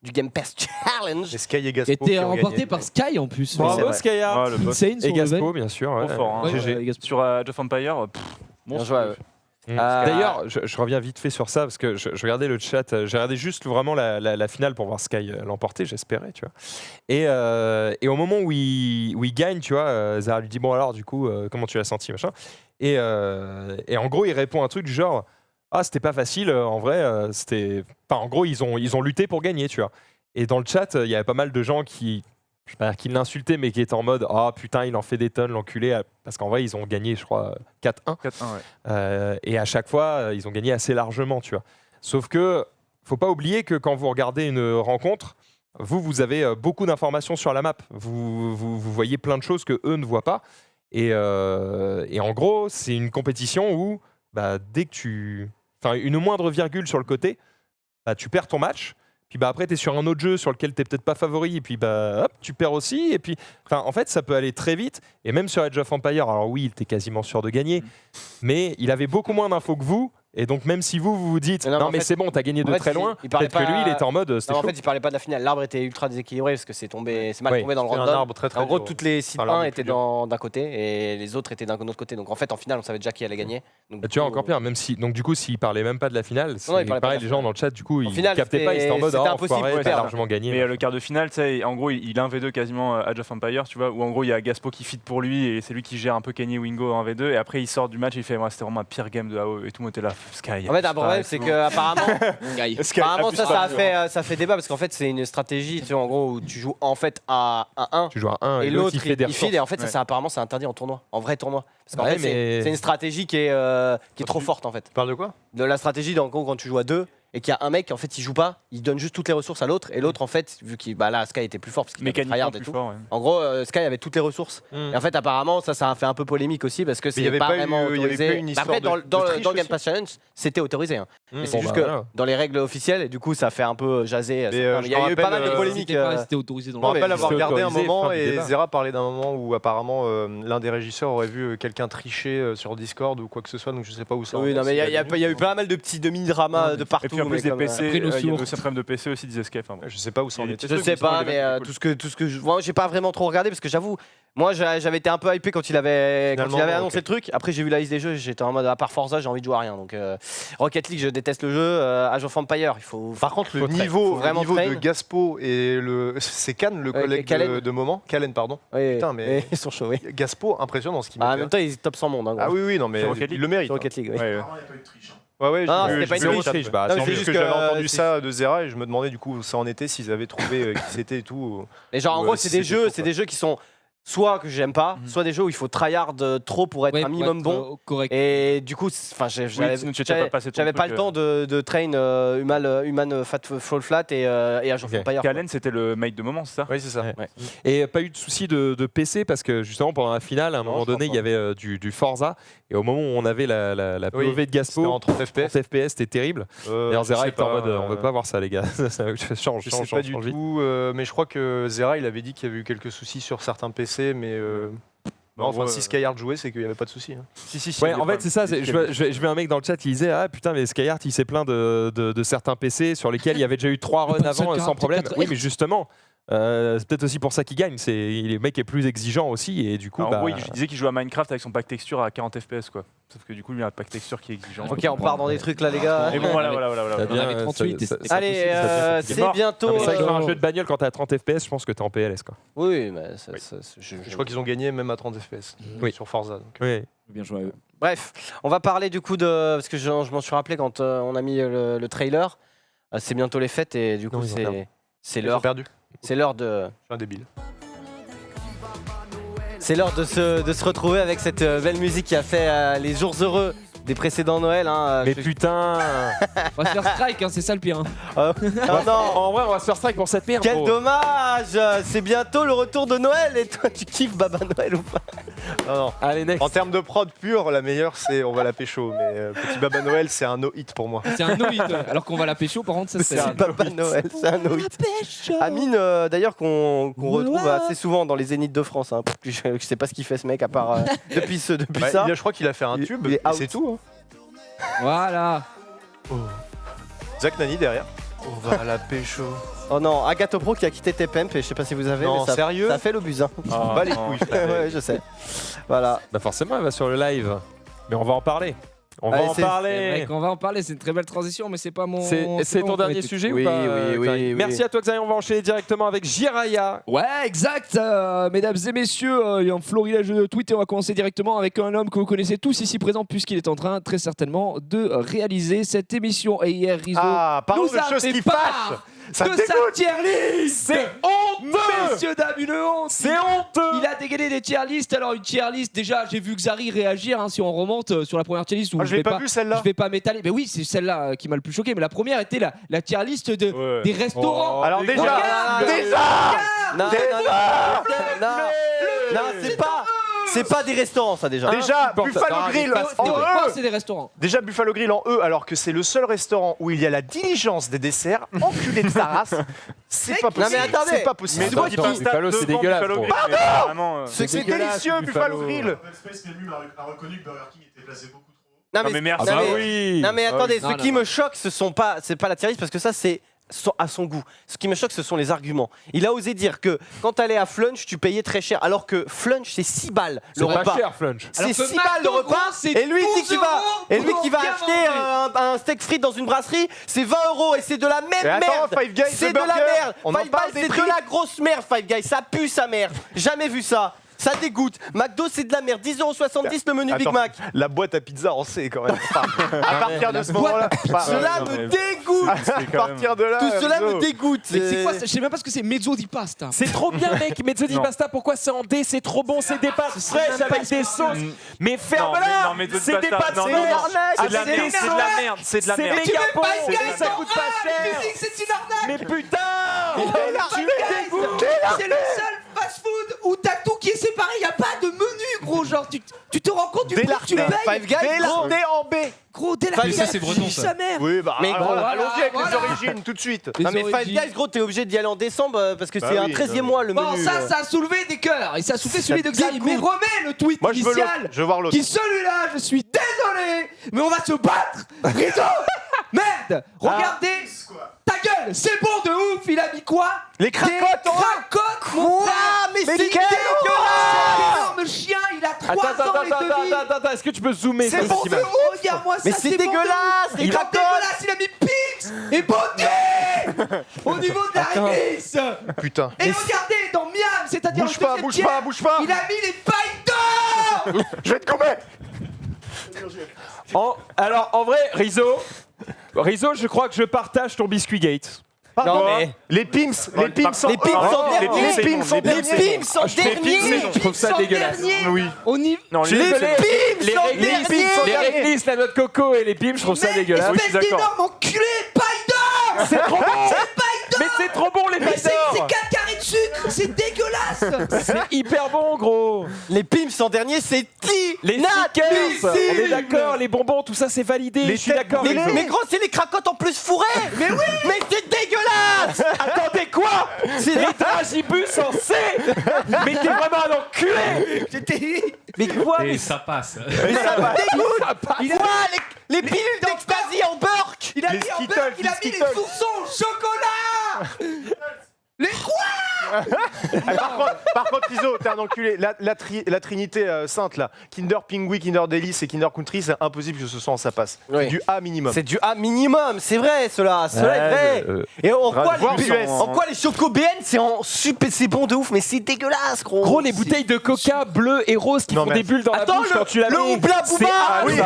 du Game Pass Challenge. Et Sky et Qui a Gaspo. été qui ont remporté gagné. par Sky en plus. Bravo, Bravo c'est Skaya Ah, le boss. Insane et son Gaspo, level. bien sûr. Trop ouais. fort. Hein. Ouais, GG. Gaspo. Sur Age of Empire, Bien joué à eux. D'ailleurs, je reviens vite fait sur ça parce que je regardais le chat, j'ai regardé juste vraiment la finale pour voir Sky l'emporter, j'espérais, tu vois. Et au moment où il gagne, tu vois, Zara lui dit bon alors du coup comment tu l'as senti machin. Et en gros il répond un truc du genre ah c'était pas facile en vrai, c'était, enfin en gros ils ont lutté pour gagner, tu vois. Et dans le chat il y avait pas mal de gens qui je sais pas qui l'insultaient mais qui étaient en mode ah putain il en fait des tonnes l'enculé, parce qu'en vrai ils ont gagné je crois 4-1. 4-1, ouais. Et à chaque fois, ils ont gagné assez largement, tu vois. Sauf que, faut pas oublier que quand vous regardez une rencontre, vous avez beaucoup d'informations sur la map. Vous voyez plein de choses que eux ne voient pas. Et en gros, c'est une compétition où, dès que enfin, une moindre virgule sur le côté, tu perds ton match. Puis après, tu es sur un autre jeu sur lequel tu n'es peut-être pas favori, et puis hop, tu perds aussi. Et puis, en fait, ça peut aller très vite. Et même sur Age of Empire, alors oui, il était quasiment sûr de gagner, mais il avait beaucoup moins d'infos que vous. Et donc, même si vous dites Mais non, non, en mais fait- c'est bon, t'as gagné de en fait, très loin, il parlait peut-être que pas- lui, il était en mode c'était Non, en chaud. fait, il parlait pas de la finale. L'arbre était ultra déséquilibré parce que c'est mal Oui, tombé dans le C'est un random. arbre très très En gros, dur. toutes les 6 Enfin, l'arbre 1 est étaient plus dur. d'un côté et les autres étaient d'un autre côté. Donc en fait, en finale, on savait déjà qui allait gagner. Donc, Tu vois, du coup, encore pire, même si. Donc, du coup, s'il parlait même pas de la finale, c'est Non, il parlait pas pareil, de la les gens finale. dans le chat, du coup, ils finale, captaient pas, ils étaient en mode c'était oh, impossible enfoiré, de t'as perdre. largement gagné. Mais le quart de finale, tu sais, en gros, il 1v2 quasiment Age of Empire, tu vois, où en gros, il y a Gaspo qui fit pour lui et c'est lui qui gère un peu Kenny Wingo en 1v2. Et après, il sort du match et il fait ouais, c'était vraiment un pire game de AO et tout le monde était là. Sky. En fait, un problème, c'est que apparemment, Sky, apparemment abuse ça pas. a fait débat parce qu'en fait, c'est une stratégie, tu sais, en gros, où tu joues en fait à 1 Tu joues à 1 et l'autre il fait des il feed ressources. et en fait, Ouais. ça apparemment, c'est interdit en tournoi, en vrai tournoi. Parce qu'en Ouais, fait, mais- c'est une stratégie qui est trop forte en fait. Tu parles de quoi? De la stratégie, en gros, quand tu joues à 2 et qu'il y a un mec, en fait, il joue pas, il donne juste toutes les ressources à l'autre et l'autre, en fait, vu qu'il là, Sky était plus fort parce qu'il avait Mécaniquement tryhard et plus tout. fort. Ouais. En gros, Sky avait toutes les ressources. Et en fait, apparemment, ça a fait un peu polémique aussi parce que il y c'est avait pas pas vraiment eu- il y avait autorisé. pas eu une Mais histoire après, de- dans de triche le Game aussi Pass Challenge, c'était autorisé. Hein. Mais c'est juste que dans les règles officielles, et du coup, ça fait un peu jaser. Il y a eu pas mal de polémiques. C'était autorisé dans Je me rappelle avoir regardé un autorisé, moment fin du et débat. Zera parlait d'un moment où apparemment l'un des régisseurs aurait vu quelqu'un tricher sur Discord ou quoi que ce soit, donc je sais pas où ça. Oui, non, mais il y a eu pas mal de petits demi-dramas de partout. Et puis en plus, mais des PC, il y a sourds. aussi un problème de PC aussi, disait Sky. Je sais pas où ça en était. Je sais pas, mais tout ce que moi, j'ai pas vraiment trop regardé parce que j'avoue, moi j'avais été un peu hypé quand il avait annoncé le truc. Après, j'ai vu la liste des jeux, j'étais en mode à part Forza, j'ai envie de jouer à rien. Donc Rocket League, je déteste le jeu. Age of Empire, il faut. Par contre, le niveau de Gaspo et c'est Cannes, le collègue de moment. Callen, pardon. Oui, putain, mais ils sont chauds, oui. Gaspo, impressionnant ce qu'il met. En même temps, il est top 100 monde. Ah oui, non, mais il le mérite. Sur Rocket League, oui. Ouais, non, c'était pas une triche. C'est juste que j'avais entendu ça de Zera et je me demandais du coup où ça en était, s'ils avaient trouvé qui c'était et tout. Et genre, en gros, c'est des jeux qui sont soit que j'aime pas, soit des jeux où il faut tryhard trop pour être un minimum bon. Correct. Et du coup, j'avais pas le temps de train Human Fall Flat et Age of Empire. Callen, c'était le mate de moment, c'est ça? Oui, c'est ça. Ouais. Et pas eu de souci de PC parce que justement pendant la finale, à un moment donné, il y avait du Forza et au moment où on avait la POV de Gaspo en 30 FPS, c'était terrible. D'ailleurs, Zera était en mode on veut pas voir ça, les gars. Change. Je sais pas du tout, mais je crois que Zera il avait dit qu'il y avait eu quelques soucis sur certains PC, mais si Skyheart jouait, c'est qu'il n'y avait pas de soucis. Si, ouais, en fait, c'est ça. Je mets un mec dans le chat qui disait ah putain, mais Skyheart il s'est plaint de certains PC sur lesquels il y avait déjà eu 3 runs avant sans problème. Oui, mais justement. C'est peut-être aussi pour ça qu'il gagne. Le mec est plus exigeant aussi et du coup. En gros, il disait qu'il jouait à Minecraft avec son pack texture à 40 FPS quoi. Sauf que du coup, il y a un pack texture qui est exigeant. Ok, on part dans des trucs là, les gars. Et bon, voilà. On avait 38. Allez, c'est bientôt. C'est vrai que dans un jeu de bagnole, quand t'es à 30 FPS, je pense que t'es en PLS quoi. Oui, mais je crois qu'ils ont gagné même à 30 FPS sur Forza. Donc. Oui. Bien joué à eux. Bref, on va parler du coup de parce que je m'en suis rappelé quand on a mis le trailer. C'est bientôt les fêtes et du coup c'est l'heure. C'est l'heure de. Je suis un débile. C'est l'heure de se retrouver avec cette belle musique qui a fait les jours heureux des précédents Noël. Mais putain. On va se faire strike, c'est ça le pire. Non, en vrai, on va se faire strike pour cette merde. Quel dommage. C'est bientôt le retour de Noël et toi, tu kiffes Baba Noël ou pas? Non. Allez, next. En termes de prod pure, la meilleure, c'est On va la pécho. Mais Petit Baba Noël, c'est un no-hit pour moi. C'est un no-hit. Alors qu'on va la pécho, par contre, ça c'est un Baba Noël, c'est un no-hit. Amine, d'ailleurs, qu'on retrouve assez souvent dans les Zéniths de France. Je sais pas ce qu'il fait ce mec à part depuis ça. Je crois qu'il a fait un tube, et c'est tout. Voilà. Zach Nani derrière. On va la pécho. Oh non, Agathe Pro qui a quitté T-Pemp et je sais pas si vous avez. Non, mais sérieux ça fait le buzz. Bah les couilles. Ouais, je sais. Voilà. Bah forcément, elle va sur le live. Mais on va en parler. On va en parler. C'est une très belle transition, mais c'est pas mon. C'est ton dernier sujet oui, ou pas oui. Merci à toi, Xavier. On va enchaîner directement avec Jiraya. Ouais, exact. Mesdames et messieurs, il y a un florilège de tweets et on va commencer directement avec un homme que vous connaissez tous ici présent, puisqu'il est en train, très certainement, de réaliser cette émission. Et hier, Rizzo parlons nous de a choses fait qui part fâchent. Ça de sa tier list. C'est honteux. Messieurs, dames, une honte. C'est honteux. Il a dégainé des tier lists. Alors, une tier list, déjà, j'ai vu Xari réagir. Si on remonte sur la première tier list. Je l'ai pas vu celle-là. Je vais pas m'étaler. Mais oui, c'est celle-là qui m'a le plus choqué. Mais la première était la tier list des restaurants. Alors, déjà Non, c'est pas des restaurants, ça déjà. Déjà, Buffalo Grill en E. C'est des restaurants. Déjà, Buffalo Grill en E, alors que c'est le seul restaurant où il y a la diligence des desserts. Enculé de sa race. C'est pas possible. Non, mais attendez. C'est pas possible. Mais toi, Buffalo, c'est dégueulasse. Pardon. C'est délicieux, Buffalo Grill. Space Menu a reconnu que Burger King était placé beaucoup trop. Non, mais merci. Non, mais attendez, ce qui me choque, c'est pas la tier list parce que ça, c'est à son goût. Ce qui me choque, ce sont les arguments. Il a osé dire que quand t'allais à Flunch, tu payais très cher, alors que Flunch, c'est 6 balles le repas. C'est pas cher, Flunch. C'est 6 balles le repas, et lui qui va acheter un steak frites dans une brasserie, c'est 20 € et c'est de la même merde. C'est de la merde. Five Guys, c'est de la grosse merde, Five Guys. Ça pue sa mère. Jamais vu ça. Ça dégoûte. McDo, c'est de la merde. 10,70 € le menu Big Mac. La boîte à pizza, on sait quand même. À partir de ce moment-là. Cela me dégoûte. À partir de là. Tout cela me dégoûte. Mais c'est quoi? Je sais même pas ce que c'est. Mezzo di pasta. C'est trop bien, mec. Mezzo di pasta, pourquoi c'est en D? C'est trop bon. C'est des pâtes fraîches avec des sauces. Mais ferme-la. C'est des pâtes fraîches. C'est de la merde. C'est de la merde. C'est de la merde. C'est méga bon. Ça coûte pas cher. C'est une arnaque. Mais putain. C'est le seul fast-food où t'as tout qui est séparé. Y a pas de menu, gros. Genre, tu te rends compte du prix que tu payes? Five Guys, Délarté en B. gros, dès la Five première, Guys, c'est breton, ça. sa mère. Oui, bah, Mais allons-y avec voilà. les origines tout de suite. Les Non mais Five origines. Guys, gros, t'es obligé d'y aller en décembre parce que Bah c'est oui, un 13e non, mois le Bon, menu. ça a soulevé des cœurs et ça a soulevé celui de tient Xavi. le Mais coup. remets le tweet Moi, je veux initial. l'autre. Je veux voir l'autre. Qui celui-là, je suis désolé, mais on va se battre. Rizzo, merde, regardez. Ta gueule, c'est bon de ouf. Il a mis quoi? Les cracottes, Des cracottes, mon frère. mais c'est C'est dégueulasse. énorme chien, il a 3 ans et demi. Attends, est-ce que tu peux zoomer C'est sur bon cette de image ouf, regarde-moi ça. Mais c'est bon de dégueulasse, ouf. les Il est cracottes. dégueulasse, il a mis Pix et Beauté au niveau de la réglisse. Putain. Et regardez, dans Miam, c'est-à-dire Bouge le pas, deuxième bouge tiers, pas, bouge pas. il a mis les pailles d'or. Je vais te combler. Alors, en vrai, Rizzo, je crois que je partage ton biscuit gate. Pardon, mais- les Pims sont Les Pims sont les derniers. Pims sont Les Pims sont Je fais derniers. Pims, je trouve ça dégueulasse. Oui. On y Non, Je suis désolé, Pims sont les derniers. réglisse, la noix de coco et les pims, je trouve ça dégueulasse. espèce d'énorme enculé, paille d'or. C'est trop bon. C'est paille d'or. Mais c'est trop bon les Mais pailles c'est d'or. 4 carrés de sucre, c'est dégueulasse. C'est hyper bon, gros. Les Pims en dernier, c'est Les stickers, on est d'accord, les bonbons, tout ça c'est validé. Je suis d'accord. Mais, Rizzo. mais gros, c'est les cracottes en plus fourrées. Mais oui. Mais c'est dégueulasse. Attendez quoi? Les dragibus en C. Mais t'es vraiment un enculé. Mais quoi? Et ça passe. Mais ça me dégoûte. Ça passe. Quoi, les pilules d'ecstasy en burk. Il a Les mis en Skittles, beurre, il a les mis les Skittles. foursons au chocolat. Les quoi? Par contre, Iso, t'es un enculé. La trinité sainte là, Kinder Pingui, Kinder Delice et Kinder Country, c'est impossible que ce soit en ça passe. Oui. C'est du A minimum. C'est du A minimum, c'est vrai cela est vrai. Et en quoi, les Choco BN c'est bon de ouf, mais c'est dégueulasse gros. Gros, les bouteilles de coca bleues et roses qui Non, font mais des bulles dans la Attends, bouche quand tu la le mets. Oubla C'est Booba. Ah oui, ça.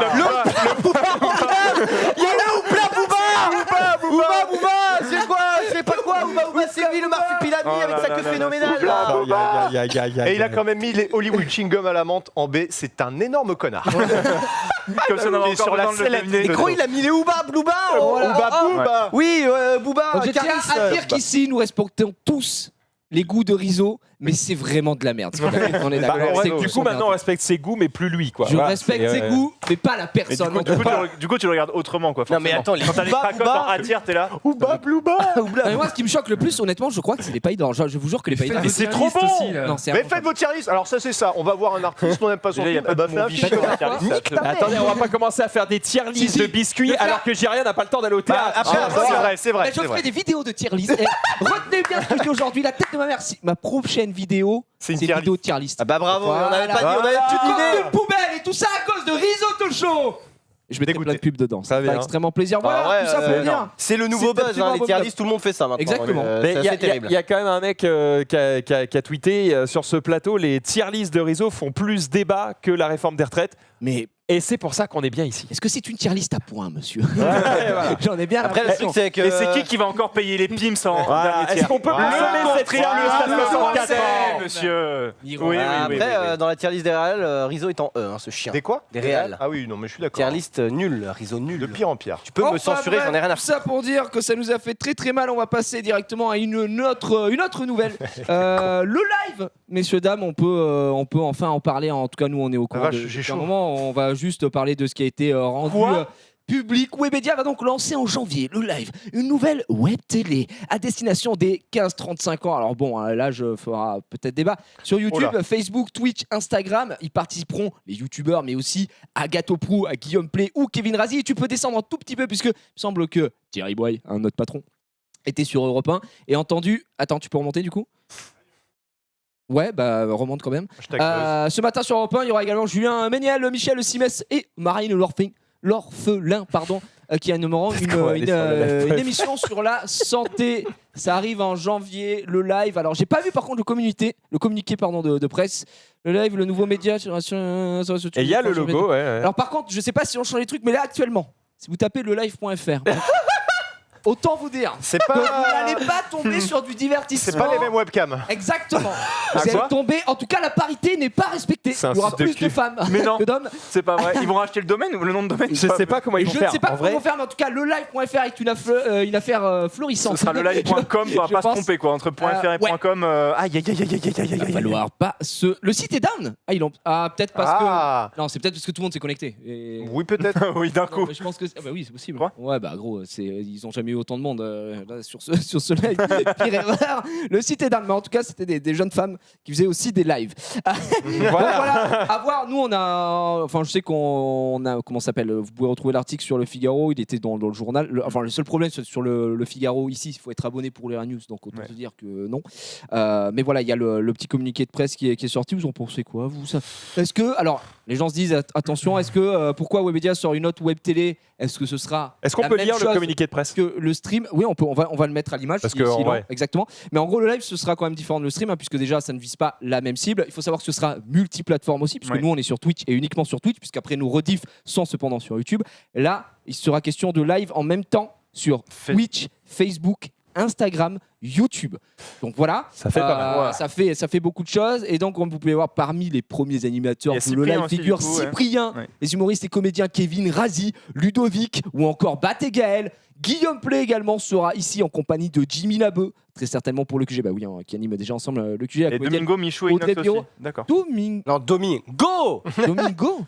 Il y a le Oubla Booba. Booba, c'est quoi? Je sais pas quoi. Booba, c'est lui le marsupilami Oh avec là sa là queue là là, phénoménale c'est là. Et il a quand même mis les Hollywood Chewing Gum à la menthe en B. C'est un énorme connard. Comme ça, on Il a est sur encore la besoin de le sellette. deviner. Et gros, il a mis les Ouba, Blouba. Booba. Oui, Booba. Donc je tiens Caris, à dire qu'ici, nous respectons tous les goûts de Rizzo, mais c'est vraiment de la merde. On est Bah, d'accord. ouais, C'est du goûts coup, sont maintenant, on merdiques. respecte ses goûts, mais plus lui, quoi. Je Voilà, respecte c'est, ses goûts, mais pas la Mais personne. du coup, tu le regardes autrement, quoi. Non, mais forcément. attends, les Quand t'as les Booba, cracottes Booba. en attire, t'es là. Ouba, Blouba. Mais moi, ce qui me choque le plus, honnêtement, je crois que c'est les pailles d'or. Je vous jure que les pailles d'or. Mais c'est trop bon. Non, c'est Mais vraiment faites vos tier list. Alors ça c'est ça. On va voir un artiste, on n'aime pas son Déjà, il y a film. pas Eh de ben, fais un movie film. sur la tier list, Nique ça- ta mère. Attendez, on va pas commencer à faire des tier lists Si, de biscuits de faire- alors que Jiria n'a pas le temps d'aller au théâtre. Après, Ah, c'est vrai, c'est vrai. Mais je c'est vrai. ferai des vidéos de tier list. Et retenez bien ce que je dis aujourd'hui. La tête de ma mère. Ma prochaine vidéo, C'est une c'est tier une vidéo tier list. Ah bah bravo, on Voilà. avait pas dit, on avait toute l'idée. Une poubelle et tout ça à cause de Risotto Show. Je mettrai plein de pubs dedans. Ça Très fait bien. extrêmement plaisir. Voilà, ouais, tout ça pour dire. C'est le nouveau C'est buzz, absolument les tier abominable. lists, tout le monde fait ça maintenant. Exactement. Mais C'est il y, assez terrible. y a quand même un mec qui a tweeté sur ce plateau, les tier lists de Rizzo font plus débat que la réforme des retraites. Mais Et c'est pour ça qu'on est bien ici. est-ce que c'est une tier list à points, monsieur Voilà. J'en ai bien Après, le l'impression. truc, c'est que. Et c'est qui va encore payer les pims en Voilà. dernier Est-ce tiers qu'on peut consommer cette tier list à 64 ans monsieur. Miro. Oui, oui, Après, oui, oui. dans la tier list des réals, Rizzo est en E, hein, ce chien. Des quoi Des réals. Ah oui, non mais je suis d'accord. Tier list nul, Rizzo nul. De pire en pire. Tu peux me Enfin, censurer, bref, j'en ai rien à tout ça pour dire que ça nous a fait très très mal. On va passer directement à une autre nouvelle. Le live, messieurs dames, on peut enfin en parler. En tout cas, nous, on est au courant. vache, de- j'ai depuis un chaud. moment, on va juste parler de ce qui a été rendu. Public. Webedia va donc lancer en janvier le live, une nouvelle web télé à destination des 15-35 ans. Alors bon, l'âge fera peut-être débat. Sur YouTube, Oh là. Facebook, Twitch, Instagram, ils participeront, les youtubeurs, mais aussi Agathe Prou, à Guillaume Play ou Kevin Razi. Et tu peux descendre un tout petit peu puisque il me semble que Thierry Boy, notre patron, était sur Europe 1 et entendu. Attends, tu peux remonter du coup? Ouais, bah remonte quand même. Ce matin sur Europe 1, il y aura également Julien Méniel, Michel Simès et Marine l'orphelin, qui animeront une émission sur la santé. Ça arrive en janvier, le live. Alors, j'ai pas vu par contre le communiqué de presse. Le live, le nouveau média. Et il y a le logo, ouais. Alors, par contre, je sais pas si on change les trucs, mais là, actuellement, si vous tapez lelive.fr, Autant vous dire C'est que pas- vous n'allez pas tomber sur du divertissement. C'est pas les mêmes webcams. Exactement. Ah, Vous allez quoi tomber. En tout cas, la parité n'est pas respectée. C'est un Il y aura site de plus cul. de femmes Mais non. que d'hommes. C'est pas vrai. Ils vont racheter le domaine ou le nom de domaine Je sais pas comment Et ils vont je faire. ne sais pas En comment vrai, on va faire, mais en tout cas, le live.fr est une affaire florissante. Ce sera le live.com, il faudra Je pas se pense. tromper quoi. Entre .fr et Ouais. .com, aïe aïe aïe aïe aïe aïe aïe Il va aïe. falloir pas se. Le site est down. Peut-être parce que. Non, c'est peut-être parce que tout le monde s'est connecté. Et- Oui, peut-être. Oui, d'un Non, coup. mais je pense que bah oui, c'est possible. Quoi Ouais, bah gros, ils ont jamais eu autant de monde là, sur ce live. Pire erreur. Le site est down, mais en tout cas, c'était des jeunes femmes qui faisaient aussi des lives. Donc voilà, à voir. Nous, on a, enfin, je sais qu'on a, comment ça s'appelle. Vous pouvez retrouver l'article sur le Figaro. Il était dans le journal. Le seul problème sur le Figaro ici, il faut être abonné pour lire la news. Donc autant se dire que non. Mais voilà, il y a le petit communiqué de presse qui est sorti. Vous en pensez quoi, vous ça? Est-ce que, alors, les gens se disent attention. Est-ce que pourquoi Webedia sort une autre web télé? Est-ce que ce sera est-ce qu'on la peut même lire le chose communiqué de presse? que le stream? Oui, on va le mettre à l'image. Parce si- que, si en non, vrai. exactement. Mais en gros, le live, ce sera quand même différent de le stream, puisque déjà, ça ne vise pas la même cible. Il faut savoir que ce sera multiplateforme aussi, puisque Ouais. nous, on est sur Twitch et uniquement sur Twitch, puisqu'après, nous rediff sont cependant sur YouTube. Là, il sera question de live en même temps sur Twitch, Facebook, Instagram, YouTube. Donc voilà, Ça fait pas mal. Ouais. ça fait beaucoup de choses. Et donc, comme vous pouvez voir, parmi les premiers animateurs Il y a de le Cyprien live aussi, figure du coup, ouais. Cyprien, Ouais. les humoristes et comédiens Kevin Razi, Ludovic ou encore Bat et Gaël. Guillaume Play également sera ici en compagnie de Jimmy Labeu, très certainement pour le QG, bah oui, hein, qui anime déjà ensemble le QG. la Et comédienne Domingo, Michou et Audrey Inox Pirot. aussi. D'accord. Non, Domingo Domingo.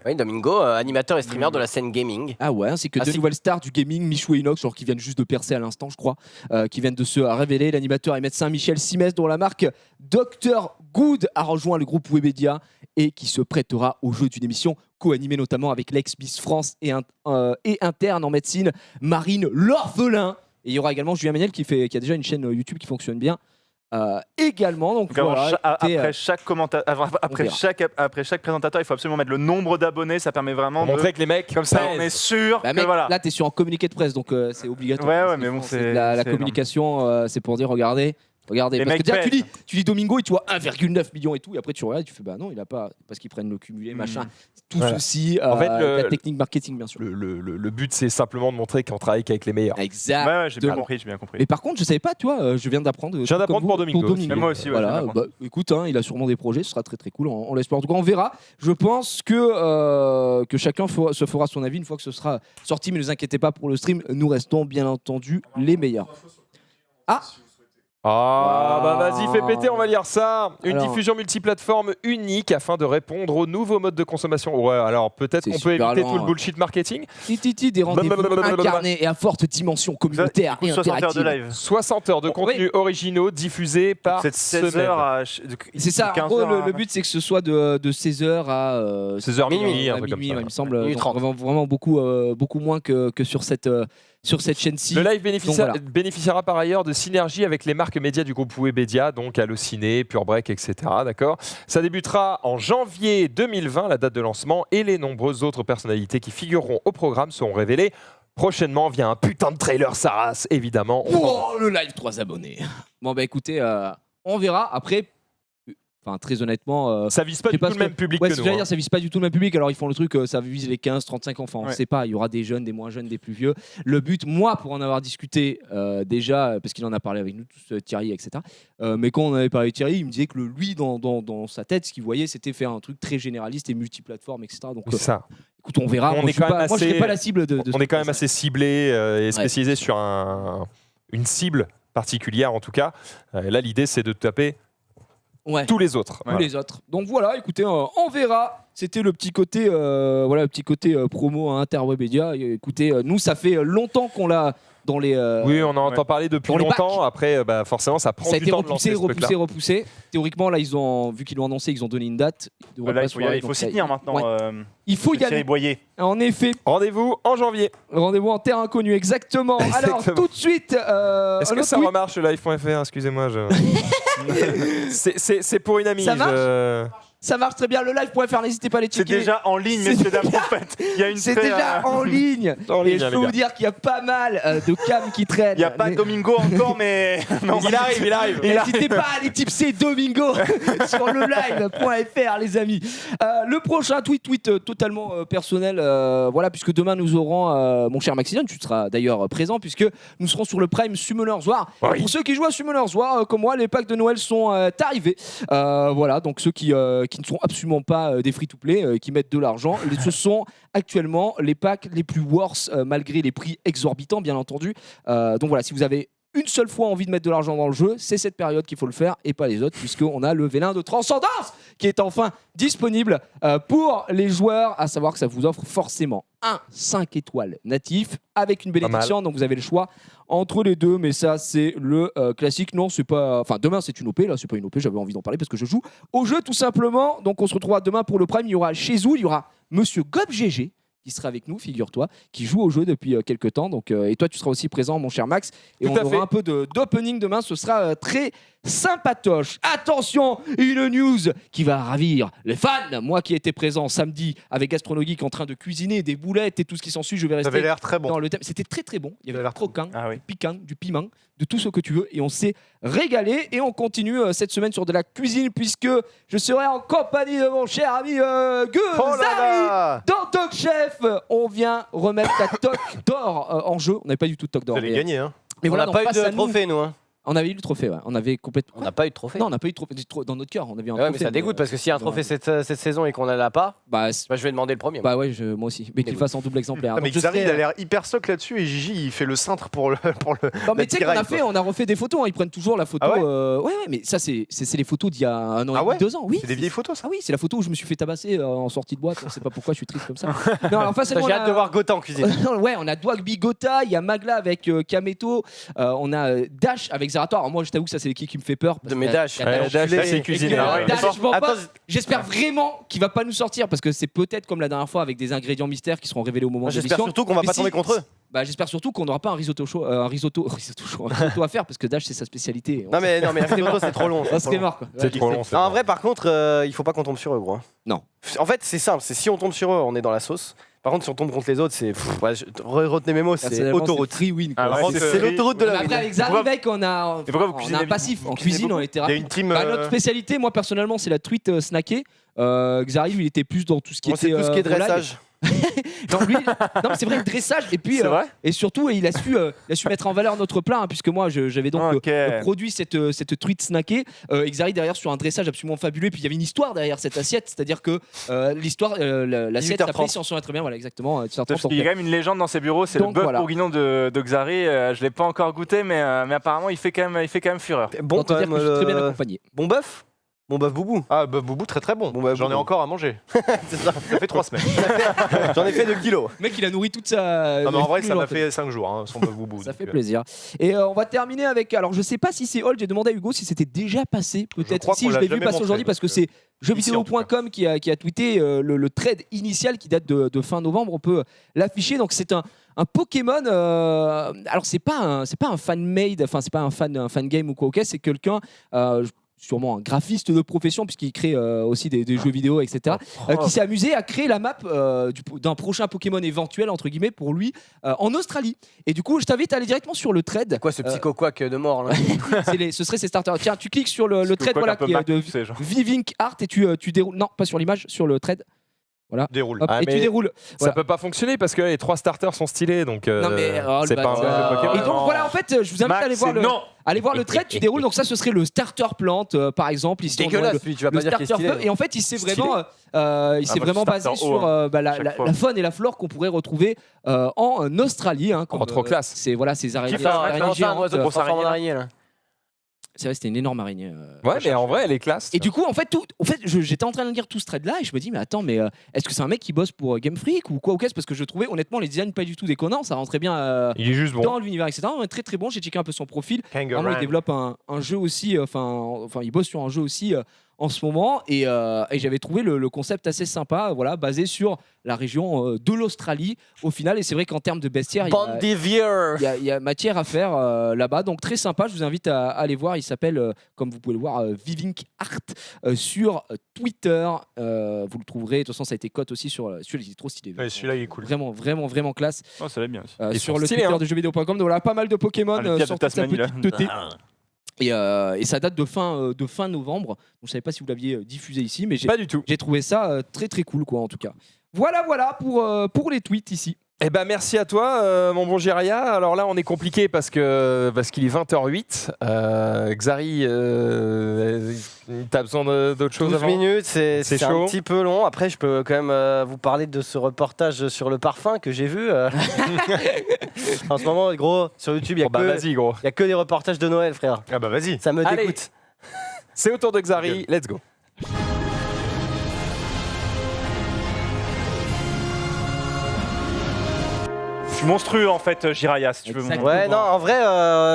Oui, Domingo, animateur et streamer de la scène gaming. Ah ouais, ainsi que deux Ainsi- nouvelles stars du gaming, Michou et Inox, genre qui viennent juste de percer à l'instant, je crois, qui viennent de se révéler. L'animateur et médecin Michel Simès, dont la marque Dr Good a rejoint le groupe Webedia et qui se prêtera au jeu d'une émission co-animée notamment avec l'ex-Miss France et interne en médecine Marine L'Orphelin. Et il y aura également Julien Méniel qui a déjà une chaîne YouTube qui fonctionne bien. Également, donc Donc, voilà, écoutez, après chaque présentateur, il faut absolument mettre le nombre d'abonnés. Ça permet vraiment Pour de montrer que les mecs, comme ça, pèsent. on est sûr bah, que mec, voilà. là t'es sur un communiqué de presse, donc c'est obligatoire. Ouais, ouais, Parce mais qu'ils bon, font, c'est- la c'est communication, c'est pour dire regardez. Les Parce que mecs déjà, tu pèsent. dis Domingo et tu vois 1,9 million et tout, et après tu regardes et tu fais bah non, il a pas, parce qu'ils prennent le cumulé, machin. Tout Voilà. ceci, En fait, la technique marketing, bien sûr. Le but, c'est simplement de montrer qu'on travaille qu'avec les meilleurs. Exact. Ouais, j'ai bien compris, j'ai bien compris. Mais par contre, je savais pas, tu vois, je viens d'apprendre. Je viens d'apprendre comme pour vous, Domingo aussi. Mais moi aussi, ouais, je Voilà, viens d'apprendre. bah, écoute, hein, il a sûrement des projets, ce sera très très cool, on l'espère. En tout cas, on verra. Je pense que chacun se fera son avis une fois que ce sera sorti, mais ne vous inquiétez pas pour le stream, nous restons bien entendu les meilleurs. Ah, Ah, bah vas-y, fais péter, on va lire ça. Une Alors- diffusion multiplateforme unique afin de répondre aux nouveaux modes de consommation. Ouais, alors peut-être C'est qu'on peut super éviter lent, tout le hein. bullshit marketing. des rendez-vous incarnés et à forte dimension communautaire et 60 heures de interactive. live. 60 heures de Oui. contenus originaux diffusés par C'est de 16 semaine. heures à. C'est ça, en 15 gros, heures à- le but c'est que ce soit de 16h à 16h minuit, un à truc comme minuit, ça. ouais, il me semble. Minuit Donc, 30. vraiment beaucoup moins que sur cette chaîne-ci. Le live Donc, voilà. bénéficiera par ailleurs de synergie avec les marques médias du groupe Webedia, donc Allociné, Pure Break, etc. D'accord. Ça débutera en janvier 2020, la date de lancement, et les nombreuses autres personnalités qui figureront au programme seront révélées prochainement via un putain de trailer Saras, évidemment. Oh, le live 3 abonnés. Bon bah écoutez, on verra. Après, enfin très honnêtement, ça vise pas je sais du tout le ce même public ouais, que ce nous. que j'allais hein. dire, ça vise pas du tout le même public. Alors ils font le truc, ça vise les 15-35 enfants. On Ouais. sait pas, il y aura des jeunes, des moins jeunes, des plus vieux. Le but, moi, pour en avoir discuté déjà, parce qu'il en a parlé avec nous tous, Thierry, etc. Mais quand on avait parlé avec Thierry, il me disait que lui, dans sa tête, ce qu'il voyait, c'était faire un truc très généraliste et multiplateforme, etc. Donc C'est ça. écoute, on verra. On Moi, est je suis quand même pas- moi, je serais assez- pas la cible de On ce est quand même truc-là. assez ciblé et spécialisé sur une cible particulière en tout cas. Là, l'idée, c'est de taper Ouais. tous les autres. Tous Voilà. les autres. Donc voilà, écoutez, on verra. C'était le petit côté, promo à Interwebedia. Et écoutez, nous, ça fait longtemps qu'on l'a dans les. Oui, on en entend parler depuis Dans les longtemps. bacs. Après, forcément, ça prend Ça a du été temps de lancer repoussé, ce truc-là. repoussé. Théoriquement, là, vu qu'ils l'ont annoncé, ils ont donné une date. Ils devraient Là, pas il se faut y aller, foirer, il faut donc s'y ça- tenir maintenant. Ouais. Il faut y Thierry aller. Boyer. En effet, Rendez-vous en janvier. rendez-vous en terre inconnue, exactement. Alors, Exactement. tout de suite. Est-ce un que autre ça tweet. remarche le live.fr? Excusez-moi. C'est pour une amie. Ça marche Ça marche très bien. Le live.fr, n'hésitez pas à les C'est checker. déjà en ligne, messieurs, dames, en fait. Il y a une C'est très, déjà en ligne. Et je peux vous dire qu'il y a pas mal de cams qui traînent. Il n'y a pas Domingo encore, mais Il arrive. N'hésitez pas à aller tipser Domingo sur le live.fr, les amis. Le prochain tweet totalement personnel. Voilà, puisque demain nous aurons, mon cher Maximilian, tu seras d'ailleurs présent, puisque nous serons sur le Prime Summoners War. Oui. Pour ceux qui jouent à Summoners War, comme moi, les packs de Noël sont arrivés. Voilà, donc ceux qui ne sont absolument pas des free-to-play, qui mettent de l'argent, ce sont actuellement les packs les plus worth, malgré les prix exorbitants, bien entendu. Donc voilà, si vous avez une seule fois envie de mettre de l'argent dans le jeu, c'est cette période qu'il faut le faire et pas les autres, puisqu'on a le Vélin de Transcendance qui est enfin disponible pour les joueurs, à savoir que ça vous offre forcément un 5 étoiles natif avec une bénédiction, donc vous avez le choix entre les deux, mais ça c'est le classique. Non, c'est pas. Enfin, demain c'est une OP, là c'est pas une OP, j'avais envie d'en parler parce que je joue au jeu tout simplement. Donc on se retrouvera demain pour le Prime. Il y aura chez vous, il y aura Monsieur GobGG qui sera avec nous, figure-toi, qui joue au jeu depuis quelques temps. Donc, et toi, tu seras aussi présent, mon cher Max. Et on aura un peu d'opening demain. Ce sera très sympatoche. Attention, une news qui va ravir les fans. Moi qui étais présent samedi avec Gastronogeek en train de cuisiner des boulettes et tout ce qui s'ensuit, je vais rester Ça avait l'air très bon. dans le thème. C'était très très bon. Il y avait du croquant, Ah oui. du piquant, du piment, de tout ce que tu veux. Et on s'est régalé. Et on continue cette semaine sur de la cuisine puisque je serai en compagnie de mon cher ami Guzari Oh là là dans Top Chef. On vient remettre la toque d'or en jeu. On n'avait pas du tout de toque d'or. Vous allez gagner, hein. Mais On voilà, n'a donc pas eu face à de nous- trophée, nous. Hein. On avait eu le trophée, ouais. On avait complètement. On n'a pas eu de trophée. Non, on n'a pas eu de trophée dans notre cœur. On avait un Ouais, trophée. mais ça dégoûte parce que s'il y a un trophée cette saison et qu'on n'en a pas, Bah, je vais demander le premier. bah ouais, moi aussi. Mais qu'il fasse en double exemplaire. Ah, mais Donc, je Xari, il serai- a l'air hyper soc là-dessus et Gigi il fait le cintre pour le. Non, mais tu sais qu'on a direct, fait, quoi. on a refait des photos. Hein. Ils prennent toujours la photo. Ah ouais ouais, mais ça, c'est les photos d'il y a un an Ah et demi, ouais 2 ans. Oui. C'est des vieilles photos ça. Ah oui, c'est la photo où je me suis fait tabasser en sortie de boîte. On sait pas pourquoi, je suis triste comme ça. Non, alors face à nous, J'ai on hâte a- de voir Gotha en cuisine. Ouais, on a Dwagby Gotha, il y a Magla avec Kameto, on a Dash avec Zerator. Alors moi, je t'avoue que ça, c'est l'équipe qui me fait peur. parce De mes qu'il y a- Dash. il y a Dash. Dash, là, c'est Et cuisine. que, Ah ouais. Dash, je pense Attends, pas. J'espère vraiment qu'il va pas nous sortir parce que c'est peut-être comme la dernière fois avec des ingrédients mystères qui seront révélés au moment de J'espère l'édition. surtout qu'on va Mais pas si- tomber contre eux. Bah, j'espère surtout qu'on n'aura pas un risotto chaud, un risotto à faire parce que Dash c'est sa spécialité. Non mais risotto, c'est trop long. Ça serait mort quoi. C'est trop long. Non, en vrai, par contre, il faut pas qu'on tombe sur eux, gros. Non. En fait, c'est simple. C'est si on tombe sur eux, on est dans la sauce. Par contre, si on tombe contre les autres, c'est. Retenez mes mots, c'est Personnellement, autoroute. free win. quoi. Ah ouais, C'est l'autoroute de Mais la après, win. avec Zari, Pourquoi- mec, on a Et pourquoi vous on a cuisinez un passif. vous En cuisinez cuisine, on était Il y a rapide. une team. Notre spécialité, moi personnellement, c'est la truite snackée. Xari, lui, il était plus dans tout ce qui Moi, c'est était tout ce qui est volaille. dressage. Non, lui, non, mais c'est vrai, le dressage. Et puis, C'est vrai et surtout, il a su mettre en valeur notre plat, hein, puisque moi, j'avais donc Ok. produit cette truite snackée. Xari derrière sur un dressage absolument fabuleux. Et puis il y avait une histoire derrière cette assiette, c'est-à-dire que l'histoire, l'assiette 18h30. s'appelait, si on s'en très bien, voilà, exactement. 18h30, Parce qu'il y a quand même une légende dans ses bureaux, c'est le Donc, bœuf voilà. bourguignon de Xari. Je l'ai pas encore goûté, mais apparemment il fait quand même fureur. Bon, Autant quand dire même. que je suis très bien accompagné. Bon bœuf. Bon bœuf boubou. Ah bah Boubou très très bon. Bon, bah, J'en ai Boubou. encore à manger. C'est ça. Ça fait 3 semaines. J'en ai fait 2 kilos. Le mec, il a nourri toute sa. Non mais en vrai ça m'a toute fait 5 jours hein, son bœuf Boubou. Ça donc, fait plaisir. Et on va terminer avec. Alors, je sais pas si c'est Old. J'ai demandé à Hugo si c'était déjà passé. Peut-être crois si qu'on je l'a l'ai vu jamais passer montré, aujourd'hui parce que donc, c'est ici, en tout jeuxvideo.com qui a tweeté le trade initial qui date de fin novembre. On peut l'afficher. Donc, c'est un Pokémon. Alors, c'est pas un fan made. Enfin, c'est pas un fan game ou quoi. Ok, c'est quelqu'un. Sûrement un graphiste de profession puisqu'il crée aussi des jeux vidéo, etc. Qui s'est amusé à créer la map d'un prochain Pokémon éventuel entre guillemets pour lui en Australie. Et du coup, je t'invite à aller directement sur le thread. Quoi, ce psycho-quack de mort là. Ce serait ses starters. Tiens, tu cliques sur le thread Quoi voilà, qu'un peu qui est Mac, de tu sais, genre. Vivink Art et tu déroules. Non, pas sur l'image, sur le thread. Voilà. Déroule. Hop, Ah, et tu mais déroules. Ça Voilà. peut pas fonctionner parce que les 3 starters sont stylés donc Non mais c'est pas un bâtard. jeu Pokémon. Et donc Non. voilà, en fait, je vous invite à aller voir le thread. Tu déroules. Donc ça, ce serait le starter plante, par exemple. Ici, on aurait Dégueulasse, lui, tu vas le pas dire qu'il est starter stylé. feu. Et en fait, il s'est Stylé. vraiment, moi, je basé starter sur haut, la fois. faune et la flore qu'on pourrait retrouver en Australie. Hein, comme, trop classe. C'est voilà, ces araignées, Qui fait un araignées géantes. pour sa forme d'araignée là. C'est vrai, c'était une énorme araignée. Ouais, mais en vrai, elle est classe. Et du coup, en fait, j'étais en train de lire tout ce thread-là et je me dis, mais attends, mais est-ce que c'est un mec qui bosse pour Game Freak ou quoi ou qu'est-ce? Parce que je trouvais honnêtement les designs pas du tout déconnants, ça rentrait bien Il est juste bon. dans l'univers, etc. Très très bon. J'ai checké un peu son profil. Vraiment, il développe un jeu aussi, enfin, il bosse sur un jeu aussi en ce moment et j'avais trouvé le concept assez sympa, voilà, basé sur la région de l'Australie au final. Et c'est vrai qu'en termes de bestiaire, il y a matière à faire là-bas. Donc très sympa, je vous invite à aller voir. Il s'appelle, comme vous pouvez le voir, Vivink Art sur Twitter. Vous le trouverez. De toute façon, ça a été cote aussi sur celui-là, il est trop stylé. Ouais, celui-là, il est cool. Vraiment classe. Oh, ça va bien aussi. Sur le Twitter de jeuxvideo.com. Donc voilà, pas mal de Pokémon sur toute sa petite teuté. Et ça date de fin novembre. Donc, je savais pas si vous l'aviez diffusé ici, mais pas du tout. J'ai trouvé ça très cool, quoi, en tout cas. Voilà pour les tweets ici. Eh ben merci à toi, mon bon Jiraya. Alors là, on est compliqué parce qu'il est 20h08. Xari, t'as besoin d'autre chose 12 avant minutes, c'est chaud. un petit peu long. Après, je peux quand même vous parler de ce reportage sur le parfum que j'ai vu. En ce moment, gros, sur YouTube, il y a que des reportages de Noël, frère. Ah bah vas-y. Ça me dégoûte. C'est au tour de Xari. Let's go. Monstrueux en fait, Jiraya, si tu veux. Ouais, non, en vrai,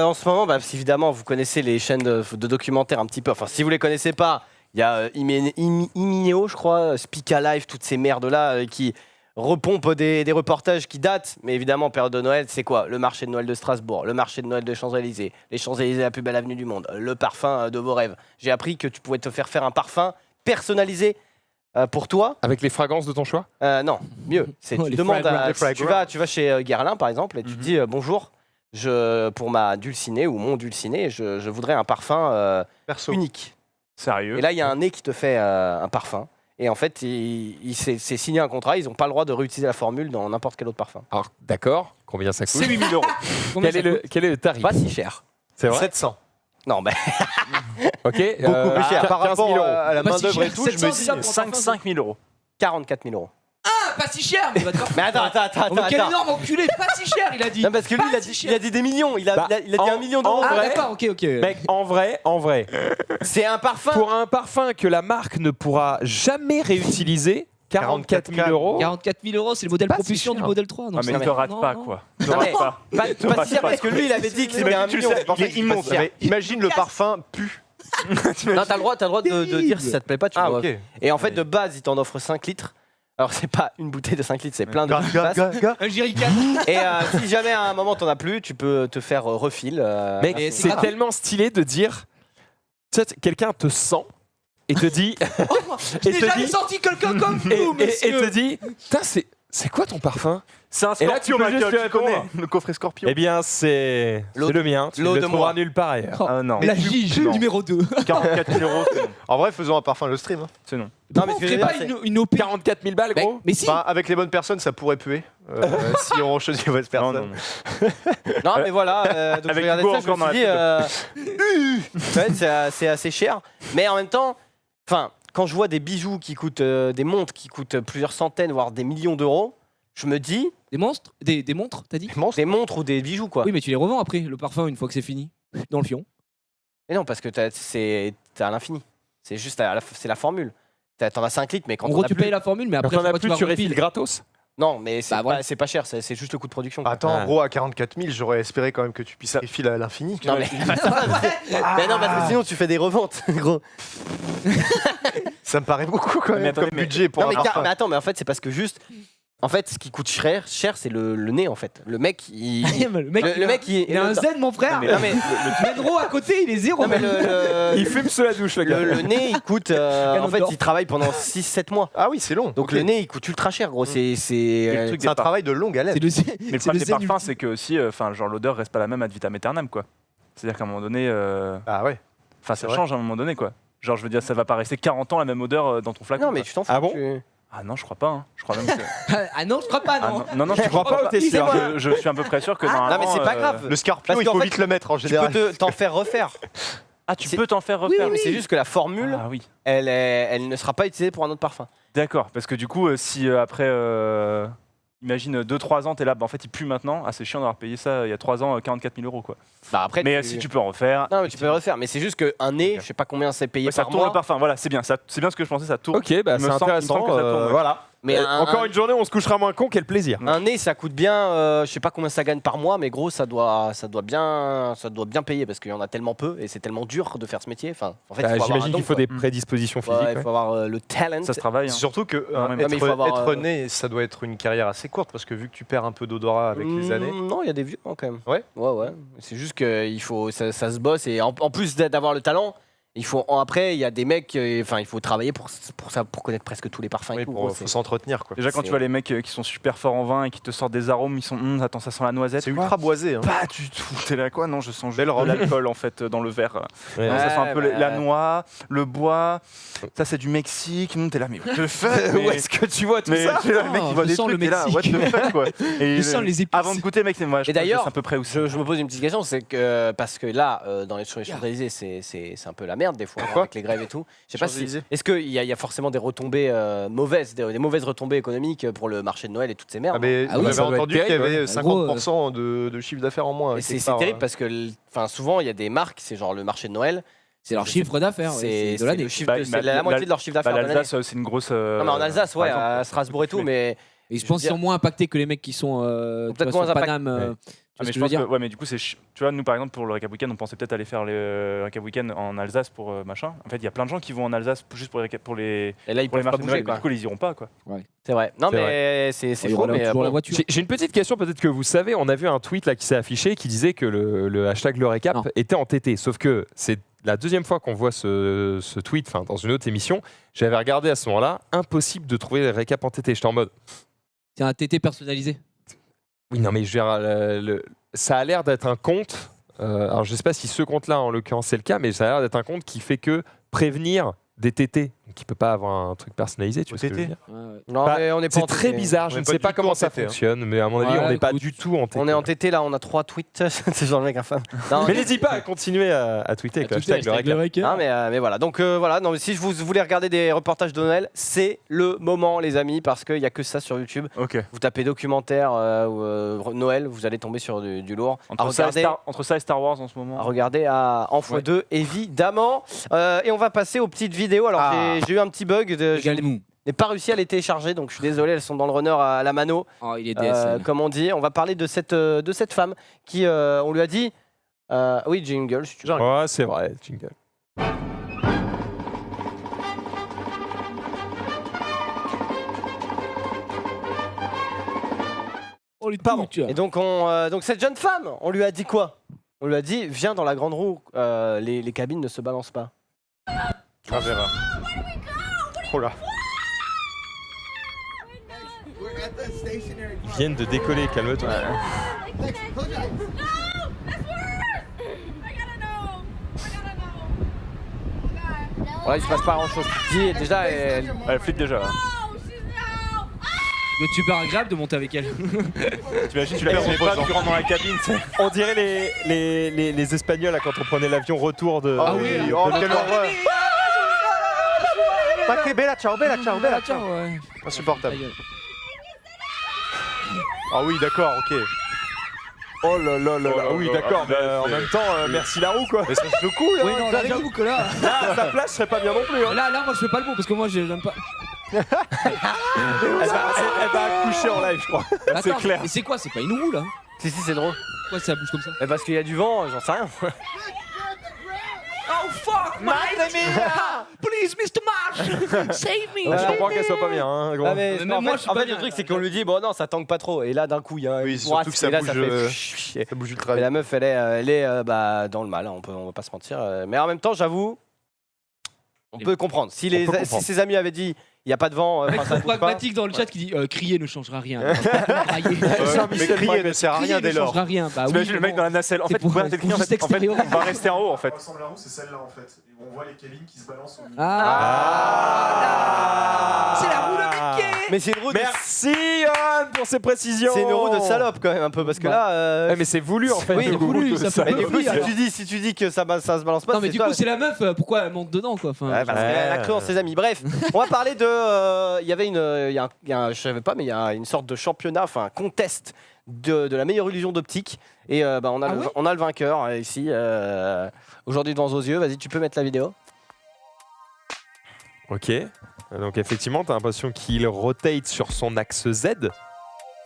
en ce moment, évidemment, vous connaissez les chaînes de documentaires un petit peu. Enfin, si vous les connaissez pas, il y a Imineo, je crois, Speak Alive, toutes ces merdes-là qui repompent des reportages qui datent. Mais évidemment, période de Noël, c'est quoi? Le marché de Noël de Strasbourg, le marché de Noël de Champs-Élysées, les Champs-Élysées, la plus belle avenue du monde, le parfum de vos rêves. J'ai appris que tu pouvais te faire un parfum personnalisé. Pour toi. Avec les fragrances de ton choix? Non, mieux. Tu demandes tu vas chez Guerlain par exemple et tu dis bonjour, pour ma dulcinée ou mon dulciné, je voudrais un parfum unique. Sérieux? Et là il y a un nez qui te fait un parfum. Et en fait, c'est signé un contrat, ils n'ont pas le droit de réutiliser la formule dans n'importe quel autre parfum. Alors d'accord, combien ça coûte? C'est 8 000 €. Quel est le tarif? Pas si cher. C'est vrai? 700. Non, Ok. Beaucoup plus cher. Par rapport à la Pas si main-d'œuvre et cher, tout, je me 700, dis. 5 000 €. 44 000 €. Ah, pas si cher, mais Mais attends. quel énorme enculé, pas si cher, il a dit. Non, parce que lui, il a dit des millions. Il a dit 1 million d'euros. Ah, d'accord, ok. Mec, en vrai, C'est un parfum. pour un parfum que la marque ne pourra jamais réutiliser, 44 000 €. 44 000 €, c'est le modèle Pas si propulsion cher. du modèle 3. Donc Ah, mais ça ne va. te rate Non, pas, non. quoi. Non, mais pas si cher parce que lui, il avait dit que c'était 1 million. C'est pour ça que je dis pas si cher. Imagine le parfum pu. Non, t'as le droit de dire si ça te plaît pas. Tu dois. ok. Et en fait, de base, il t'en offre 5 litres. Alors, c'est pas une bouteille de 5 litres, c'est plein de Un jerrycan. Et si jamais à un moment t'en as plus, tu peux te faire refill. Mec, c'est tellement stylé de dire, tu sais, quelqu'un te sent et te dit, J'ai jamais senti quelqu'un comme vous, et monsieur. te dit, putain, c'est quoi ton parfum? C'est un Et là, tu scorpion, peux juste Michael, lui tu connais. répondre. Le coffret scorpion. Eh bien, c'est le mien. Tu ne l'eau le de trouveras moi. nulle part ailleurs. Ah non. La Gige Non. numéro 2. 44 000 €, c'est non. En vrai, faisons un parfum le stream. C'est non. Non, mais ce que je veux pas dire, c'est- une OP. 44 000 balles, gros. Mais si. Enfin, avec les bonnes personnes, ça pourrait puer. Si on choisit les bonnes Non, personnes. non. Non, mais voilà. Donc, Avec je regardais Hugo ça, je me encore suis dans dit, c'est assez cher. Mais en même temps, quand je vois des bijoux qui coûtent, des montres qui coûtent plusieurs centaines, voire des millions d'euros, je me dis, Des monstres des montres, t'as dit? des montres ou des bijoux, quoi. Oui, mais tu les revends après, le parfum, une fois que c'est fini. Dans le fion. Mais non, parce que c'est à l'infini. C'est juste, c'est la formule. T'en as 5 litres, mais quand En t'en gros, as tu plus... payes la formule, mais Quand après, t'en as plus, tu refilles. refilles gratos. Non, mais c'est Bah, voilà. pas cher, c'est juste le coût de production. quoi. Attends, Ah. gros, à 44 000, j'aurais espéré quand même que tu puisses refiler à l'infini. Non, mais... mais non, parce que sinon, tu fais des reventes, gros. Ça me paraît beaucoup quand même Mais attendez, comme budget pour Non, un mais, parfum. mais attends, mais en fait, c'est parce que juste... En fait, ce qui coûte cher c'est le nez, en fait. Le mec, il... Le mec, le mec, il a un Z, mon frère. Non, mais... Menro à côté, il est zéro. Non, mais Il fume sous la douche, le gars. le nez, il coûte... en fait, il travaille pendant 6-7 mois. Ah oui, c'est long. Donc Ok. le nez, il coûte ultra cher, gros. Mais le truc C'est un travail de longue haleine. C'est le Z. Mais le problème des parfums, c'est que aussi, genre l'odeur reste pas la même ad vitam aeternam, quoi. C'est-à-dire qu'à un moment donné, Ah ouais. ça C'est vrai. change à un moment donné, quoi. Genre, je veux dire, ça va pas rester 40 ans la même odeur dans ton flacon. Non, mais quoi. tu t'en fous. Ah bon Ah non, je crois pas. Hein. Je crois même que. Ah non, je crois pas, Ah non. non, je Tu crois pas ou t'es sûr? Je suis à peu près sûr que normalement. Non, mais c'est pas grave. Le Scorpion, Parce il faut qu'en fait, vite le mettre en Tu général. peux t'en faire refaire. Ah, tu C'est- peux t'en faire refaire. Mais c'est juste que la formule, Ah oui. elle ne sera pas utilisée pour un autre parfum. D'accord, parce que du coup, si après, imagine 2-3 ans, t'es là, bah, en fait, il pue maintenant. Ah, c'est chiant d'avoir payé ça il y a 3 ans, 44 000 €, quoi. Bah après, Mais si tu peux en refaire. Non, mais tu peux le refaire. Mais c'est juste qu'un nez, je sais pas combien c'est payé Ouais, ça par tourne le mois. parfum, voilà, c'est bien, c'est bien ce que je pensais, ça tourne. Ok, bah Il c'est me semble intéressant. que ça tourne, ouais. Voilà. Mais encore une journée, on se couchera moins con, quel plaisir. Un nez, ça coûte bien, je sais pas combien ça gagne par mois, mais gros, ça doit bien payer parce qu'il y en a tellement peu et c'est tellement dur de faire ce métier. Enfin, en fait, j'imagine qu'il faut des prédispositions physiques. Il faut avoir le talent. Ça se travaille. Surtout que être né, ça doit être une carrière assez courte parce que vu que tu perds un peu d'odorat avec les années. Non, il y a des vieux quand même. Ouais. C'est juste que ça se bosse et en plus d'avoir le talent. Après, il y a des mecs, il faut travailler pour connaître presque tous les parfums. Oui, il faut s'entretenir. Déjà, quand tu vois les mecs qui sont super forts en vin et qui te sortent des arômes, ils sont attends, ça sent la noisette. C'est ultra boisé. Hein. Pas du tout. T'es là quoi? Non, je sens juste l'alcool en fait dans le verre. Ouais. Non, ça sent un peu la noix, le bois. Ça, c'est du Mexique. T'es là, mais what the fuck? Où est-ce que tu vois tout ça? Le mec, il voit des trucs, t'es là, what the fuck quoi. Je sens les épices. Avant de goûter, mec, moi, je d'ailleurs, c'est à peu près où je me pose une petite question, c'est que parce que là, dans les Champs-Élysées, c'est un peu la merde des fois avec les grèves et tout. Je sais pas si. Est-ce qu'il y a forcément des retombées mauvaises, des mauvaises retombées économiques pour le marché de Noël et toutes ces merdes? On avait entendu qu'il y avait 50% de chiffre d'affaires en moins. C'est terrible parce que souvent il y a des marques, c'est genre le marché de Noël. C'est leur chiffre d'affaires de l'année. C'est la moitié de leur chiffre d'affaires. L'Alsace, c'est une grosse. Non, mais en Alsace, ouais, à Strasbourg et tout, mais. Et je pense qu'ils sont moins impactés que les mecs qui sont peut-être moins sur Paname. Mais je pense que, ouais, mais du coup, tu vois, nous par exemple pour le Recap Weekend, on pensait peut-être aller faire le Recap Weekend en Alsace pour machin. En fait, il y a plein de gens qui vont en Alsace juste pour les et là, ils peuvent pas bouger, du coup, ils iront pas quoi. Ouais. C'est vrai. Non, mais c'est faux. Mais j'ai une petite question, peut-être que vous savez. On a vu un tweet là qui s'est affiché qui disait que le hashtag le récap était entêté. Sauf que c'est la deuxième fois qu'on voit ce tweet, dans une autre émission. J'avais regardé à ce moment-là, impossible de trouver le récap entêté. J'étais en mode. C'est un TT personnalisé. Oui, non, mais je veux dire, ça a l'air d'être un compte. Alors, je ne sais pas si ce compte-là, en l'occurrence, c'est le cas, mais ça a l'air d'être un compte qui fait que prévenir des TT. Donc, il ne peut pas avoir un truc personnalisé, tu vois ce que je veux dire? Non, mais on n'est pas en C'est très bizarre, je ne sais pas comment ça fonctionne, mais à mon avis, on n'est pas du tout en TT. On est en TT, là, on a 3 tweets. C'est genre le mec infâme. Mais n'hésite pas à continuer à tweeter avec le hashtag le récap. Non, mais voilà. Donc, voilà. Non, mais si vous voulez regarder des reportages de Noël, c'est le moment, les amis, parce qu'il n'y a que ça sur YouTube. Vous tapez documentaire Noël, vous allez tomber sur du lourd. Entre ça et Star Wars en ce moment. À regarder en x2, évidemment. Et on va passer aux petites vidéos. Alors, j'ai eu un petit bug. Je n'ai pas réussi à les télécharger, donc je suis désolé, elles sont dans le runner à la mano. Oh, il est DS. Comme on dit. On va parler de cette femme qui, on lui a dit... oui, jingle. Si tu veux. Ouais, c'est vrai, jingle. Pardon. Et donc, donc cette jeune femme, on lui a dit quoi? On lui a dit, viens dans la grande roue, les cabines ne se balancent pas. Ah, Vera. Oh là. Ils viennent de décoller, calme-toi. Voilà, il se passe pas grand chose. Déjà, elle flippe déjà. YouTubeur agréable de monter avec elle. T'imagines, tu la connais pas, tu rentres dans la cabine. On dirait les Espagnols là, quand on prenait l'avion retour de. Ah oui, quelle horreur! Bella, ciao. Ouais. Insupportable. Ah oui, d'accord, ok. Oh là là là là. Oui, d'accord, mais en même temps, merci la roue quoi. Mais ça se le coup là. Oui, non, là, j'avoue que là. Là, à sa place, je serais pas bien non plus. Hein. Là, moi, je fais pas le bon parce que moi, j'aime pas. Elle va accoucher en live, je crois. C'est clair. Et c'est quoi? C'est pas une roue là? Si, c'est drôle. Pourquoi ça bouge comme ça? Parce qu'il y a du vent, j'en sais rien. Oh fuck, mate! Please, Mr. Marsh, save me! Je comprends qu'elle soit pas bien. Hein, gros. Mais en fait, le truc, c'est qu'on lui dit, bon, non, ça tangue pas trop. Et là, d'un coup, il y a oui, surtout que ça bouge ultra vite. Et la meuf, elle est dans le mal, hein, on va pas se mentir. Mais en même temps, j'avoue, on peut comprendre. Si ses amis avaient dit, il n'y a pas de vent. C'est pragmatique dans le chat qui dit crier ne changera rien. Mais crier ne sert à rien dès lors. T'imagines le mec dans la nacelle. En fait, on va rester en haut en fait. ressemble à la roue, c'est celle-là en fait. Et on voit les cabines qui se balancent au milieu. C'est la roue de Mickey! Mais c'est une roue. Merci Johan pour ces précisions. C'est une roue de salope quand même un peu parce que là. Mais c'est voulu en fait. Oui, c'est voulu. Mais du coup, si tu dis que ça se balance pas. Non, mais du coup, c'est la meuf. Pourquoi elle monte dedans quoi? Parce qu'elle a cru en ses amis. Bref, on va parler de. Il y avait je savais pas, mais il y a une sorte de championnat, enfin un contest de la meilleure illusion d'optique. Et on a le vainqueur ici aujourd'hui devant vos yeux. Vas-y, tu peux mettre la vidéo. Ok. Donc effectivement, t'as l'impression qu'il rotate sur son axe Z.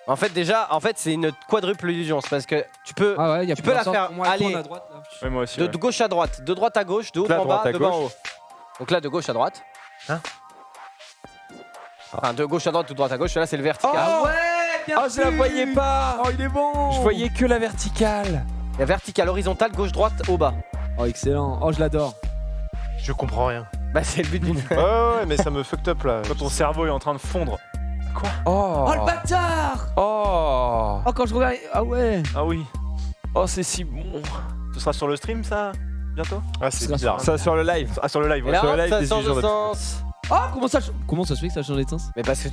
En fait, déjà, c'est une quadruple illusion. C'est parce que tu peux, tu peux la faire aller à droite, là. Ouais, moi aussi. de gauche à droite, de droite à gauche, de haut Là, en bas, droite à de bas en gauche. haut. Donc là, de gauche à droite. Hein Enfin, de gauche à droite ou de droite à gauche. Là, c'est le vertical. Oh Ouais, bien je la voyais pas. Oh, il est bon. Je voyais que la verticale. Il y a vertical, horizontal, gauche, droite, haut, bas. Oh, excellent. Oh, je l'adore. Je comprends rien. Bah, c'est le but d'une. Ouais, mais ça me fucked up là. Quand ton cerveau est en train de fondre. Oh. Oh, le bâtard. Oh. Oh, quand je regarde. Ah ouais. Ah oui. Oh, c'est si bon. Ce sera sur le stream ça bientôt? Ah, c'est Ça bizarre. Ça sur le live. Ah sur le live. Et Ouais. là, sur le hop, live, ça des change de illusions sens. Oh, comment ça se fait que ça a changé de sens? Mais parce que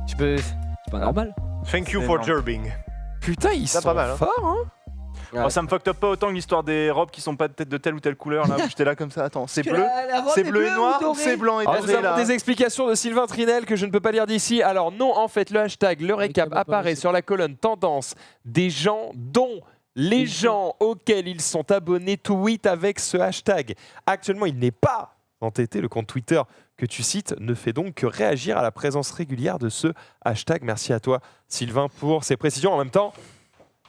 tu peux. C'est pas normal. Thank you C'est for énorme. gerbing. Putain, ils Ça, sont pas mal, hein. forts, hein. Ouais. Oh, ça me fucked up pas autant que l'histoire des robes qui sont pas peut-être de telle ou telle couleur là où j'étais là comme ça. Attends, c'est bleu, c'est bleu et noir ou c'est blanc et Alors, nous doré avons là? des explications de Sylvain Trinel que je ne peux pas lire d'ici. Alors non, en fait, le hashtag, le récap apparaît sur la colonne tendance des gens dont les gens auxquels ils sont abonnés tweetent avec ce hashtag. Actuellement, il n'est pas entêté. Le compte Twitter que tu cites ne fait donc que réagir à la présence régulière de ce hashtag. Merci à toi, Sylvain, pour ces précisions. En même temps,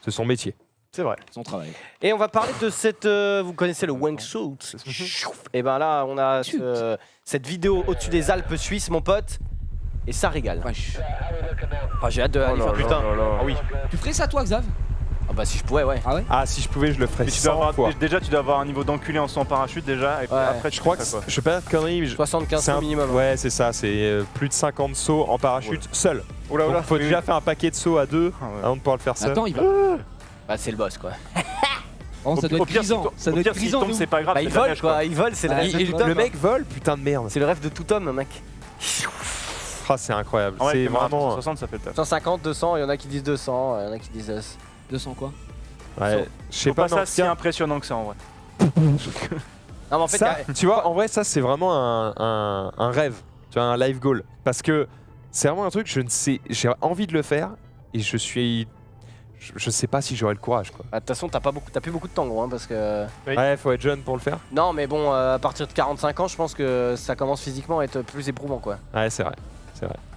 c'est son métier. C'est vrai. Son travail. Et on va parler de cette. Vous connaissez le wingsuit. Et ben là, on a cette vidéo au-dessus des Alpes suisses, mon pote. Et ça régale. Wesh. Ah, j'ai hâte de aller faire. Putain. Ah oui. Tu ferais ça, toi, Xav? Ah bah si je pouvais, ouais. Ah ouais? Ah, si je pouvais, je le ferais Mais tu dois 100 avoir, fois. déjà tu dois avoir un niveau d'enculé en saut en parachute déjà et puis Ouais. après Je crois que quoi. je vais pas dire de conneries, mais 75 c'est un minimum. Ouais, c'est ça. C'est plus de 50 sauts en parachute seul. Oula, Donc, oula. faut déjà faire un paquet de sauts à deux Ah ouais. avant de pouvoir le faire seul. Attends, il va. Bah c'est le boss quoi. Oh, ça doit Au être pire, grisant. Ça au doit pire, être s'il grisant. tombe, c'est pas grave. Bah c'est il de la vole neige, quoi, il vole, c'est le Ouais, rêve de et tout Le homme. mec vole, putain de merde. C'est le rêve de tout homme, mec. Ah, c'est incroyable. Ouais, c'est le marathon vraiment. 60 ça fait le taf. 150, 200, il y en a qui disent 200, il y en a qui disent 200 quoi? Ouais, je sais Faut pas. pas mais en ça tout si cas, impressionnant que ça en vrai. Non mais en fait, ça, tu vois, en vrai, ça c'est vraiment un rêve, tu vois, un life goal, parce que c'est vraiment un truc. Je ne sais, j'ai envie de le faire et je suis, je sais pas si j'aurai le courage, quoi. de toute façon, t'as plus beaucoup de temps, gros, hein, parce que. Oui. Ouais, faut être jeune pour le faire. Non, mais bon, à partir de 45 ans, je pense que ça commence physiquement à être plus éprouvant, quoi. Ouais, c'est vrai.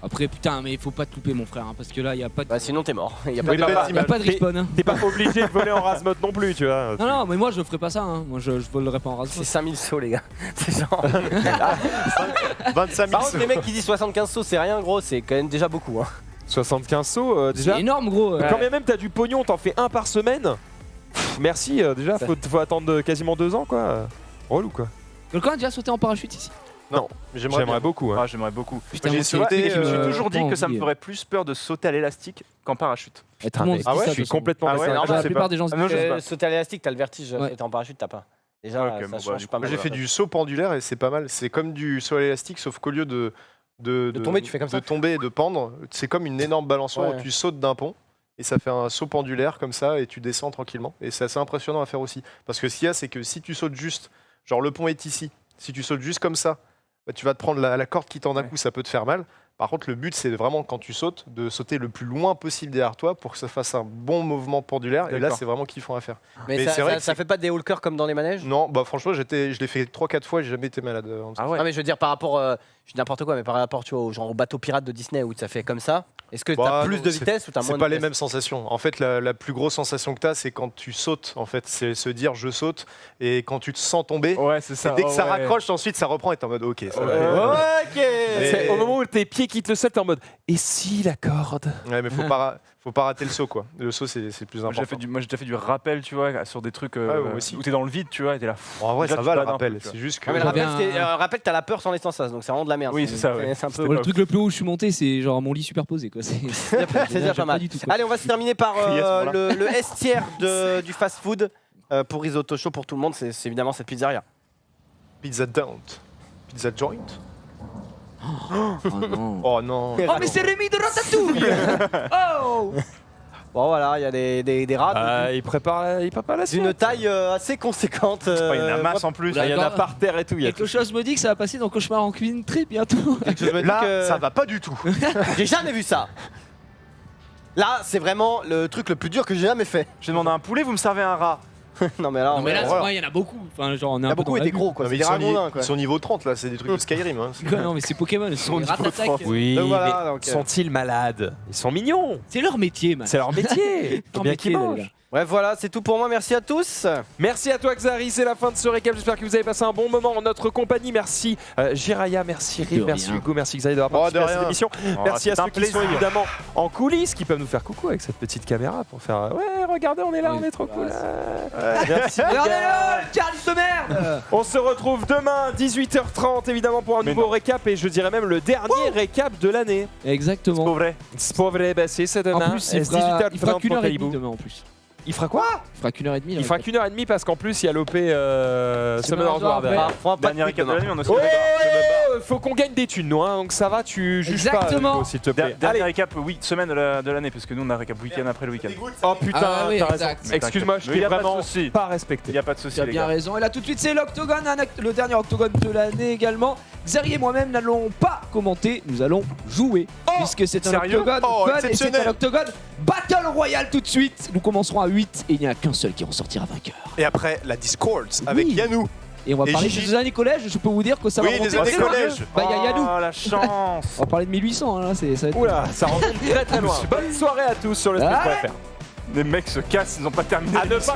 Après, putain, mais il faut pas te louper, mon frère, hein, parce que là, il y a pas de. Bah sinon t'es mort. Il y a pas Oui, de. bah, Y a pas de respawn. Hein. T'es pas obligé de voler en rase mode non plus, tu vois. Non, non, mais moi je ferais pas ça. Hein. Moi je volerais pas en C'est rasoir. 5000 sauts, les gars. C'est genre. 25 000 Par contre, les mecs qui disent 75 sauts, c'est rien, gros, c'est quand même déjà beaucoup. Hein. 75 sauts déjà. C'est énorme, gros. Quand bien même t'as du pognon, t'en fais un par semaine. Merci, déjà, Ça- faut attendre quasiment 2 ans, quoi. Relou, quoi. Quelqu'un a déjà sauté en parachute ici? Non, mais j'aimerais bien. J'aimerais beaucoup. Hein. Ah, j'aimerais beaucoup. Putain, J'ai moi, sauté c'est- et je me suis toujours pas dit que ça me envie. ferait plus peur de sauter à l'élastique qu'en parachute. Et tout le monde mec, se dit je ça, suis de toute façon. complètement Ah ouais, d'accord. non, La je sais plupart pas. des gens se Ah non, disent. je sais pas. Sauter à l'élastique, t'as le vertige, Ouais. sauter en parachute, t'as pas. Déjà, Ok, ça bon, change bah, pas mal. Moi j'ai fait ouais. du saut pendulaire et c'est pas mal. C'est comme du saut à l'élastique, sauf qu'au lieu de tomber, tu fais comme ça. de tomber et de pendre, c'est comme une énorme balançoire Ouais. où tu sautes d'un pont et ça fait un saut pendulaire comme ça et tu descends tranquillement. Et c'est assez impressionnant à faire aussi. Parce que ce qu'il y a, c'est que si tu sautes juste, genre le pont est ici, si tu sautes juste comme ça, bah, tu vas te prendre la corde qui tend d'un coup, ça peut te faire mal. Par contre, le but, c'est vraiment, quand tu sautes, de sauter le plus loin possible derrière toi pour que ça fasse un bon mouvement pendulaire. Et là, D'accord. c'est vraiment kiffant à faire. Mais Mais ça, c'est vrai ça, que ça c'est- fait pas des walkers comme dans les manèges? Non, bah franchement, je l'ai fait 3-4 fois et j'ai jamais été malade. Ah ouais. Non mais je veux dire par rapport, je dis n'importe quoi, mais par rapport tu vois, au bateau pirate de Disney où ça fait comme ça, est-ce que Bah, t'as plus non, de c'est- vitesse ou t'as moins C'est de pas les vitesse? mêmes sensations. En fait, la plus grosse sensation que tu as, c'est quand tu sautes. En fait, c'est se dire je saute et quand tu te sens tomber. Ouais, c'est ça. Et dès que oh, ça ouais. raccroche, ensuite ça reprend et t'es en mode ok. Ça va Ouais. aller. Ok. C'est au moment où tes pieds quittent le sol, t'es en mode et si la corde. Ouais, mais faut pas rater le saut quoi. Le saut c'est le plus Moi, important. j'ai déjà fait du rappel, tu vois, sur des trucs Ouais, moi aussi. où t'es dans le vide, tu vois, et t'es là. En vrai, Déjà, ça tu va le bades un rappel. peu, tu vois. C'est juste que. Ah, mais le J'avais rappel, un- rappel, t'as la peur sans les sensations, donc c'est vraiment de la merde. Oui, c'est ça, ouais. C'est un peu. Ouais, le truc le plus haut où je suis monté, c'est genre mon lit superposé quoi. C'est C'est déjà pas j'aime mal. du tout, quoi. Allez, on va se terminer par Yes, voilà. le S tier du fast-food pour Risotto Show pour tout le monde. C'est évidemment cette pizzeria. Pizza down. Pizza joint. Oh non. Oh non. Oh mais c'est Rémi de Ratatouille. Oh. Bon voilà, il y a des rats Il prépare la d'une suite. taille assez conséquente. Il y en a masse en plus. Il y en a D'accord. par terre et tout. Il y a Quelque chose me dit que ça va passer dans Cauchemar en cuisine très bientôt. Je me dis Là, que- ça va pas du tout. J'ai jamais vu ça. Là, c'est vraiment le truc le plus dur que j'ai jamais fait. J'ai demandé un poulet, vous me servez un rat. Non mais là, Non, mais là, ouais. c'est vrai, il y en a beaucoup. Enfin, genre, on il y a beaucoup étaient gros quoi. Non, C'est mais des ragondins quoi. ils sont niveau 30 là, c'est des trucs de Skyrim. Hein. Non, mais c'est Pokémon, ils sont Son des niveau ratatak. 30. Oui, Donc voilà, mais donc, sont-ils malades? Ils sont mignons. C'est leur métier, man. C'est leur métier. Faut Leur bien métier, qu'ils les mangent. gars. Bref, voilà, c'est tout pour moi. Merci à tous. Merci à toi Xari, c'est la fin de ce récap. J'espère que vous avez passé un bon moment en notre compagnie. Merci Jiraya, merci Rib, De merci rien. Hugo, merci Xari d'avoir participé de à cette rien. émission. Oh, Merci à c'est ceux un qui sont plaisir. évidemment en coulisses, qui peuvent nous faire coucou avec cette petite caméra pour faire ouais, regardez, on est là, Oui, on est trop voilà, cool. Merci. les Regardez-le, gars. le Charlie de merde. On se retrouve demain 18h30 évidemment pour un Mais nouveau non. récap et je dirais même le dernier récap de l'année. Exactement. Pour vrai. C'est pas vrai, bah c'est En demain. plus, il fera qu'une heure et demie Calibou. demain en plus. Il fera quoi? Il fera qu'une heure et demie. Il fera qu'une heure et demie parce qu'en plus il y a l'OP Summoners War derrière. Dernier récap de l'année, on a aussi Oh, le faut qu'on gagne des thunes, nous, hein, donc ça va, tu juges Exactement. pas, Hugo, s'il te plaît. Dernier Allez. récap, oui, semaine de l'année, parce que nous on a un récap week-end après le week-end. Oh putain, Ah oui, t'as raison. exact. Excuse-moi, je Mais t'ai y a pas de vraiment souci. pas respecté. Il n'y a pas de souci, Tu as les bien gars. raison. Et là tout de suite c'est l'octogone, le dernier octogone de l'année également. Xari et moi-même n'allons pas commenter, nous allons jouer. Puisque c'est un sérieux octogone Oh, fun et c'est exceptionnel. un octogone Battle Royale tout de suite. Nous commencerons à 8 et il n'y a qu'un seul qui ressortira vainqueur. Et après, la Discord avec Oui. Yanou. Et on va Et parler Gigi. des années collège, je peux vous dire que ça va Oui, remonter des années très loin. collège. Bah il y a Yanou. Oh la chance. On va parler de 1800 hein, là, ça va être... Oula, ça remonte très très loin. Bonne soirée à tous sur le Allez. Street.fr. Les mecs se cassent, ils n'ont pas terminé. À ne pas